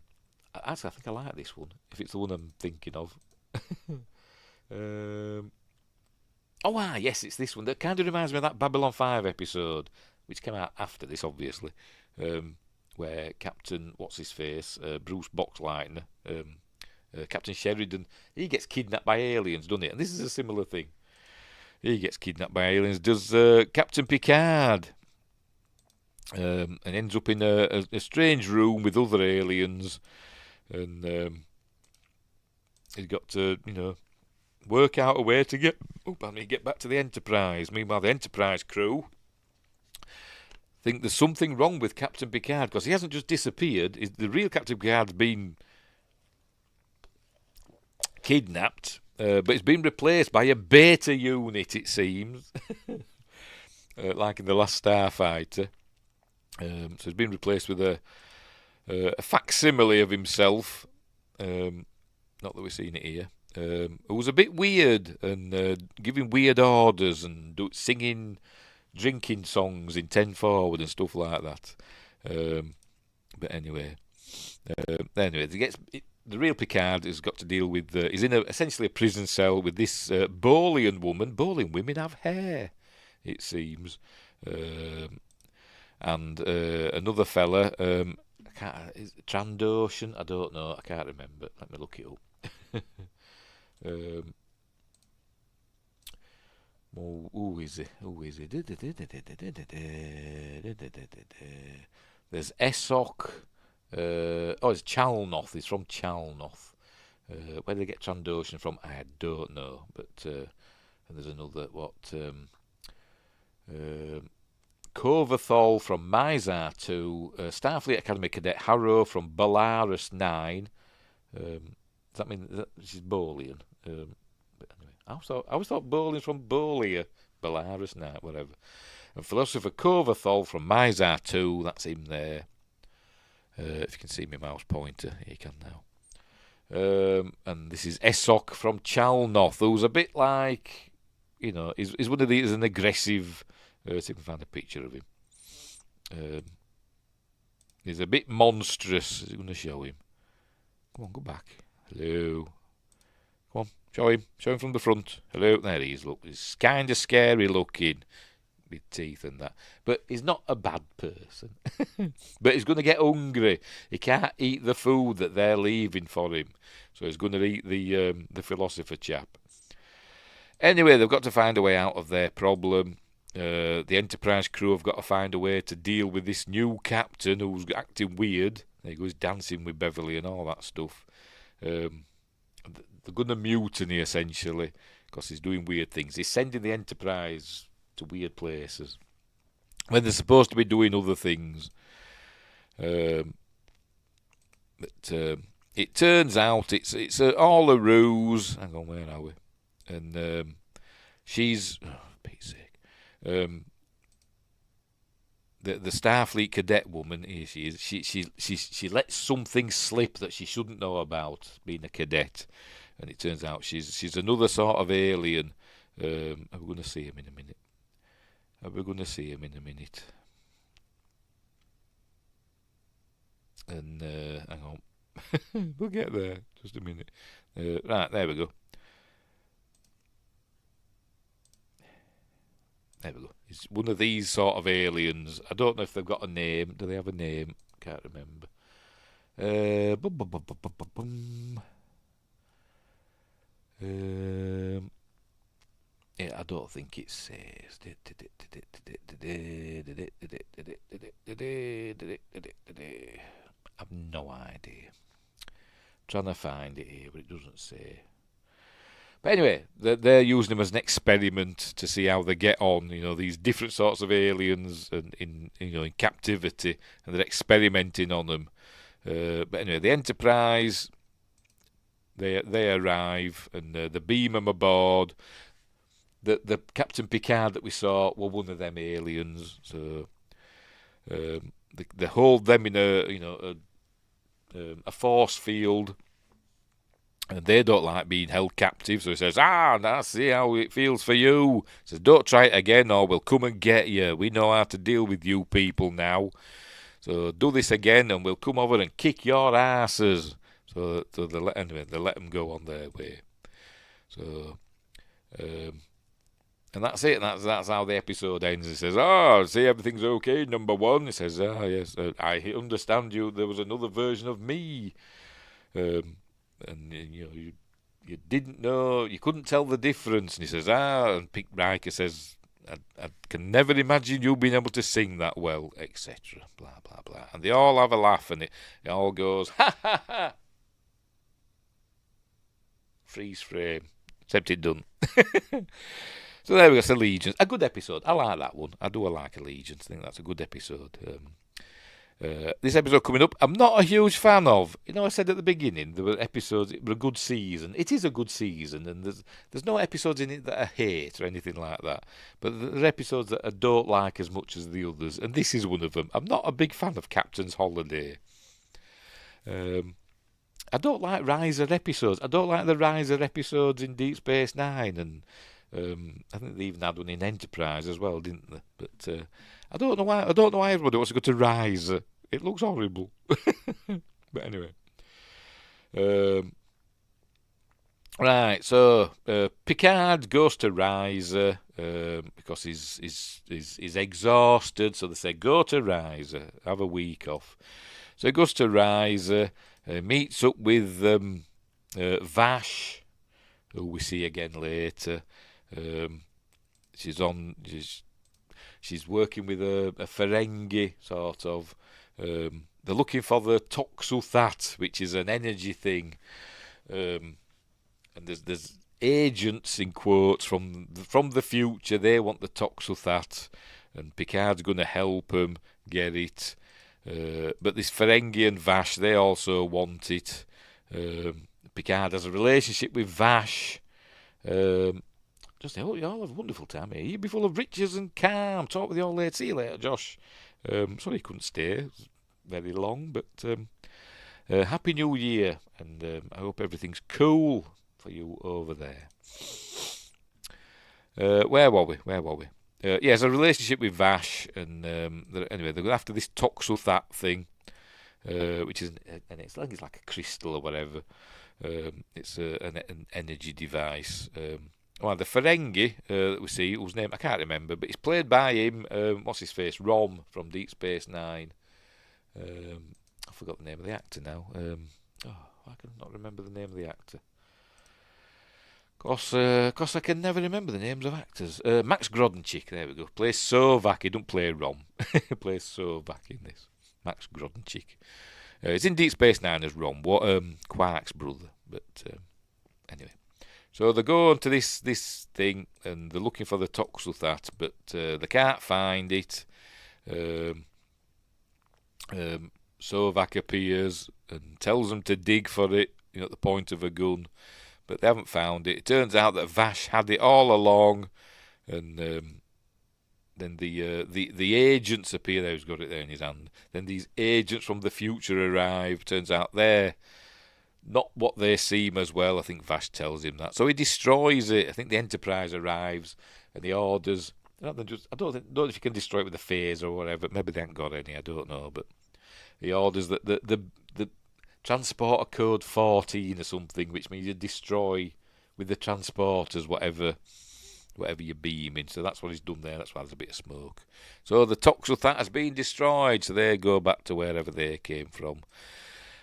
Actually, I think I like this one, if it's the one I'm thinking of. Yes, it's this one. That kind of reminds me of that Babylon 5 episode, which came out after this, obviously, where Captain, what's-his-face, Bruce Boxleitner, Captain Sheridan, he gets kidnapped by aliens, doesn't he? And this is a similar thing. He gets kidnapped by aliens, does Captain Picard, and ends up in a strange room with other aliens, and he's got to, work out a way to get back to the Enterprise. Meanwhile, the Enterprise crew think there's something wrong with Captain Picard, because he hasn't just disappeared. The real Captain Picard's been kidnapped, but it's been replaced by a beta unit, it seems, like in the last Starfighter. So he's been replaced with a facsimile of himself, not that we've seen it here, who was a bit weird and giving weird orders and singing drinking songs in 10 Forward and stuff like that. But anyway, the real Picard has got to deal with. He's in essentially a prison cell with this Bolian woman. Bolian women have hair, it seems, and another fella. Is it Trandoshan? I don't know. I can't remember. Let me look it up. Who is it? Who is it? There's Esok. It's Chalnoth. He's from Chalnoth. Where they get Trandoshan from, I don't know. But and there's another Kovathol from Mizar 2, Starfleet Academy Cadet Harrow from Belarus 9. Does that mean that she's Bolian? But anyway, I always thought Bolian's from Bolia, Belarus 9, whatever. And Philosopher Kovathol from Mizar 2, that's him there. If you can see my mouse pointer, you can now. And this is Esok from Chalnoth, who's a bit like, he's one of these, an aggressive. See if I can find a picture of him. He's a bit monstrous. I'm going to show him. Come on, go back. Hello. Come on, show him. Show him from the front. Hello. There he is. Look, he's kind of scary looking with teeth and that. But he's not a bad person. But he's going to get hungry. He can't eat the food that they're leaving for him. So he's going to eat the philosopher chap. Anyway, they've got to find a way out of their problem. The Enterprise crew have got to find a way to deal with this new captain who's acting weird. He goes dancing with Beverly and all that stuff. They're going to mutiny, essentially, because he's doing weird things. He's sending the Enterprise to weird places when they're supposed to be doing other things. But it turns out it's all a ruse. Hang on, where are we? And she's... Oh, Pete's sake. The Starfleet cadet woman, here she is. She lets something slip that she shouldn't know about being a cadet, and it turns out she's another sort of alien. Are we going to see him in a minute? And hang on, we'll get there. Just a minute. Right, there we go. There we go. It's one of these sort of aliens. I don't know if they've got a name. Do they have a name? Can't remember. Yeah, I don't think it says. I've no idea. Trying to find it here, but it doesn't say. But anyway, they're using them as an experiment to see how they get on. These different sorts of aliens and in captivity, and they're experimenting on them. But anyway, the Enterprise, they arrive and they beam them aboard. The Captain Picard that we saw were one of them aliens, so they hold them in a force field. And they don't like being held captive, so he says, now see how it feels for you. He says, don't try it again or we'll come and get you. We know how to deal with you people now. So do this again and we'll come over and kick your asses. So they let them go on their way. So, and that's it. That's how the episode ends. He says, see, everything's okay, number one. He says, yes, I understand you. There was another version of me. And you didn't know, you couldn't tell the difference. And he says, and Pete Riker says, I can never imagine you being able to sing that well, etc. Blah blah blah. And they all have a laugh, and it all goes, ha ha ha. Freeze frame. Except it doesn't. So there we go. It's Allegiance. A good episode. I like that one. I like Allegiance. I think that's a good episode. This episode coming up, I'm not a huge fan of. I said at the beginning there were episodes. It was a good season. It is a good season, and there's no episodes in it that I hate or anything like that. But there are episodes that I don't like as much as the others, and this is one of them. I'm not a big fan of Captain's Holiday. I don't like Riser episodes. I don't like the Riser episodes in Deep Space Nine, and I think they even had one in Enterprise as well, didn't they? But I don't know why. I don't know why everybody wants to go to Riser. It looks horrible. But anyway, Um, right, so Picard goes to Riser because he's exhausted. So they say, go to Riser, have a week off. So he goes to Riser, meets up with Vash, who we see again later. Um, she's on. She's working with a Ferengi sort of. They're looking for the Toxuthat, which is an energy thing. And there's agents in quotes from the future. They want the Toxuthat, and Picard's going to help them get it. But this Ferengi and Vash, they also want it. Picard has a relationship with Vash. Just say, oh, you all have a wonderful time here. You'll be full of riches and calm. Talk with you all later. See you later, Josh. Sorry he couldn't stay very long, but Happy New Year, and I hope everything's cool for you over there. Where were we? Yeah, there's a relationship with Vash, and anyway, they're after this Toxuthat thing, which is it's like a crystal or whatever. It's an energy device. Well, the Ferengi that we see, whose name I can't remember, but it's played by him. What's his face? Rom from Deep Space Nine. I forgot the name of the actor now. I can not remember the name of the actor. Cause I can never remember the names of actors. Max Grodenchik, there we go. Plays Sovak. He don't play Rom. He plays Sovak in this. Max Grodenchik. It's in Deep Space Nine as Rom. Quark's brother. But anyway. So they go on to this thing, and they're looking for the Toxuthat, but they can't find it. Sovak appears and tells them to dig for it, at the point of a gun, but they haven't found it. It turns out that Vash had it all along, and then the agents appear. There, he's got it there in his hand. Then these agents from the future arrive. Turns out they're not what they seem as well. I think Vash tells him that. So he destroys it. I think the Enterprise arrives and he orders. I don't know if you can destroy it with a phase or whatever. Maybe they haven't got any. I don't know. But he orders that the transporter code 14 or something, which means you destroy with the transporters whatever you're beaming. So that's what he's done there. That's why there's a bit of smoke. So the Toxuthat has been destroyed. So they go back to wherever they came from.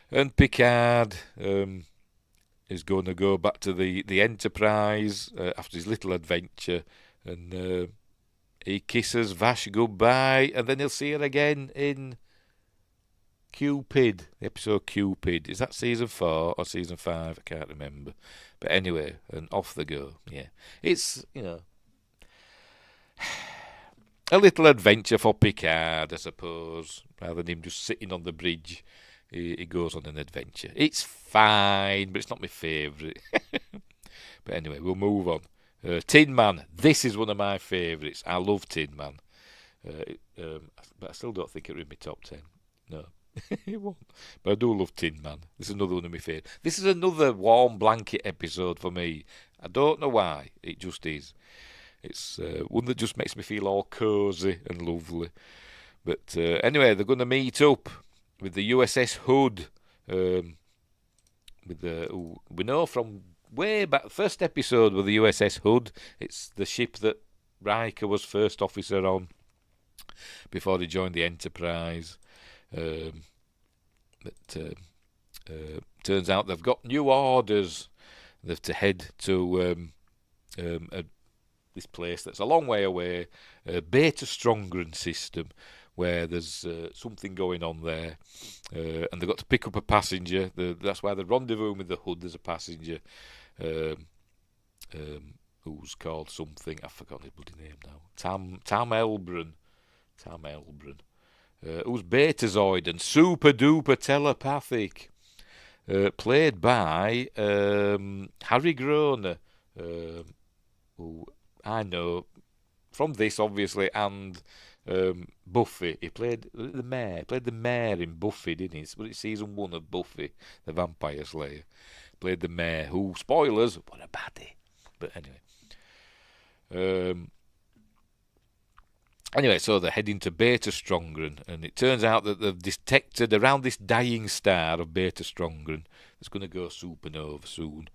And Picard is going to go back to the Enterprise after his little adventure, and he kisses Vash goodbye, and then he'll see her again in Cupid, the episode Cupid. Is that season 4 or season 5? I can't remember. But anyway, and off they go. Yeah, it's a little adventure for Picard, I suppose, rather than him just sitting on the bridge. He goes on an adventure. It's fine, but it's not my favourite. But anyway, we'll move on. Tin Man. This is one of my favourites. I love Tin Man. But I still don't think it'll in my top 10. No, it won't. But I do love Tin Man. This is another one of my favourites. This is another warm blanket episode for me. I don't know why. It just is. It's one that just makes me feel all cosy and lovely. But anyway, they're going to meet up with the USS Hood, we know from way back, first episode with the USS Hood. It's the ship that Riker was first officer on before he joined the Enterprise. Turns out they've got new orders. They've to head to this place that's a long way away, Beta Strongren system, where there's something going on there, and they've got to pick up a passenger. That's why they're rendezvousing with the Hood. There's a passenger who's called something. I've forgotten his bloody name now. Tam Elbrun. Who's Betazoid and super duper telepathic. Played by Harry Groner, who I know from this, obviously, and Buffy. He played the mayor. He played the mayor in Buffy, didn't he? It's season 1 of Buffy, the Vampire Slayer. Played the mayor, who, spoilers, what a baddie. But anyway. Anyway, so they're heading to Beta Strongren, and it turns out that they've detected around this dying star of Beta Strongren that's going to go supernova soon.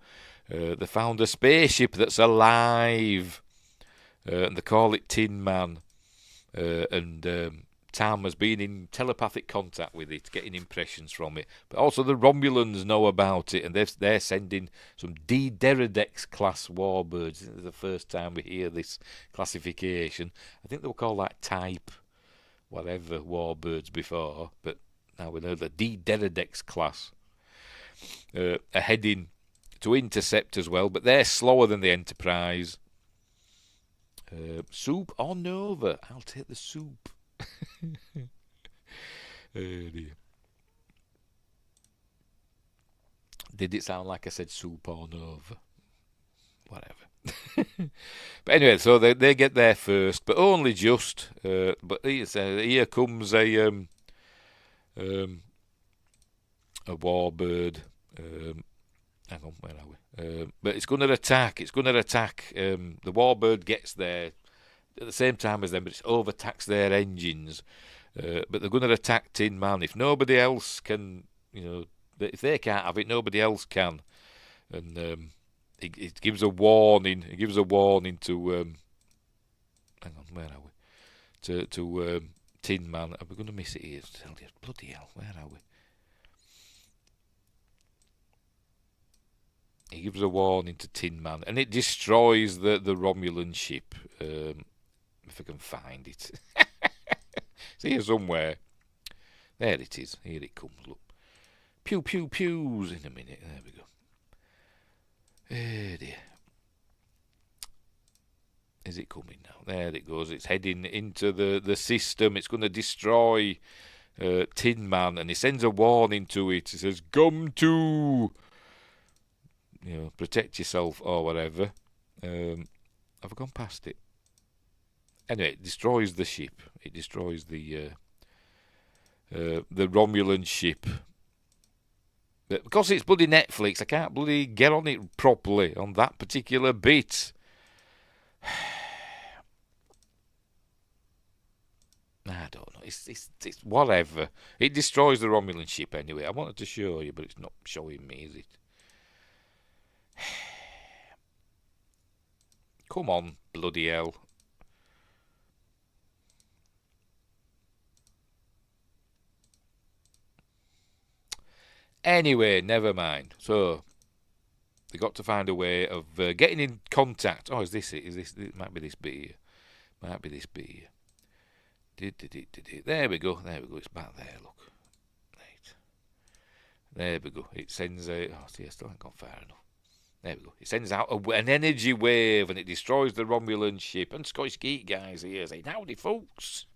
They found a spaceship that's alive, and they call it Tin Man. And Tam has been in telepathic contact with it, getting impressions from it. But also the Romulans know about it, and they're sending some D-Deridex class warbirds. This is the first time we hear this classification. I think they were called like type whatever warbirds before, but now we know the D-Deridex class are heading to intercept as well, but they're slower than the Enterprise. Soup or Nova? I'll take the soup. Oh dear. Did it sound like I said soup or Nova? Whatever. But anyway, so they get there first, but only just. But here comes a warbird. Hang on, where are we? But it's going to attack. It's going to attack. The warbird gets there at the same time as them, but it's overtaxed their engines. But they're going to attack Tin Man. If nobody else can, if they can't have it, nobody else can. And it gives a warning. It gives a warning to. Hang on, where are we? To Tin Man. Are we going to miss it here? Bloody hell, where are we? He gives a warning to Tin Man, and it destroys the Romulan ship. If I can find it. It's here somewhere. There it is. Here it comes. Look. Pew, pew, pews in a minute. There we go. Dear. Is it coming now? There it goes. It's heading into the system. It's going to destroy Tin Man, and he sends a warning to it. He says, "Come to... protect yourself," or whatever. Have I gone past it? Anyway, it destroys the ship. It destroys the Romulan ship. But because it's bloody Netflix, I can't bloody get on it properly on that particular bit. I don't know. It's whatever. It destroys the Romulan ship anyway. I wanted to show you, but it's not showing me, is it? Come on, bloody hell. Anyway, never mind. So, they got to find a way of getting in contact. Oh, is this it? It might be this bit here. Might be this bit here. There we go. There we go. It's back there, look. Right. There we go. It sends a... Oh, see, I still haven't gone far enough. There we go. It sends out an energy wave, and it destroys the Romulan ship. And Scottish Geek guys here saying, "Howdy, folks."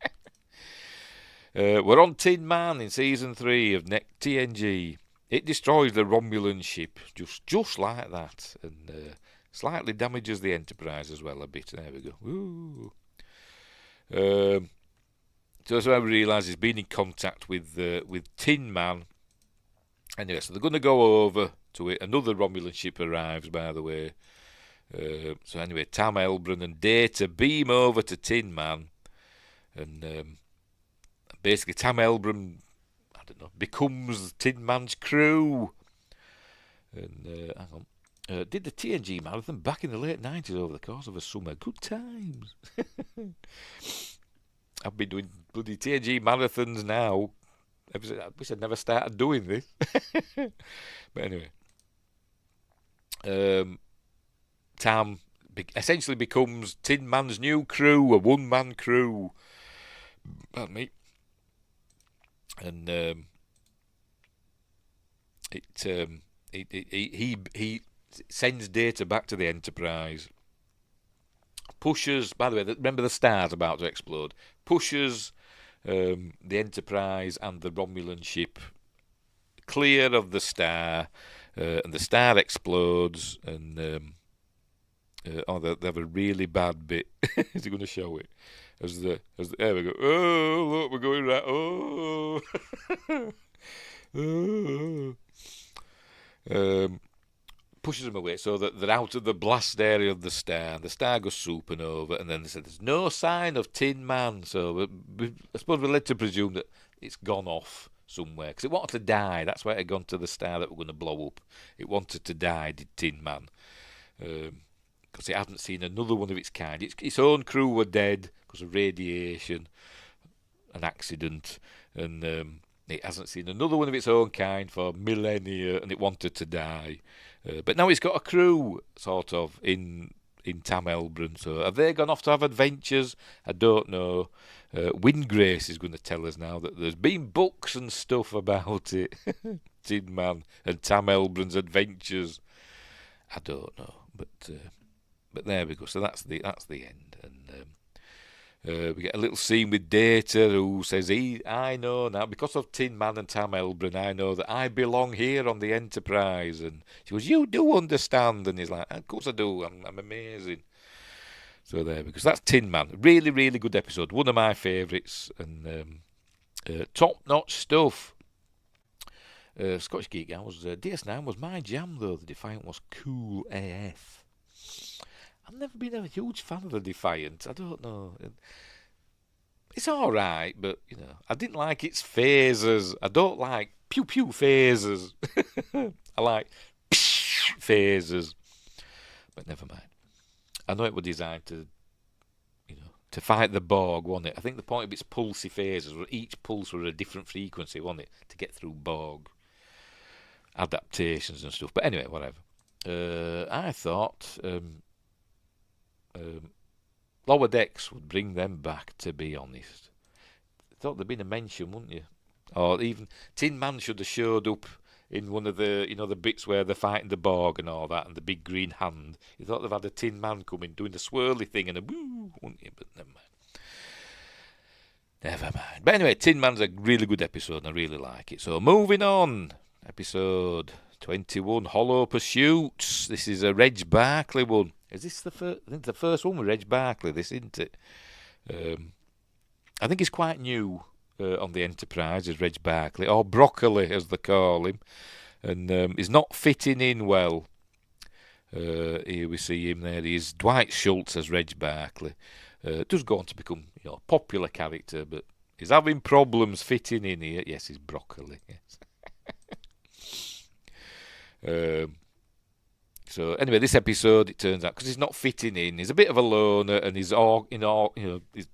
We're on Tin Man in Season 3 of TNG. It destroys the Romulan ship, just like that, and slightly damages the Enterprise as well a bit. There we go. Woo. So I realise he's been in contact with Tin Man. Anyway, so they're going to go over to it. Another Romulan ship arrives, by the way. So anyway, Tam Elbran and Data beam over to Tin Man, and basically Tam Elbran, I don't know, becomes Tin Man's crew. And hang on, did the TNG marathon back in the late 90s over the course of a summer. Good times. I've been doing bloody TNG marathons now. I wish I'd never started doing this. But anyway, Tam essentially becomes Tin Man's new crew, a one-man crew. Pardon me. And he sends Data back to the Enterprise. Pushes, by the way, remember the star's about to explode. Pushes the Enterprise and the Romulan ship clear of the star, and the star explodes. And they have a really bad bit. Is he going to show it? There we go. Oh, look, we're going right. Oh. pushes them away so that they're out of the blast area of the star. And the star goes supernova, and then they said there's no sign of Tin Man. So I suppose we're led to presume that it's gone off somewhere because it wanted to die. That's why it had gone to the star that were going to blow up. It wanted to die, did Tin Man, because it hadn't seen another one of its kind. Its own crew were dead because of radiation, an accident, and it hasn't seen another one of its own kind for millennia, and it wanted to die. But now it's got a crew, sort of, in Tam Elbrun. So have they gone off to have adventures? I don't know. Windgrace is going to tell us now that there's been books and stuff about it. Tin Man and Tam Elbrun's adventures. I don't know, but there we go. So that's the end, and we get a little scene with Data, who says, I know now, because of Tin Man and Tam Elbrun, I know that I belong here on the Enterprise. And she goes, you do understand? And he's like, of course I do, I'm amazing. So there we go. So that's Tin Man. Really, really good episode. One of my favourites, and top-notch stuff. Scottish Geek Hours. DS9 was my jam, though. The Defiant was cool AF. I've never been a huge fan of the Defiant. I don't know. It's alright, but, I didn't like its phasers. I don't like pew-pew phasers. I like phasers. But never mind. I know it was designed to, to fight the Borg, wasn't it? I think the point of its pulsy phasers was each pulse was a different frequency, wasn't it? To get through Borg adaptations and stuff. But anyway, whatever. I thought Lower Decks would bring them back, to be honest. I thought there'd been a mention, wouldn't you? Or even Tin Man should have showed up in one of the, the bits where they're fighting the Borg and all that, and the big green hand. You thought they'd had a Tin Man coming, doing the swirly thing and a woo, wouldn't you? But never mind. Never mind. But anyway, Tin Man's a really good episode, and I really like it. So moving on, episode 21, Hollow Pursuits. This is a Reg Barclay one. Is this the first? I think the first one with Reg Barclay. This, isn't it? I think he's quite new on the Enterprise as Reg Barclay, or Broccoli as they call him, and he's not fitting in well. Here we see him there. He's Dwight Schultz as Reg Barclay. Does go on to become a popular character, but he's having problems fitting in here. Yes, he's Broccoli. Yes. So anyway, this episode, it turns out, because he's not fitting in, he's a bit of a loner, and he's he's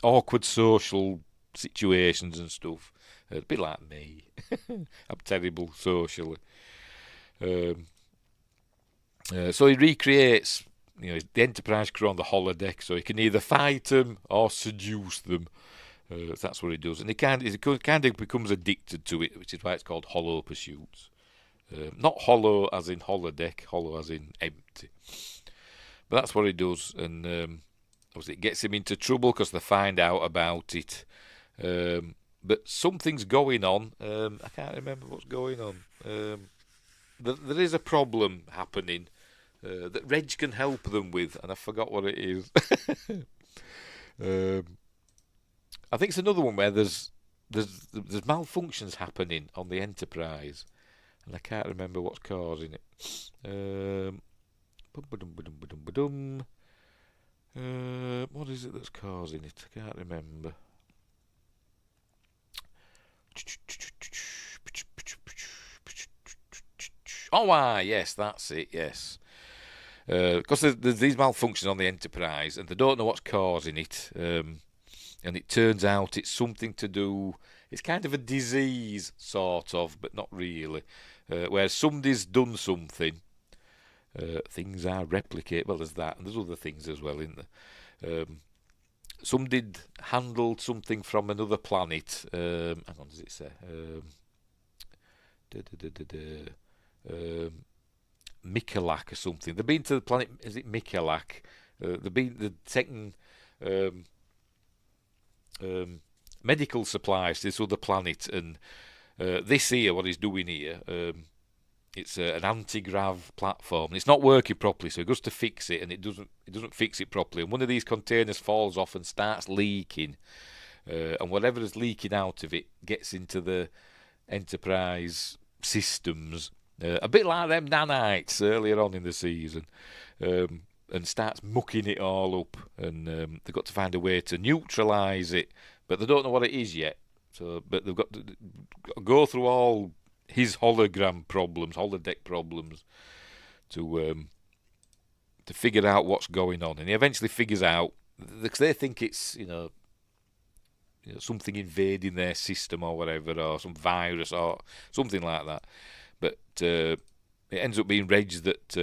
awkward social situations and stuff. A bit like me. I'm terrible socially. So he recreates, the Enterprise crew on the holodeck, so he can either fight them or seduce them. That's what he does, and he kind of becomes addicted to it, which is why it's called Hollow Pursuits. Not hollow as in holodeck, hollow as in empty. But that's what he does, and obviously it gets him into trouble because they find out about it. But something's going on. I can't remember what's going on. There is a problem happening that Reg can help them with, and I forgot what it is. I think it's another one where there's malfunctions happening on the Enterprise, and I can't remember what's causing it. What is it that's causing it? I can't remember. Oh, yes, that's it, yes. Because there's these malfunctions on the Enterprise, and they don't know what's causing it. And it turns out it's something to do... It's kind of a disease, sort of, but not really. Where somebody's done something. Things are replicated. Well, there's that, and there's other things as well, isn't there? Somebody handled something from another planet. Hang on, does it say? Mikolak or something. They've been to the planet. Is it Mikolak? They're taking medical supplies to this other planet, and this here, what he's doing here, it's an anti-grav platform. It's not working properly, so he goes to fix it, and it doesn't fix it properly. And one of these containers falls off and starts leaking, and whatever is leaking out of it gets into the Enterprise systems, A bit like them nanites earlier on in the season, and starts mucking it all up. And they've got to find a way to neutralise it, but they don't know what it is yet. So, but they've got to go through all his hologram problems, holodeck problems, to figure out what's going on. And he eventually figures out, because they think it's something invading their system or whatever, or some virus or something like that. But it ends up being Reg that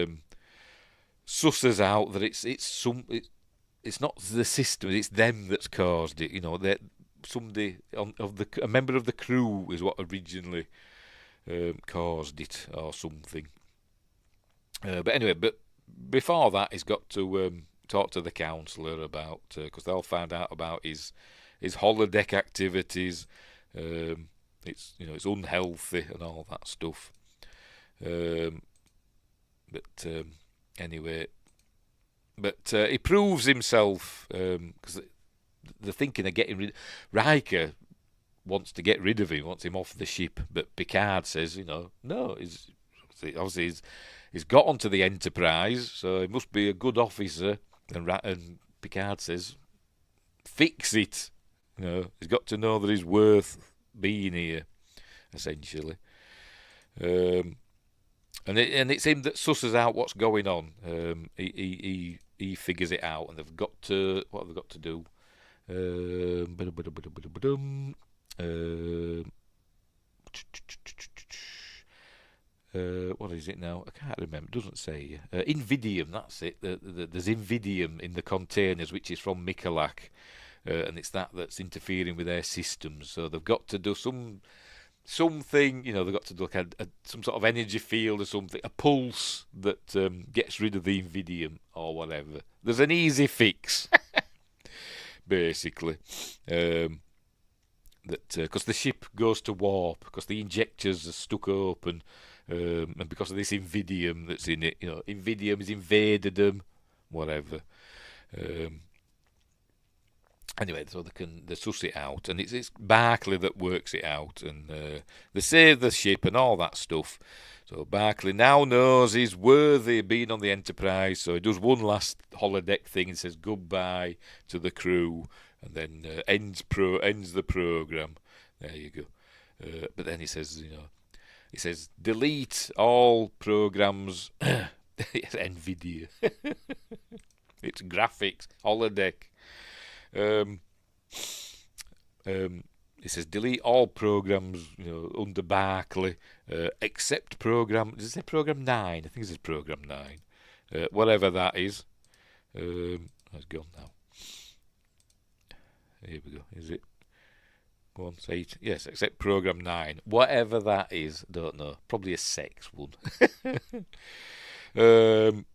susses out that it's not the system, it's them that's caused it. That somebody a member of the crew is what originally caused it or something. But anyway, but before that, he's got to talk to the counsellor about, because they'll find out about his holodeck activities. It's unhealthy and all that stuff. Anyway, he proves himself, because they're thinking of getting rid. Riker wants to get rid of him, wants him off the ship, but Picard says, no, he's got onto the Enterprise, so he must be a good officer. And Picard says, fix it. He's got to know that he's worth being here, essentially. And it's him that susses out what's going on. He figures it out, and they've got to, what have they got to do? What is it now? I can't remember. It doesn't say. Invidium, that's it. There's Invidium in the containers, which is from Michalak, and it's that's interfering with their systems. So they've got to do something. They've got to do some sort of energy field or something, a pulse that gets rid of the Invidium or whatever. There's an easy fix, basically. Because the ship goes to warp, because the injectors are stuck open. And because of this Invidium that's in it, Invidium has invaded them, whatever. Anyway, so they suss it out, and it's Barclay that works it out, and they save the ship and all that stuff. So Barclay now knows he's worthy of being on the Enterprise, so he does one last holodeck thing and says goodbye to the crew, and then ends the program. There you go. But then he says, delete all programs. NVIDIA. It's graphics, holodeck. It says delete all programs, under Barclay, except program. Does it say program 9? I think it says program 9. Whatever that is. It's gone now. Here we go. Is it? Go on, say it. Yes, except program 9. Whatever that is, don't know. Probably a sex one. There'll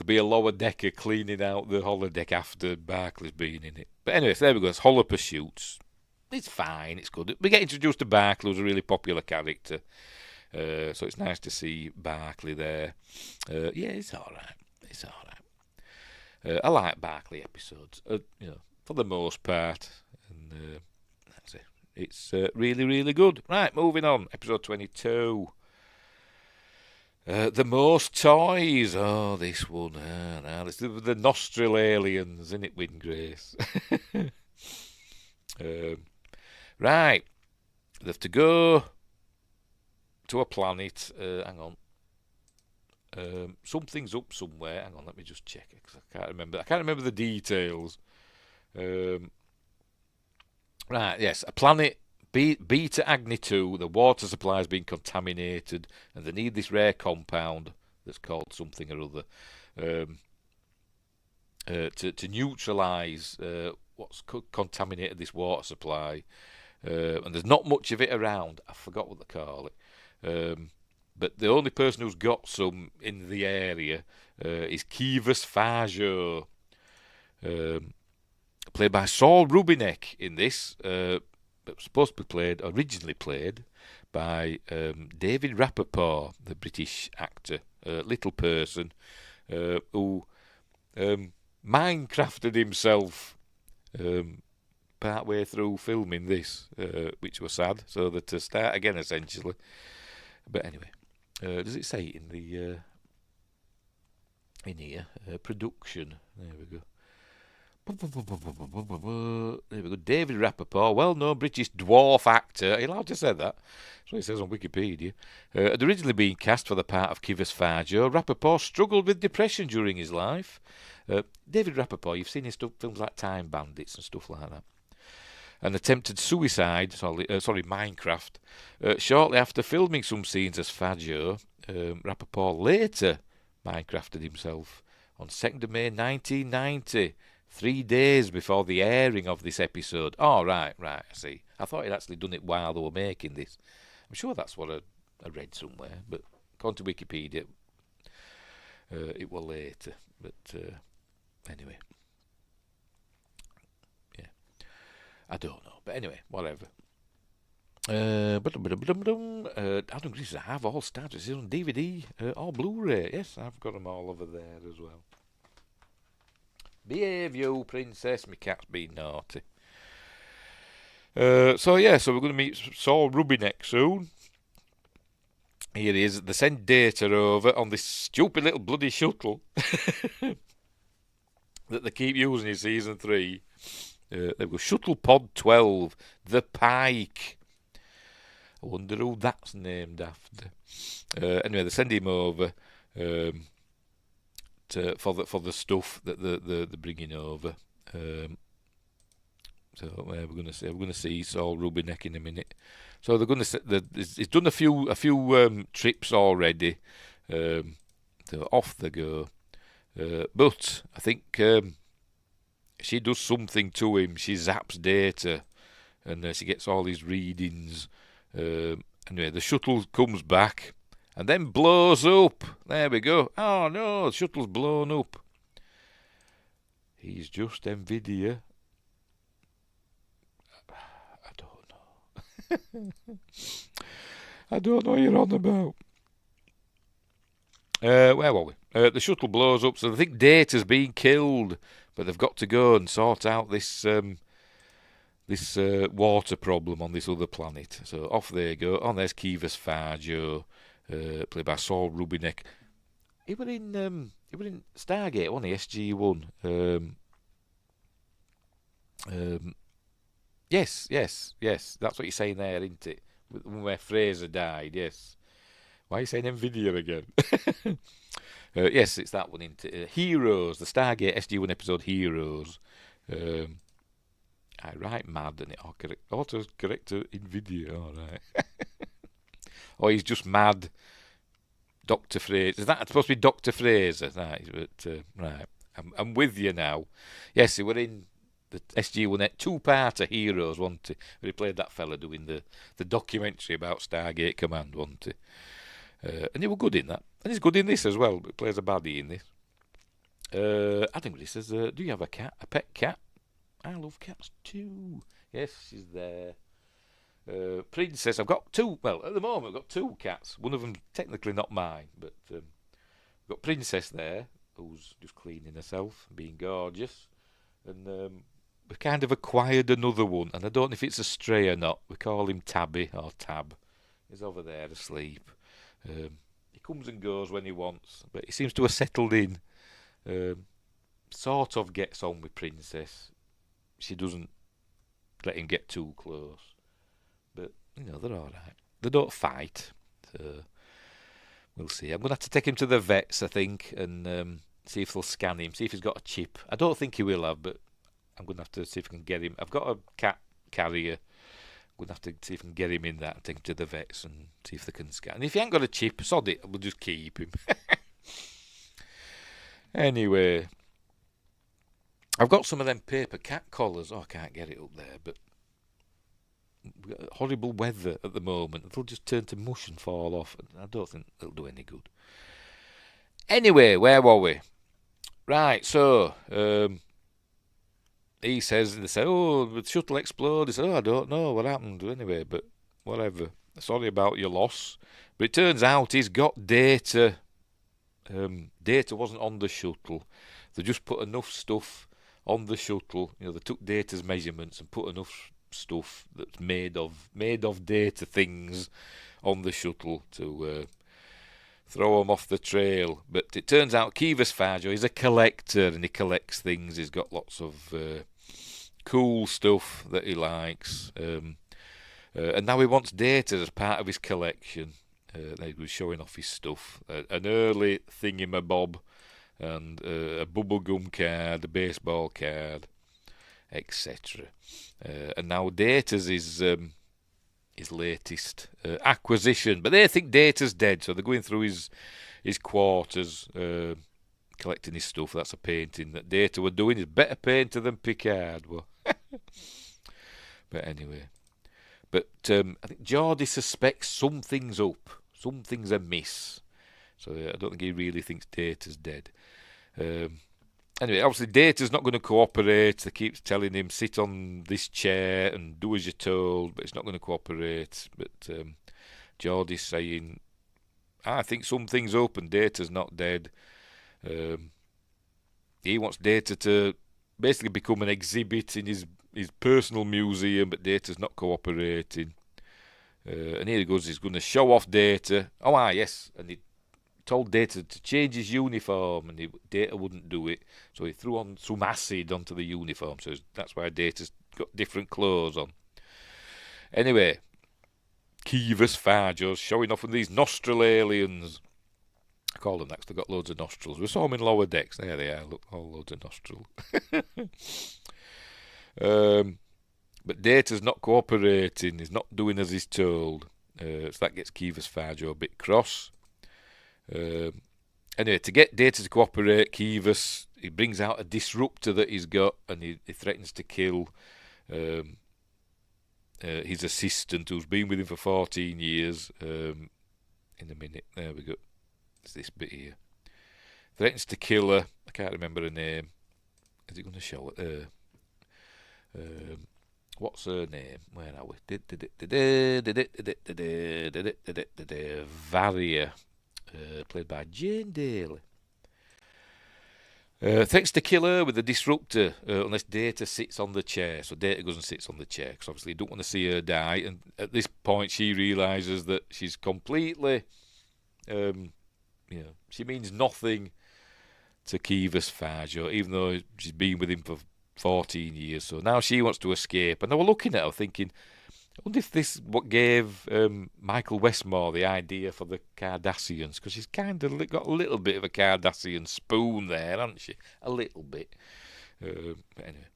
be a lower decker cleaning out the holodeck after Barclay's been in it. But anyway, so there we go. It's Holo Pursuits. It's fine. It's good. We get introduced to Barclay, who's a really popular character. So it's nice to see Barclay there. Yeah, it's all right. It's all right. I like Barclay episodes, for the most part. And that's it. It's really, really good. Right, moving on. Episode 22. The most toys. Oh, this one. Now it's the nostril aliens, isn't it, Windgrace? Right. They have to go to a planet. Hang on. Something's up somewhere. Hang on, let me just check it, because I can't remember. I can't remember the details. Right, yes. A planet, Beta Agni 2, the water supply has been contaminated, and they need this rare compound that's called something or other to neutralise what's contaminated this water supply. And there's not much of it around. I forgot what they call it. But the only person who's got some in the area is Kivas Fajo, played by Saul Rubinek in this. But supposed to be originally played by David Rappaport, the British actor, little person, who Minecrafted himself partway through filming this, which was sad, so that to start again, essentially. But anyway, Does it say in the in here? Production. There we go. There we go. David Rappaport, well-known British dwarf actor. Are you allowed to say that? That's what it says on Wikipedia. Had originally been cast for the part of Kivas Fajo. Rappaport struggled with depression during his life. David Rappaport, you've seen his films like Time Bandits and stuff like that. And attempted suicide, Minecraft, shortly after filming some scenes as Fajo. Rappaport later Minecrafted himself on 2nd of May 1990. 3 days before the airing of this episode. Oh, right, I see. I thought he'd actually done it while they were making this. I'm sure that's what I read somewhere, but according to Wikipedia, it was later. But anyway, yeah, I don't know. But anyway, whatever. Adam Greases, I have all started on DVD or Blu-ray. Yes, I've got them all over there as well. Behave, you princess. My cat's being naughty. So we're going to meet Saul Rubinek soon. Here he is. They send data over on this stupid little bloody shuttle that they keep using in season 3. There we go. Shuttle Pod 12, the Pike. I wonder who that's named after. Anyway, they send him over. For the stuff that they're bringing over. We're going to see Saul Rubinek in a minute. So they're going to. He's done a few trips already. So off they go. But I think she does something to him. She zaps data, and she gets all these readings. Anyway, the shuttle comes back. And then blows up. There we go. Oh no, the shuttle's blown up. He's just NVIDIA. I don't know. I don't know what you're on about. Where were we? The shuttle blows up, so they think Data's been killed, but they've got to go and sort out this water problem on this other planet. So off they go. Oh, there's Kivas Fajo. Played by Saul Rubinek. He were in Stargate, wasn't he? SG-1. Yes. That's what you're saying there, isn't it? Where Fraser died. Yes. Why are you saying NVIDIA again? Yes, it's that one, isn't it? Heroes, the Stargate SG-1 episode Heroes. I write mad and it autocorrect to NVIDIA. All right. Or he's just mad. Dr. Fraser. Is that supposed to be Dr. Fraser? Right, but right. I'm with you now. Yes, he were in the SG-1 two-parter Heroes, wasn't he? Where he played that fella doing the documentary about Stargate Command, wasn't he? And he was good in that. And he's good in this as well. He plays a baddie in this. I think this says, do you have a cat? A pet cat? I love cats too. Yes, she's there. Princess, I've got 2. Well, at the moment, I've got 2 cats. One of them technically not mine, but I've got Princess there, who's just cleaning herself, being gorgeous. And we've kind of acquired another one, and I don't know if it's a stray or not. We call him Tabby, or Tab. He's over there asleep. He comes and goes when he wants, but he seems to have settled in. Sort of gets on with Princess. She doesn't let him get too close. But, they're all right. They don't fight. So we'll see. I'm going to have to take him to the vets, I think, and see if they'll scan him, see if he's got a chip. I don't think he will have, but I'm going to have to see if I can get him. I've got a cat carrier. I'm going to have to see if I can get him in that and take him to the vets and see if they can scan. And if he ain't got a chip, sod it, we'll just keep him. Anyway, I've got some of them paper cat collars. Oh, I can't get it up there, but we've got horrible weather at the moment. They'll just turn to mush and fall off. I don't think it'll do any good. Anyway, where were we? Right, so they say, oh, the shuttle exploded. He said, oh, I don't know what happened anyway, but whatever. Sorry about your loss. But it turns out he's got data. Data wasn't on the shuttle. They just put enough stuff on the shuttle. They took Data's measurements and put enough stuff that's made of Data things on the shuttle to throw him off the trail. But it turns out Kivas Fajo is a collector, and he collects things. He's got lots of cool stuff that he likes. And now he wants Data as part of his collection. He was showing off his stuff. An early thingamabob, and a bubblegum card, a baseball card, etc. And now Data's his latest acquisition. But they think Data's dead, so they're going through his quarters, collecting his stuff. That's a painting that Data were doing. He's a better painter than Picard were. But anyway. But I think Geordie suspects something's up. Something's amiss. So I don't think he really thinks Data's dead. Anyway, obviously Data's not going to cooperate. They keep telling him, sit on this chair and do as you're told, but it's not going to cooperate. But Geordie's saying, I think something's up and Data's not dead. He wants Data to basically become an exhibit in his personal museum, but Data's not cooperating. And here he goes, he's going to show off Data. Oh, yes, and he told Data to change his uniform, and Data wouldn't do it, so he threw on some acid onto the uniform, so that's why Data's got different clothes on. Anyway, Kivas Fajo's showing off with these nostril aliens. I call them that because they've got loads of nostrils. We saw them in Lower Decks. There they are, look, all loads of nostrils. But Data's not cooperating. He's not doing as he's told. So that gets Kivas Fajo a bit cross. Anyway, to get Data to cooperate, Kivas, he brings out a disruptor that he's got, and he threatens to kill his assistant, who's been with him for 14 years. In a minute, there we go. It's this bit here. Threatens to kill her. I can't remember her name. Is it going to show it? What's her name? Where are we? Varia, played by Jane Daly. Threatens to kill her with the disruptor unless Data sits on the chair. So Data goes and sits on the chair because obviously you don't want to see her die. And at this point, she realizes that she's completely, she means nothing to Kivas Fajo, even though she's been with him for 14 years. So now she wants to escape. And I was looking at her thinking, I wonder if this is what gave Michael Westmore the idea for the Cardassians, because she's kind of got a little bit of a Cardassian spoon there, hasn't she? A little bit. But anyway.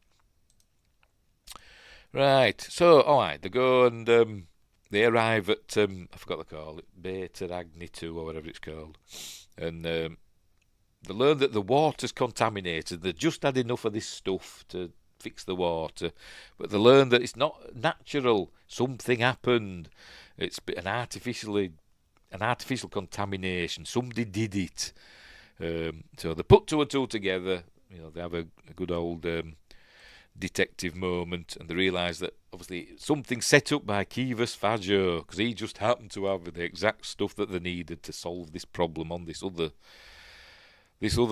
Right, so, alright, they go and they arrive at, I forgot what they call it, Beta Agni 2 or whatever it's called. And they learn that the water's contaminated. They've just had enough of this stuff to fix the water, but they learn that it's not natural. Something happened. It's an artificial contamination. Somebody did it. So they put two and two together. They have a good old detective moment, and they realise that obviously something set up by Kivas Fajo, because he just happened to have the exact stuff that they needed to solve this problem on this other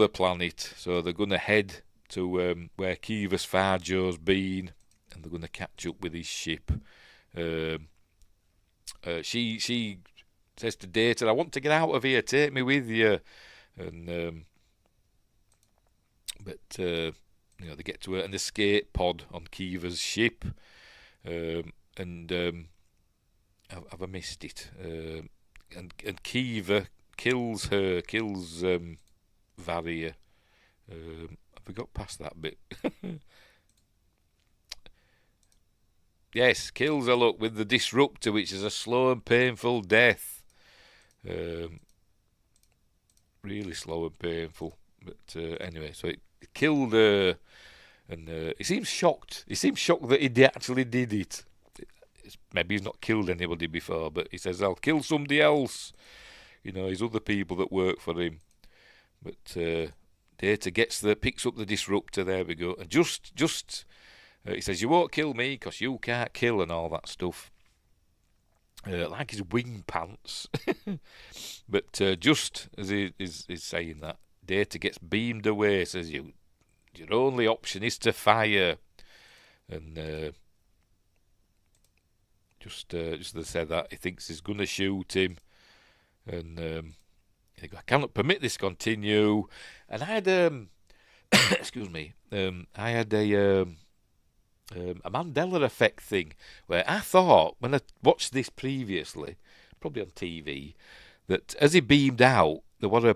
planet. So they're going to head to where Kivas Fajo's been, and they're going to catch up with his ship. She says to Data, I want to get out of here, take me with you. And but they get to an escape pod on Kiva's ship, and have I missed it? And Kiva kills Varia. Have we got past that bit? Yes, kills her, look, with the disruptor, which is a slow and painful death. Really slow and painful. But anyway, so it killed her, and he seems shocked. He seems shocked that he actually did it. Maybe he's not killed anybody before, but he says, I'll kill somebody else. His other people that work for him. But Data picks up the disruptor. There we go. And just he says, you won't kill me because you can't kill, and all that stuff. Like his wing pants. But just as he is saying that, Data gets beamed away. Says, your only option is to fire. And just as they said that, he thinks he's going to shoot him. And They go, I cannot permit this to continue. And I had, excuse me, I had a Mandela effect thing where I thought, when I watched this previously, probably on TV, that as he beamed out, there was a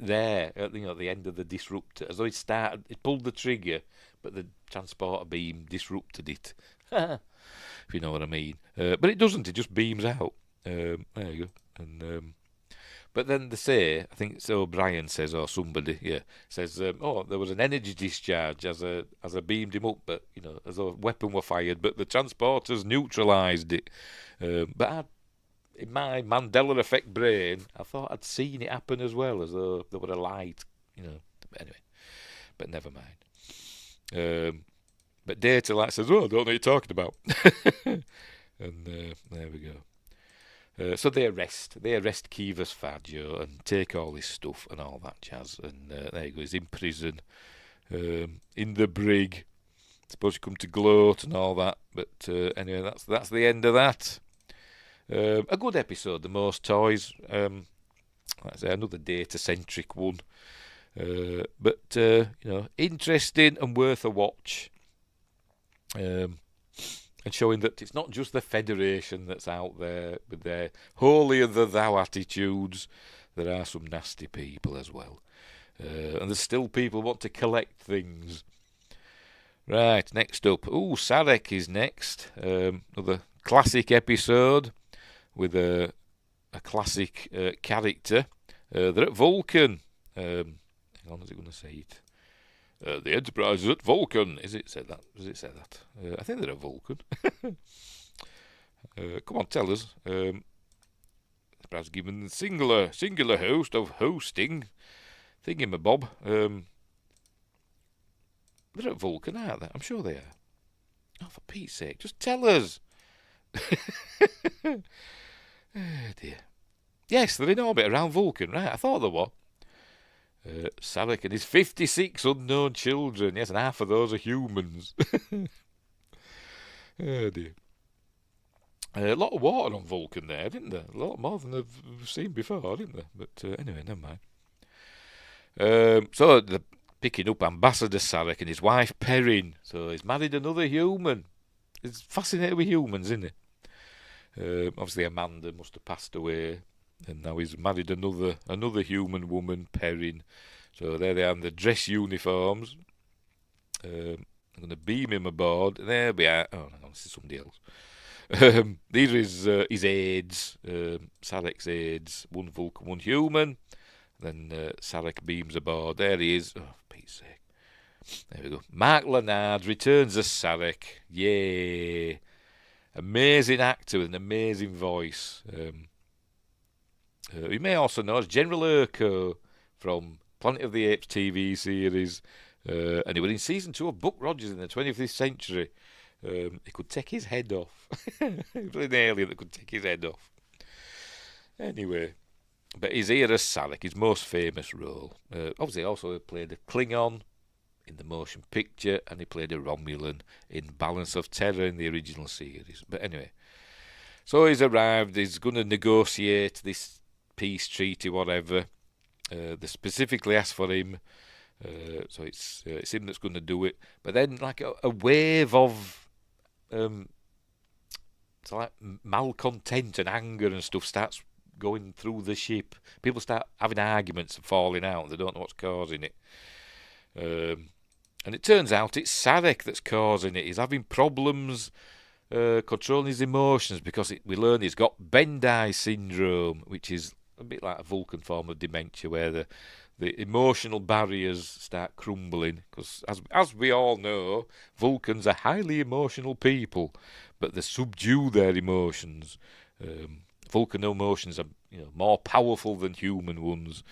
there at the end of the disruptor, as though it pulled the trigger, but the transporter beam disrupted it. If you know what I mean. But it doesn't, it just beams out. There you go. And but then they say, I think it's O'Brien says, or somebody, says, there was an energy discharge as I beamed him up, but as though a weapon were fired, but the transporters neutralised it. But in my Mandela effect brain, I thought I'd seen it happen as well, as though there were a light, But anyway, but never mind. But Data Light says, I don't know what you're talking about. And there we go. So they arrest Kivas Faggio and take all this stuff and all that jazz. And there you go, he's in prison, in the brig. Supposed to come to gloat and all that. But anyway, that's the end of that. A good episode, the most toys. Like I say, another data-centric one. But interesting and worth a watch. And showing that it's not just the Federation that's out there with their holier-than-thou attitudes. There are some nasty people as well. And there's still people who want to collect things. Right, next up. Sarek is next. Another classic episode with a classic character. They're at Vulcan. Hang on, is it going to say it? The Enterprise is at Vulcan. Is it said that? Does it say that? I think they're at Vulcan. Come on, tell us. Perhaps given the singular host of hosting thingamabob. They're at Vulcan, aren't they? I'm sure they are. Oh, for Pete's sake, just tell us. Oh, dear. Yes, they're in orbit around Vulcan, right? I thought there were. Sarek and his 56 unknown children. Yes, and half of those are humans. Oh dear. A lot of water on Vulcan there, didn't there? A lot more than I've seen before, didn't there? But anyway, never mind. So they're picking up Ambassador Sarek and his wife Perrin. So he's married another human. He's fascinated with humans, isn't he? Obviously Amanda must have passed away. And now he's married another human woman, Perrin. So there they are in the dress uniforms. I'm going to beam him aboard. There we are. Oh, hang on, this is somebody else. These are his aides, Sarek's aides, one Vulcan, one human. Then Sarek beams aboard. There he is. Oh, for Pete's sake. There we go. Mark Lenard returns as Sarek. Yay. Amazing actor with an amazing voice. You may also know as General Urko from Planet of the Apes TV series. And he was in season 2 of Buck Rogers in the 25th century. He could take his head off. He was an alien that could take his head off. Anyway, but he's here as Sarek, his most famous role. Obviously, also he played a Klingon in the motion picture, and he played a Romulan in Balance of Terror in the original series. But anyway, so he's arrived. He's going to negotiate this peace treaty, whatever. They specifically asked for him, so it's him that's going to do it. But then, like a wave of it's like malcontent and anger and stuff starts going through the ship. People start having arguments and falling out. They don't know what's causing it. And it turns out it's Sarek that's causing it. He's having problems controlling his emotions because we learn he's got Bendai syndrome, which is a bit like a Vulcan form of dementia where the emotional barriers start crumbling. Because as we all know, Vulcans are highly emotional people, but they subdue their emotions. Vulcan emotions are more powerful than human ones,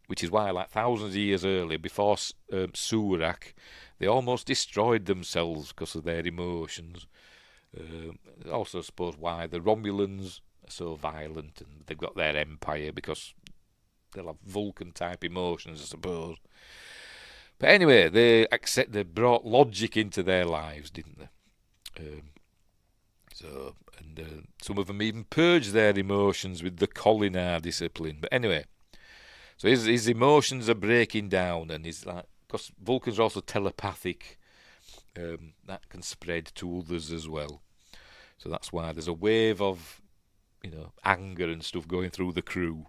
which is why, like thousands of years earlier, before Surak, they almost destroyed themselves because of their emotions. Also, I suppose why the Romulans are so violent and they've got their empire, because they'll have Vulcan-type emotions, I suppose. But anyway, they brought logic into their lives, didn't they? Some of them even purged their emotions with the Collinar discipline. But anyway, So his emotions are breaking down, and he's like, because Vulcans are also telepathic, that can spread to others as well. So that's why there's a wave of, anger and stuff going through the crew.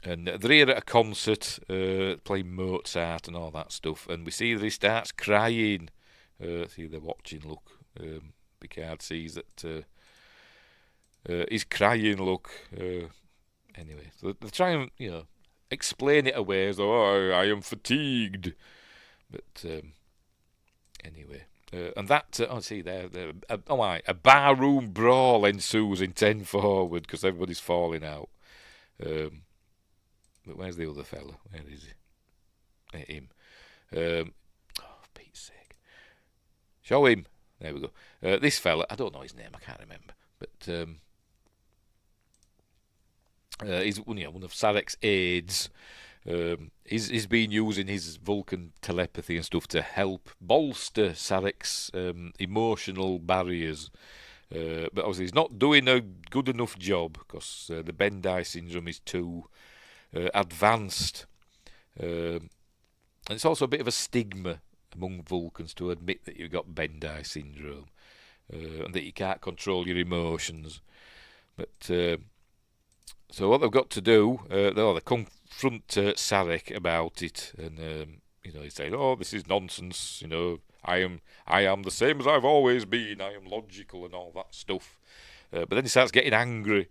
And they're here at a concert, playing Mozart and all that stuff, and we see that he starts crying. See, they're watching, look. Picard sees that he's crying, look. Anyway, so they try and, explain it away as though, oh, I am fatigued. But anyway. And that, see there, a barroom brawl ensues in 10 forward because everybody's falling out. But where's the other fella? Where is he? Him. For Pete's sake. Show him. There we go. This fella, I don't know his name, I can't remember. But he's one of Sarek's aides. He's been using his Vulcan telepathy and stuff to help bolster Sarek's emotional barriers. But obviously he's not doing a good enough job because the Bendai syndrome is too advanced. And it's also a bit of a stigma among Vulcans to admit that you've got Bendai syndrome and that you can't control your emotions. But so what they've got to do, they confront Sarek about it, and he's saying, "Oh, this is nonsense. I am the same as I've always been. I am logical and all that stuff." But then he starts getting angry.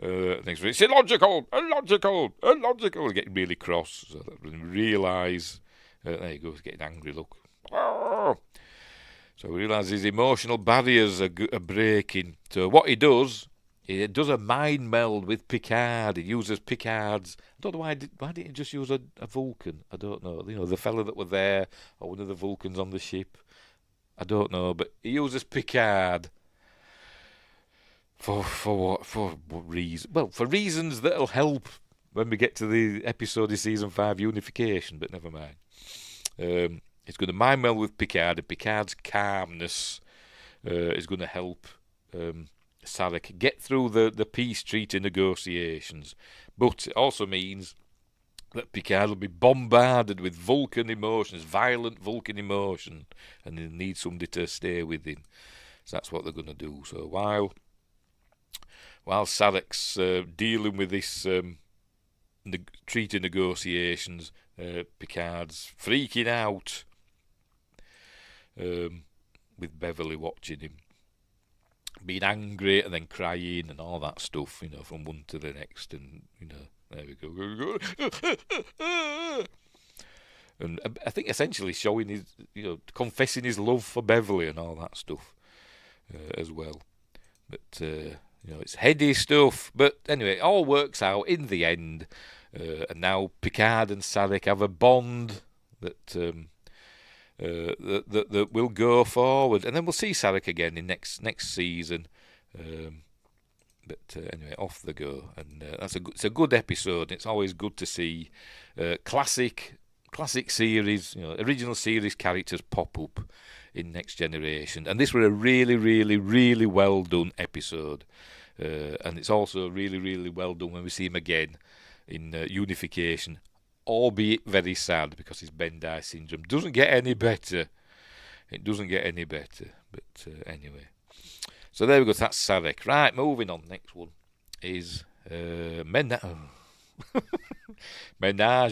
Thinks it's illogical, getting really cross. So that we realise, there you go, he's getting angry. Look, so we realise his emotional barriers are breaking. So what he does a mind meld with Picard. He uses Picard's. I don't know why didn't he just use a Vulcan? I don't know. The fella that were there, or one of the Vulcans on the ship. I don't know, but he uses Picard. For what reason? Well, for reasons that'll help when we get to the episode of season 5 unification. But never mind. It's going to mind meld with Picard, and Picard's calmness is going to help Sarek get through the peace treaty negotiations. But it also means that Picard will be bombarded with Vulcan emotions, violent Vulcan emotion, and he'll need somebody to stay with him. So that's what they're going to do. So while Sarek's dealing with this treaty negotiations, Picard's freaking out with Beverly watching him, being angry and then crying and all that stuff, from one to the next, and there we go. And I think essentially showing his, confessing his love for Beverly and all that stuff as well. But it's heady stuff. But anyway, it all works out in the end. And now Picard and Sarek have a bond that that will go forward, and then we'll see Sarek again in next season. But anyway, off they go, and it's a good episode. It's always good to see classic series, original series characters pop up in Next Generation, and this was a really, really, really well done episode. And it's also really, really well done when we see him again in Unification, albeit very sad because his Bendai syndrome doesn't get any better. It doesn't get any better. But anyway, so there we go. That's Sarek. Right, moving on. Next one is Menage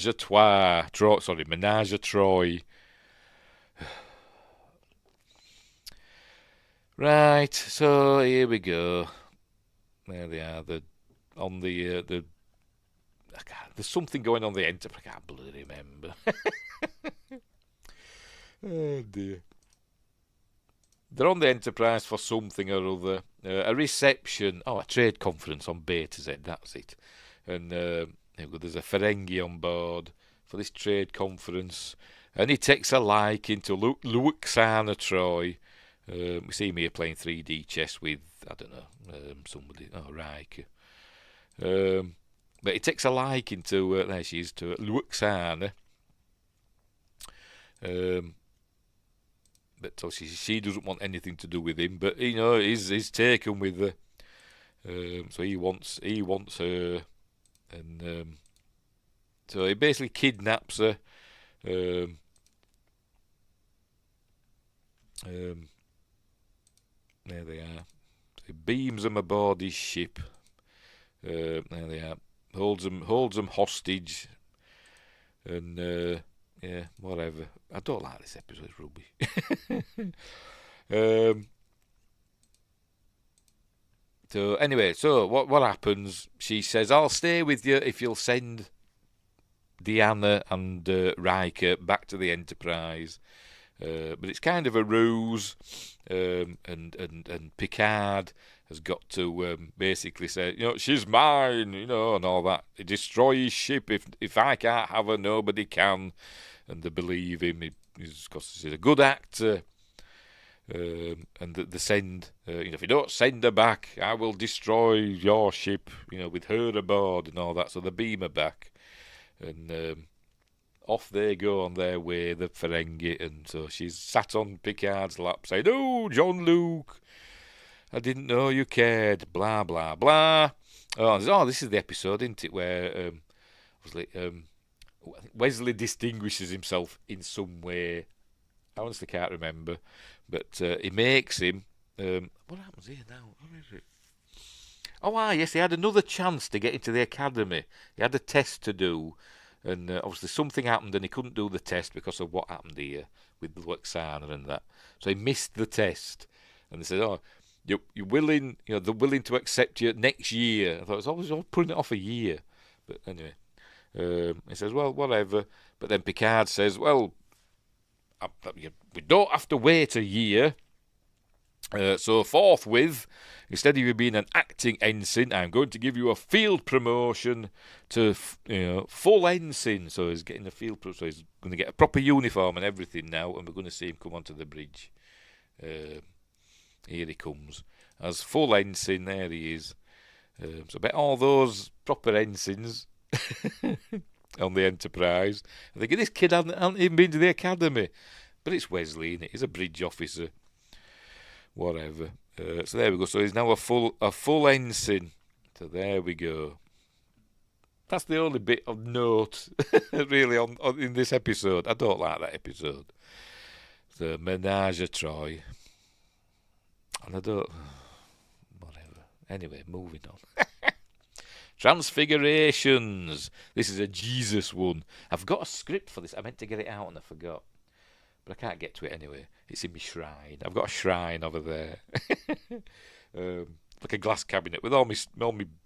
a Trois. Menage a Troy. Right, so here we go. There they are. There's something going on the Enterprise. I can't bloody remember. Oh dear. They're on the Enterprise for something or other. A reception. A trade conference on Beta Z. That's it. And there's a Ferengi on board for this trade conference. And he takes a liking to Luxana Troy. We see him here playing 3D chess with, I don't know, somebody. Riker. But he takes a liking to, there she is, to Luxana. But so she doesn't want anything to do with him. But he's taken with her. So he wants her, and So he basically kidnaps her. Um, there they are. He beams them aboard his ship. There they are. Holds them hostage. And yeah, whatever. I don't like this episode. It's rubbish. So anyway, so what happens? She says, "I'll stay with you if you'll send Deanna and Riker back to the Enterprise." But it's kind of a ruse, and Picard has got to basically say, she's mine, and all that. Destroy his ship. If I can't have her, nobody can. And they believe him. He's a good actor. And they send, if you don't send her back, I will destroy your ship, with her aboard and all that. So they beam her back, and off they go on their way, the Ferengi. And so she's sat on Picard's lap saying, "Oh, John Luke, I didn't know you cared, blah, blah, blah." Oh, this is the episode, isn't it, where Wesley distinguishes himself in some way. I honestly can't remember. But he makes him. What happens here now? Where is it? Oh, yes, he had another chance to get into the academy. He had a test to do, and obviously something happened, and he couldn't do the test because of what happened here with Luxana and that. So he missed the test, and they said, "Oh, you're willing? They're willing to accept you next year." I thought it was always putting it off a year, but anyway, he says, "Well, whatever." But then Picard says, "Well, we don't have to wait a year. So forthwith, instead of you being an acting ensign, I'm going to give you a field promotion to full ensign." So he's getting a field promotion. So he's going to get a proper uniform and everything now, and we're going to see him come onto the bridge. Here he comes as full ensign. There he is. So I bet all those proper ensigns on the Enterprise, I think this kid hasn't even been to the academy. But it's Wesley, innit? He's a bridge officer. Whatever. So there we go. So he's now a full ensign. So there we go. That's the only bit of note, really, in this episode. I don't like that episode. The Menage a Trois. And I don't... Whatever. Anyway, moving on. Transfigurations. This is a Jesus one. I've got a script for this. I meant to get it out and I forgot. But I can't get to it anyway. It's in my shrine. I've got a shrine over there. Like a glass cabinet with all my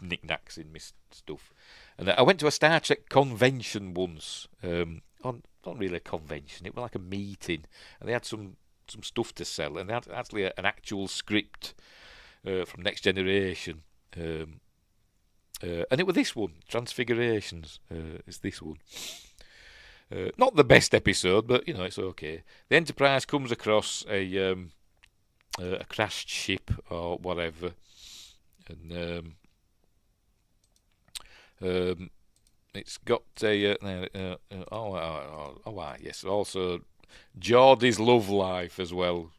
knickknacks in my stuff. And I went to a Star Trek convention once. Not really a convention. It was like a meeting. And they had some stuff to sell. And they had actually an actual script from Next Generation. And it was this one, Transfigurations. It's this one. Not the best episode, but it's okay. The Enterprise comes across a crashed ship or whatever, and it's got a yes, also Geordie's love life as well.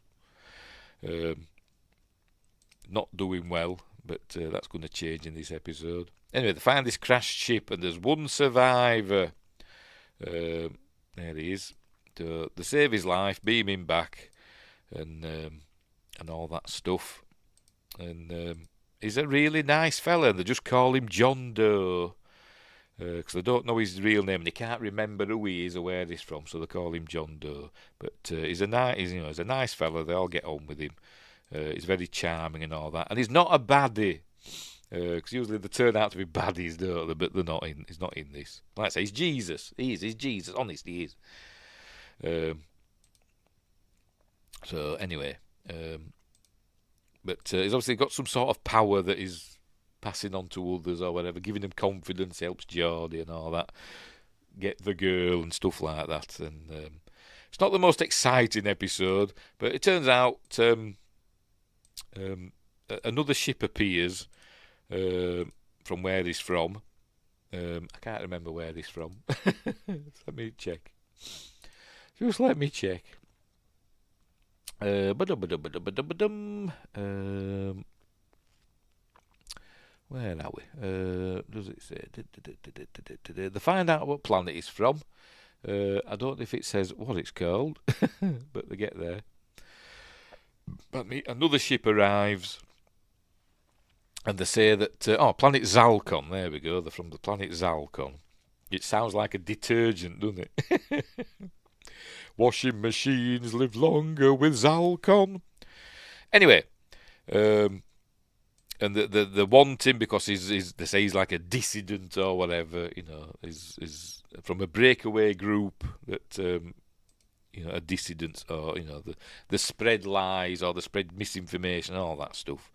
Not doing well, but that's going to change in this episode. Anyway, they find this crashed ship, and there's one survivor. There he is. They save his life, beam him back, and all that stuff. And he's a really nice fella, and they just call him John Doe because they don't know his real name, and he can't remember who he is or where he's from, so they call him John Doe. But he's a nice fella. They all get on with him. He's very charming and all that, and he's not a baddie. Because usually they turn out to be baddies, don't they? But they're not in. He's not in this. Like I say, he's Jesus. He's Jesus. Honestly, he is. So anyway, but he's obviously got some sort of power that he's passing on to others or whatever, giving them confidence. Helps Geordie and all that, get the girl and stuff like that. And it's not the most exciting episode, but it turns out another ship appears. From where he's from. I can't remember where he's from. Let me check. Just let me check. Where are we? Does it say? They find out what planet it's from. I don't know if it says what it's called, but they get there. But another ship arrives, and they say that planet Zalcon. There we go. They're from the planet Zalcon. It sounds like a detergent, doesn't it? Washing machines live longer with Zalcon. Anyway, and they want him because they say he's like a dissident or whatever. Is from a breakaway group that are dissidents, or the spread lies or the spread misinformation, all that stuff.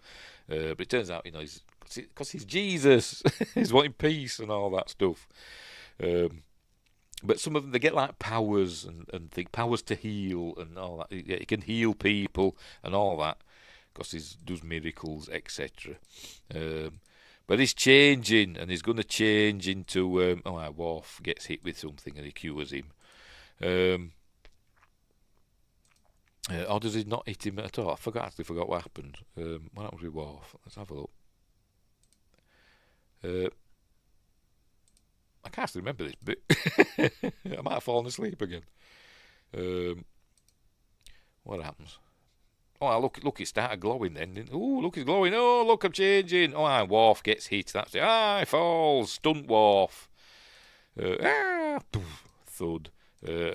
But it turns out because he's Jesus, he's wanting peace and all that stuff. But some of them, they get like powers and think powers to heal and all that. He can heal people and all that because he does miracles, etc. But he's changing, and he's going to change into Worf gets hit with something and he cures him. Or does he not hit him at all? I actually forgot what happened. What happened with Worf? Let's have a look. I can't still remember this bit. I might have fallen asleep again. What happens? Oh, look, it started glowing then. Oh, look, it's glowing. Oh, look, I'm changing. Oh, Worf gets hit. That's it. He falls. Stunt Worf. Thud.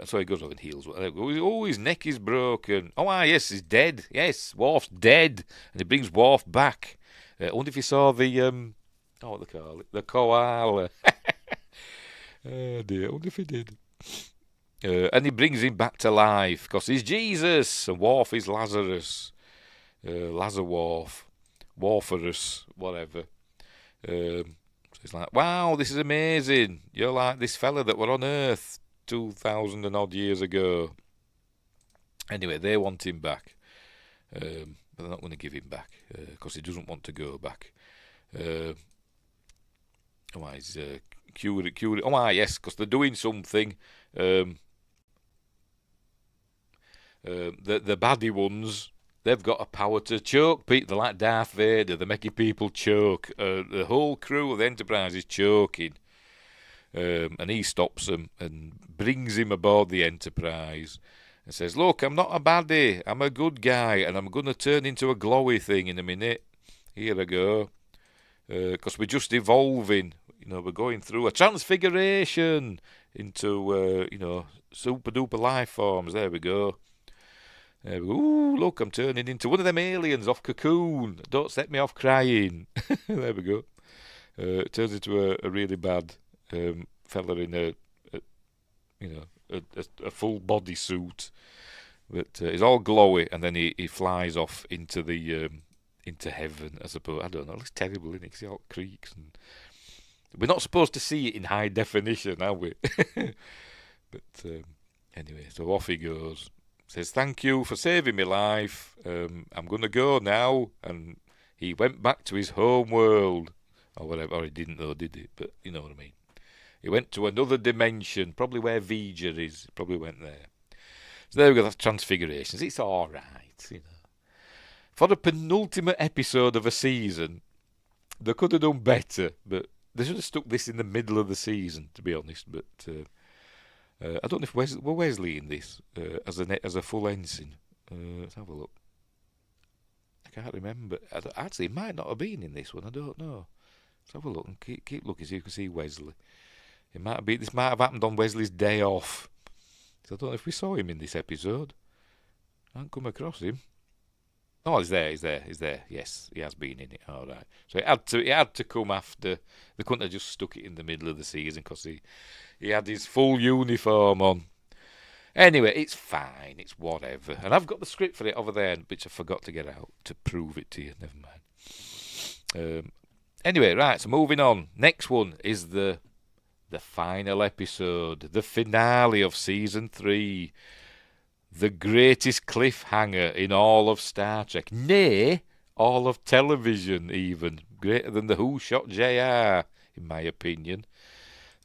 So he goes over and heals. Oh, his neck is broken. Oh, yes, he's dead. Yes, Worf's dead. And he brings Worf back. I wonder if he saw the, what they call it? The koala. Oh dear, I wonder if he did. And he brings him back to life because he's Jesus and Worf is Lazarus. Lazar Worf. Worferus, whatever. So he's like, wow, this is amazing. You're like this fella that were on Earth 2,000 and odd years ago. Anyway, they want him back. But they're not going to give him back because he doesn't want to go back. He's cured. Oh, yes, because they're doing something. The baddie ones, they've got a power to choke people. They're like Darth Vader. They're making people choke. The whole crew of the Enterprise is choking. And he stops them and brings him aboard the Enterprise and says, look, I'm not a baddie. I'm a good guy, and I'm going to turn into a glowy thing in a minute. Here I go. Because we're just evolving. We're going through a transfiguration into, super duper life forms. There we go. Ooh, look, I'm turning into one of them aliens off Cocoon. Don't set me off crying. There we go. It turns into a really bad fella in a full body suit. But he's all glowy, and then he flies off into the into heaven, I suppose. I don't know. It looks terrible, isn't it? 'Cause he all creaks and. We're not supposed to see it in high definition, are we? But anyway, so off he goes. Says, thank you for saving my life. I'm going to go now. And he went back to his home world. Or whatever. Or he didn't though, did he? But you know what I mean. He went to another dimension. Probably where V'ger is. Probably went there. So there we go. That's Transfigurations. It's all right, For the penultimate episode of a season, they could have done better. But they should have stuck this in the middle of the season, to be honest. But I don't know if Wesley in this as a full ensign. Let's have a look. I can't remember. Actually, it might not have been in this one. I don't know. Let's have a look and keep looking so you can see Wesley. This might have happened on Wesley's day off. So I don't know if we saw him in this episode. I haven't come across him. Oh, he's there. Yes, he has been in it. All right. So it had to come after. They couldn't have just stuck it in the middle of the season because he had his full uniform on. Anyway, it's fine. It's whatever. And I've got the script for it over there, which I forgot to get out to prove it to you. Never mind. Anyway, right. So moving on. Next one is the final episode, the finale of season 3. The greatest cliffhanger in all of Star Trek. Nay, all of television even. Greater than the Who Shot JR, in my opinion.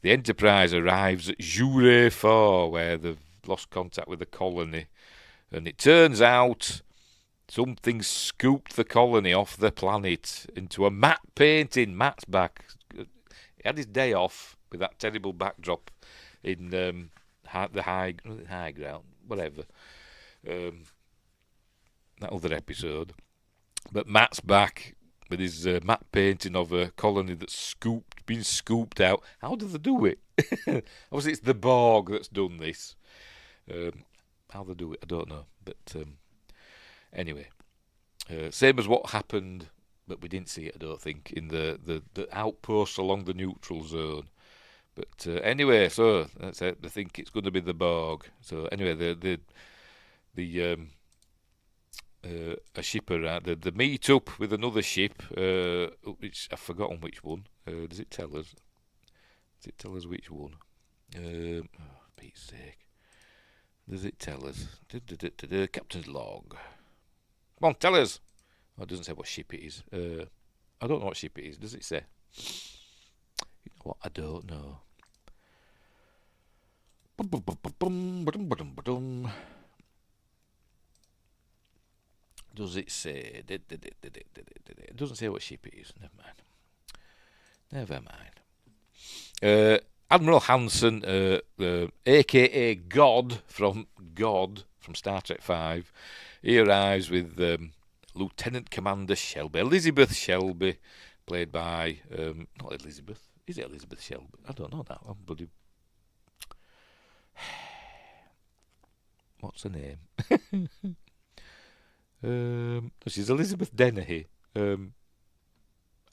The Enterprise arrives at Jure 4, where they've lost contact with the colony. And it turns out Something scooped the colony off the planet into a matte painting. Matt's back. He had his day off with that terrible backdrop in the high ground, whatever. That other episode. But Matt's back with his matte painting of a colony that's been scooped out. How do they do it? Obviously, it's the Borg that's done this. How they do it, I don't know. But anyway, same as what happened, but we didn't see it, I don't think, in the outposts along the neutral zone. But anyway, so that's it. They think it's going to be the Borg. So anyway, a ship around. The meet up with another ship, which I've forgotten which one. Does it tell us? Does it tell us which one? Oh, Pete's sake. Does it tell us? Captain's log. Come on, tell us. Oh, it doesn't say what ship it is. I don't know what ship it is. Does it say? You know what? I don't know. Does it say? It doesn't say what ship it is. Never mind. Admiral Hansen, aka God from Star Trek 5, he arrives with Lieutenant Commander Shelby, Elizabeth Shelby, played by not Elizabeth. Is it Elizabeth Shelby? I don't know now. I'm bloody. What's her name? She's Elizabeth Dennehy. I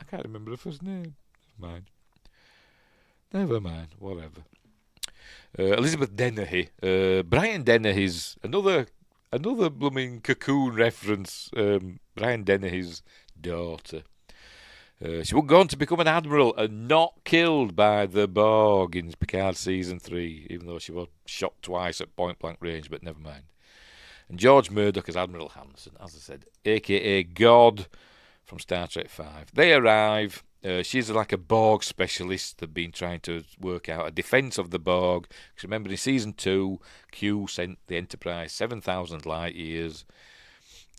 can't remember her first name. Never mind. Whatever. Elizabeth Dennehy. Brian Dennehy's another blooming Cocoon reference. Brian Dennehy's daughter. She would go on to become an admiral and not killed by the Borg in Picard season 3, even though she was shot twice at point blank range. But never mind. And George Murdoch as Admiral Hansen, as I said, a.k.a. God from Star Trek 5. They arrive. She's like a Borg specialist. They've been trying to work out a defence of the Borg. Because remember, in Season 2, Q sent the Enterprise 7,000 light years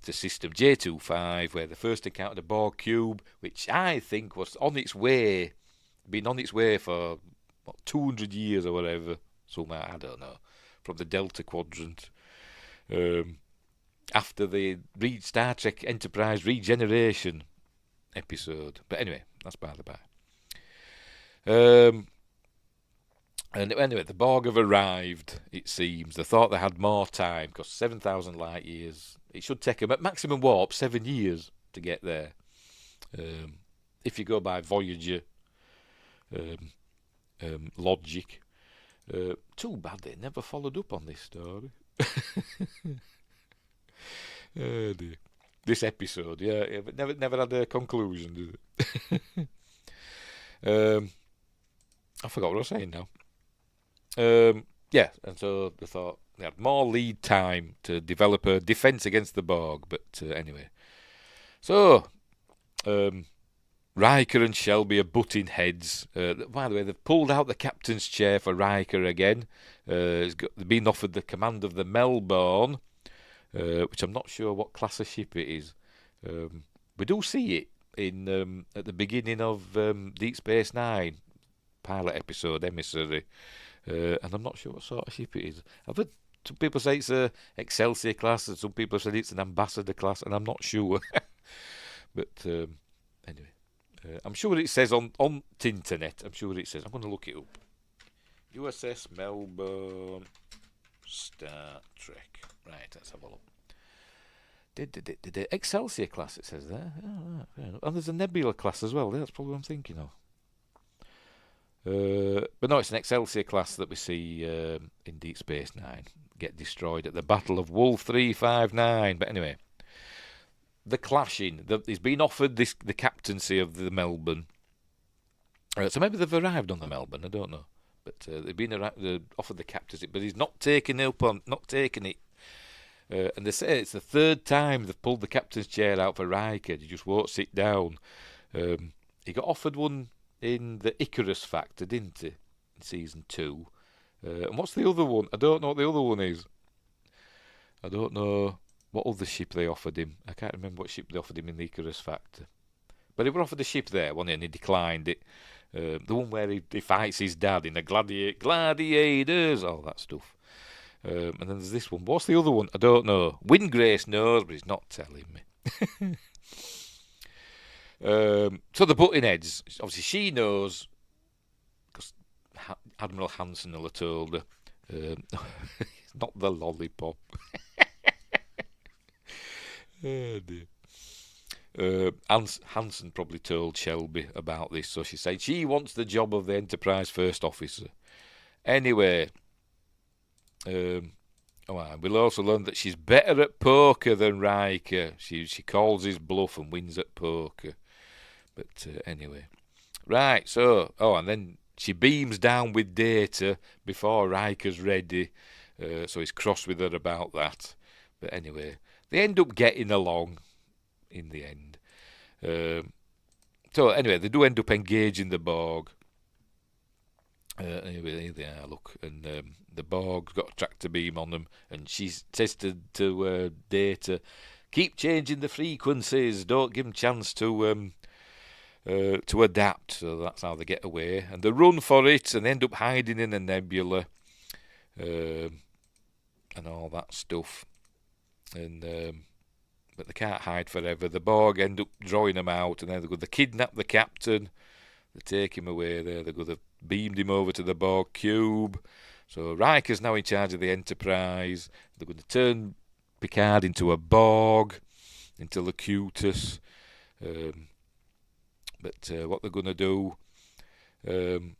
to System J25, where they first encountered a Borg cube, which I think was been on its way for 200 years or whatever. Somehow, I don't know, from the Delta Quadrant. After the Star Trek Enterprise Regeneration episode. But anyway, that's by the by. And anyway, the Borg have arrived, it seems. They thought they had more time, because 7,000 light years. It should take them, at maximum warp, 7 years to get there. If you go by Voyager logic. Too bad they never followed up on this story. Oh dear. This episode, yeah, but never had a conclusion, did it? I forgot what I was saying now. Yeah, and so they thought they had more lead time to develop a defence against the Borg, but anyway. So, Riker and Shelby are butting heads. By the way, they've pulled out the captain's chair for Riker again. They've been offered the command of the Melbourne, which I'm not sure what class of ship it is. We do see it in at the beginning of Deep Space Nine pilot episode, Emissary, and I'm not sure what sort of ship it is. I've heard some people say it's a Excelsior class, and some people said it's an Ambassador class, and I'm not sure. But anyway, I'm sure it says on Tinternet. I'm sure it says. I'm going to look it up. USS Melbourne, Star Trek. Right, let's have a look. Excelsior class, it says there. Oh, right. And there's a Nebula class as well. That's probably what I'm thinking of. But no, it's an Excelsior class that we see in Deep Space Nine get destroyed at the Battle of Wolf 359. But anyway, the clashing. He's been offered the captaincy of the Melbourne. So maybe they've arrived on the Melbourne. I don't know. But they've been offered the captaincy, but he's not taking it. And they say it's the third time they've pulled the captain's chair out for Riker. He just won't sit down. He got offered one in the Icarus Factor, didn't he? In Season 2. And what's the other one? I don't know what the other one is. I don't know. what other ship they offered him. I can't remember what ship they offered him in the Icarus Factor. But he was offered a ship there, wasn't he? And he declined it. The one where he fights his dad in the Gladiators, all that stuff. And then there's this one. What's the other one? I don't know. Windgrace knows, but he's not telling me. So the butting heads. Obviously, she knows because Admiral Hansen will have told her. Not the lollipop. Oh dear. Hansen probably told Shelby about this, so she said she wants the job of the Enterprise first officer. Anyway, we'll also learn that she's better at poker than Riker. She calls his bluff and wins at poker. But anyway, right. So and then she beams down with Data before Riker's ready. So he's cross with her about that. But anyway, they end up getting along in the end. So anyway, they do end up engaging the Borg. Anyway, here they are, look. And the Borg's got a tractor beam on them. And she says to Data, keep changing the frequencies. Don't give them chance to adapt. So that's how they get away. And they run for it and they end up hiding in a nebula. And all that stuff. And but they can't hide forever. The Borg end up drawing them out, and then they kidnap the captain. They take him away there. They've beamed him over to the Borg cube. So Riker's now in charge of the Enterprise. They're going to turn Picard into a Borg, into Locutus. But what they're going to do, they've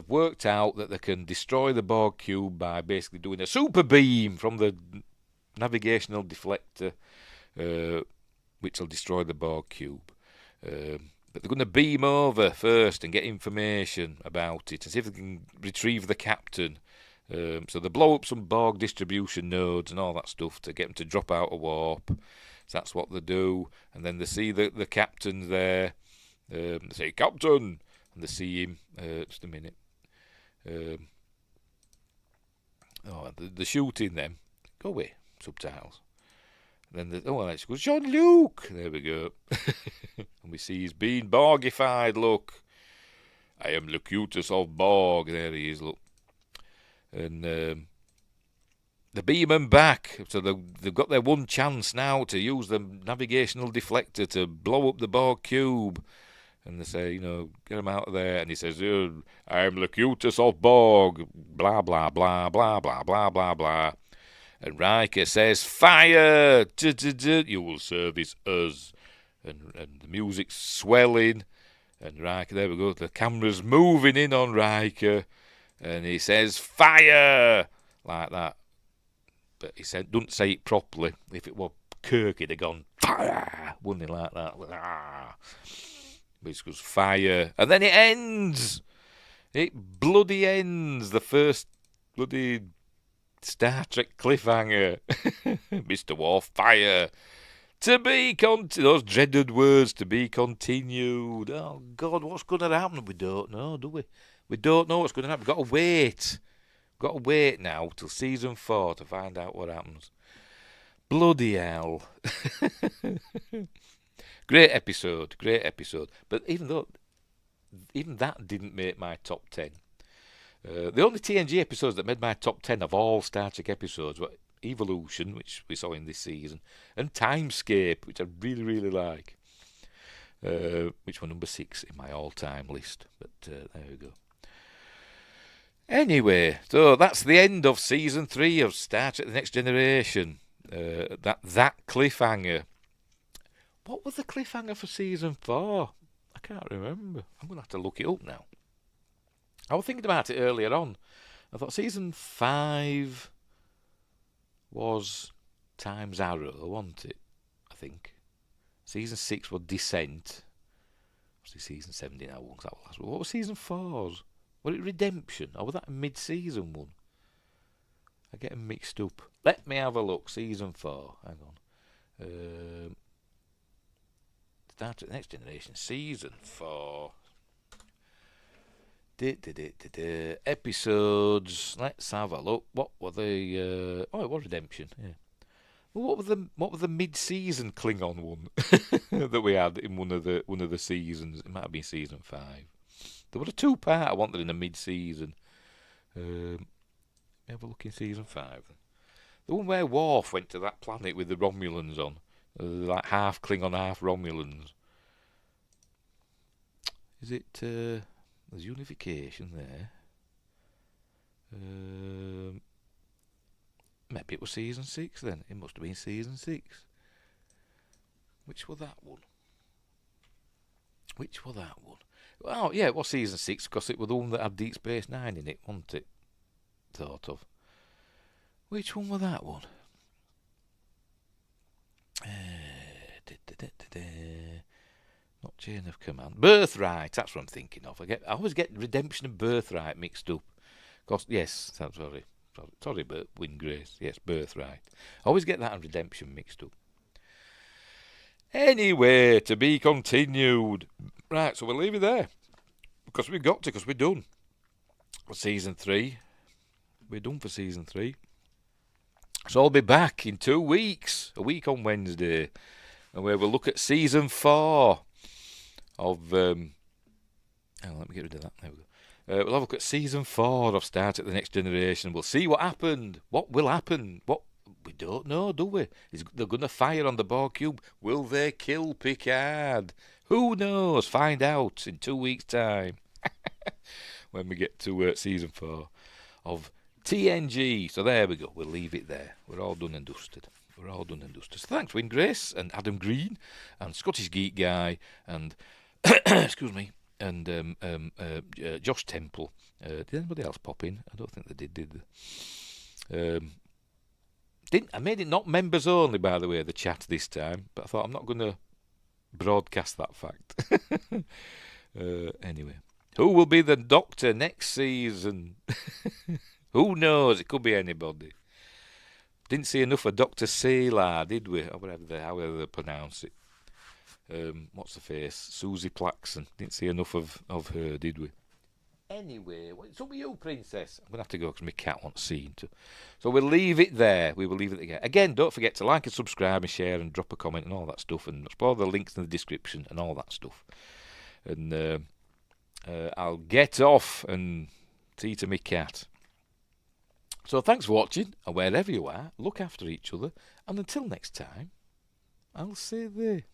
worked out that they can destroy the Borg cube by basically doing a super beam from the navigational deflector, which will destroy the Borg cube. But they're going to beam over first and get information about it and see if they can retrieve the captain. So they blow up some Borg distribution nodes and all that stuff to get them to drop out of warp. So that's what they do. And then they see the captain's there. They say, Captain! And they see him. Just a minute. They're shooting them. Go away. Subtitles. And then she goes, Jean-Luc. There we go. And we see he's being Borgified. Look, I am Locutus of Borg. There he is. Look, and they beam him back. So they've got their one chance now to use the navigational deflector to blow up the Borg cube. And they say, get him out of there. And he says, I am Locutus of Borg. Blah blah blah blah blah blah blah blah. And Riker says, fire! You will service us. And the music's swelling. And Riker, there we go. The camera's moving in on Riker. And he says, fire! Like that. But he doesn't say it properly. If it were Kirk, he'd have gone, fire! Wouldn't he, like that? But it goes, fire. And then it ends! It bloody ends. The first bloody Star Trek cliffhanger. Mr. Worf, fire. To be those dreaded words, to be continued. Oh, God, what's going to happen? We don't know, do we? We don't know what's going to happen. We've got to wait. We've got to wait now till season 4 to find out what happens. Bloody hell. Great episode. But even that didn't make my top 10. The only TNG episodes that made my top 10 of all Star Trek episodes were Evolution, which we saw in this season, and Timescape, which I really, really like, which were number 6 in my all-time list. But there we go. Anyway, so that's the end of season 3 of Star Trek: The Next Generation. That cliffhanger. What was the cliffhanger for season 4? I can't remember. I'm going to have to look it up now. I was thinking about it earlier on. I thought season 5 was Time's Arrow, wasn't it? I think. Season 6 was Descent. Obviously season 7 didn't have one, 'cause that was last one. What was season 4's? Was it Redemption? Or was that a mid-season one? I get them mixed up. Let me have a look. Season 4. Hang on. Star Trek: Next Generation. Season 4. Episodes. Let's have a look. What were they? It was Redemption. Yeah. Well, what was the mid-season Klingon one that we had in one of the seasons? It might have been season 5. There was a 2-part I wanted in the mid-season. Have a look in season 5. The one where Worf went to that planet with the Romulans on, like half Klingon, half Romulans. Is it? There's unification there. Maybe it was season 6 then. It must have been season 6. Which was that one? Oh, yeah, it was season 6 because it was the one that had Deep Space Nine in it, wasn't it? Sort of. Which one was that one? Not Chain of Command. Birthright, that's what I'm thinking of. I always get Redemption and Birthright mixed up. Yes, sorry, Windgrace. Yes, Birthright. I always get that and Redemption mixed up. Anyway, to be continued. Right, so we'll leave it there. Because we've got to, because we're done. For season 3. We're done for season 3. So I'll be back in 2 weeks. A week on Wednesday. And where we'll look at season 4 of... let me get rid of that. There we go. We'll have a look at season 4 of Star Trek The Next Generation. We'll see what happened. What will happen? What we don't know, do we? They're going to fire on the Borg cube. Will they kill Picard? Who knows? Find out in 2 weeks' time. When we get to season 4 of TNG. So there we go. We'll leave it there. We're all done and dusted. So thanks, Windgrace and Adam Green and Scottish Geek Guy and excuse me, and Josh Temple. Did anybody else pop in? I don't think they did they? I made it not members only, by the way, the chat this time, but I thought I'm not going to broadcast that fact. Anyway, who will be the Doctor next season? Who knows? It could be anybody. Didn't see enough of Dr. Salar, did we? Or however they pronounce it. What's the face? Susie Plaxon. Didn't see enough of her, did we? Anyway, what's up with you, Princess? I'm going to have to go because my cat wants seen to. So we'll leave it there. We will leave it again. Again, don't forget to like and subscribe and share and drop a comment and all that stuff. And explore the links in the description and all that stuff. And I'll get off and see to me cat. So thanks for watching, and wherever you are, look after each other, and until next time, I'll say there.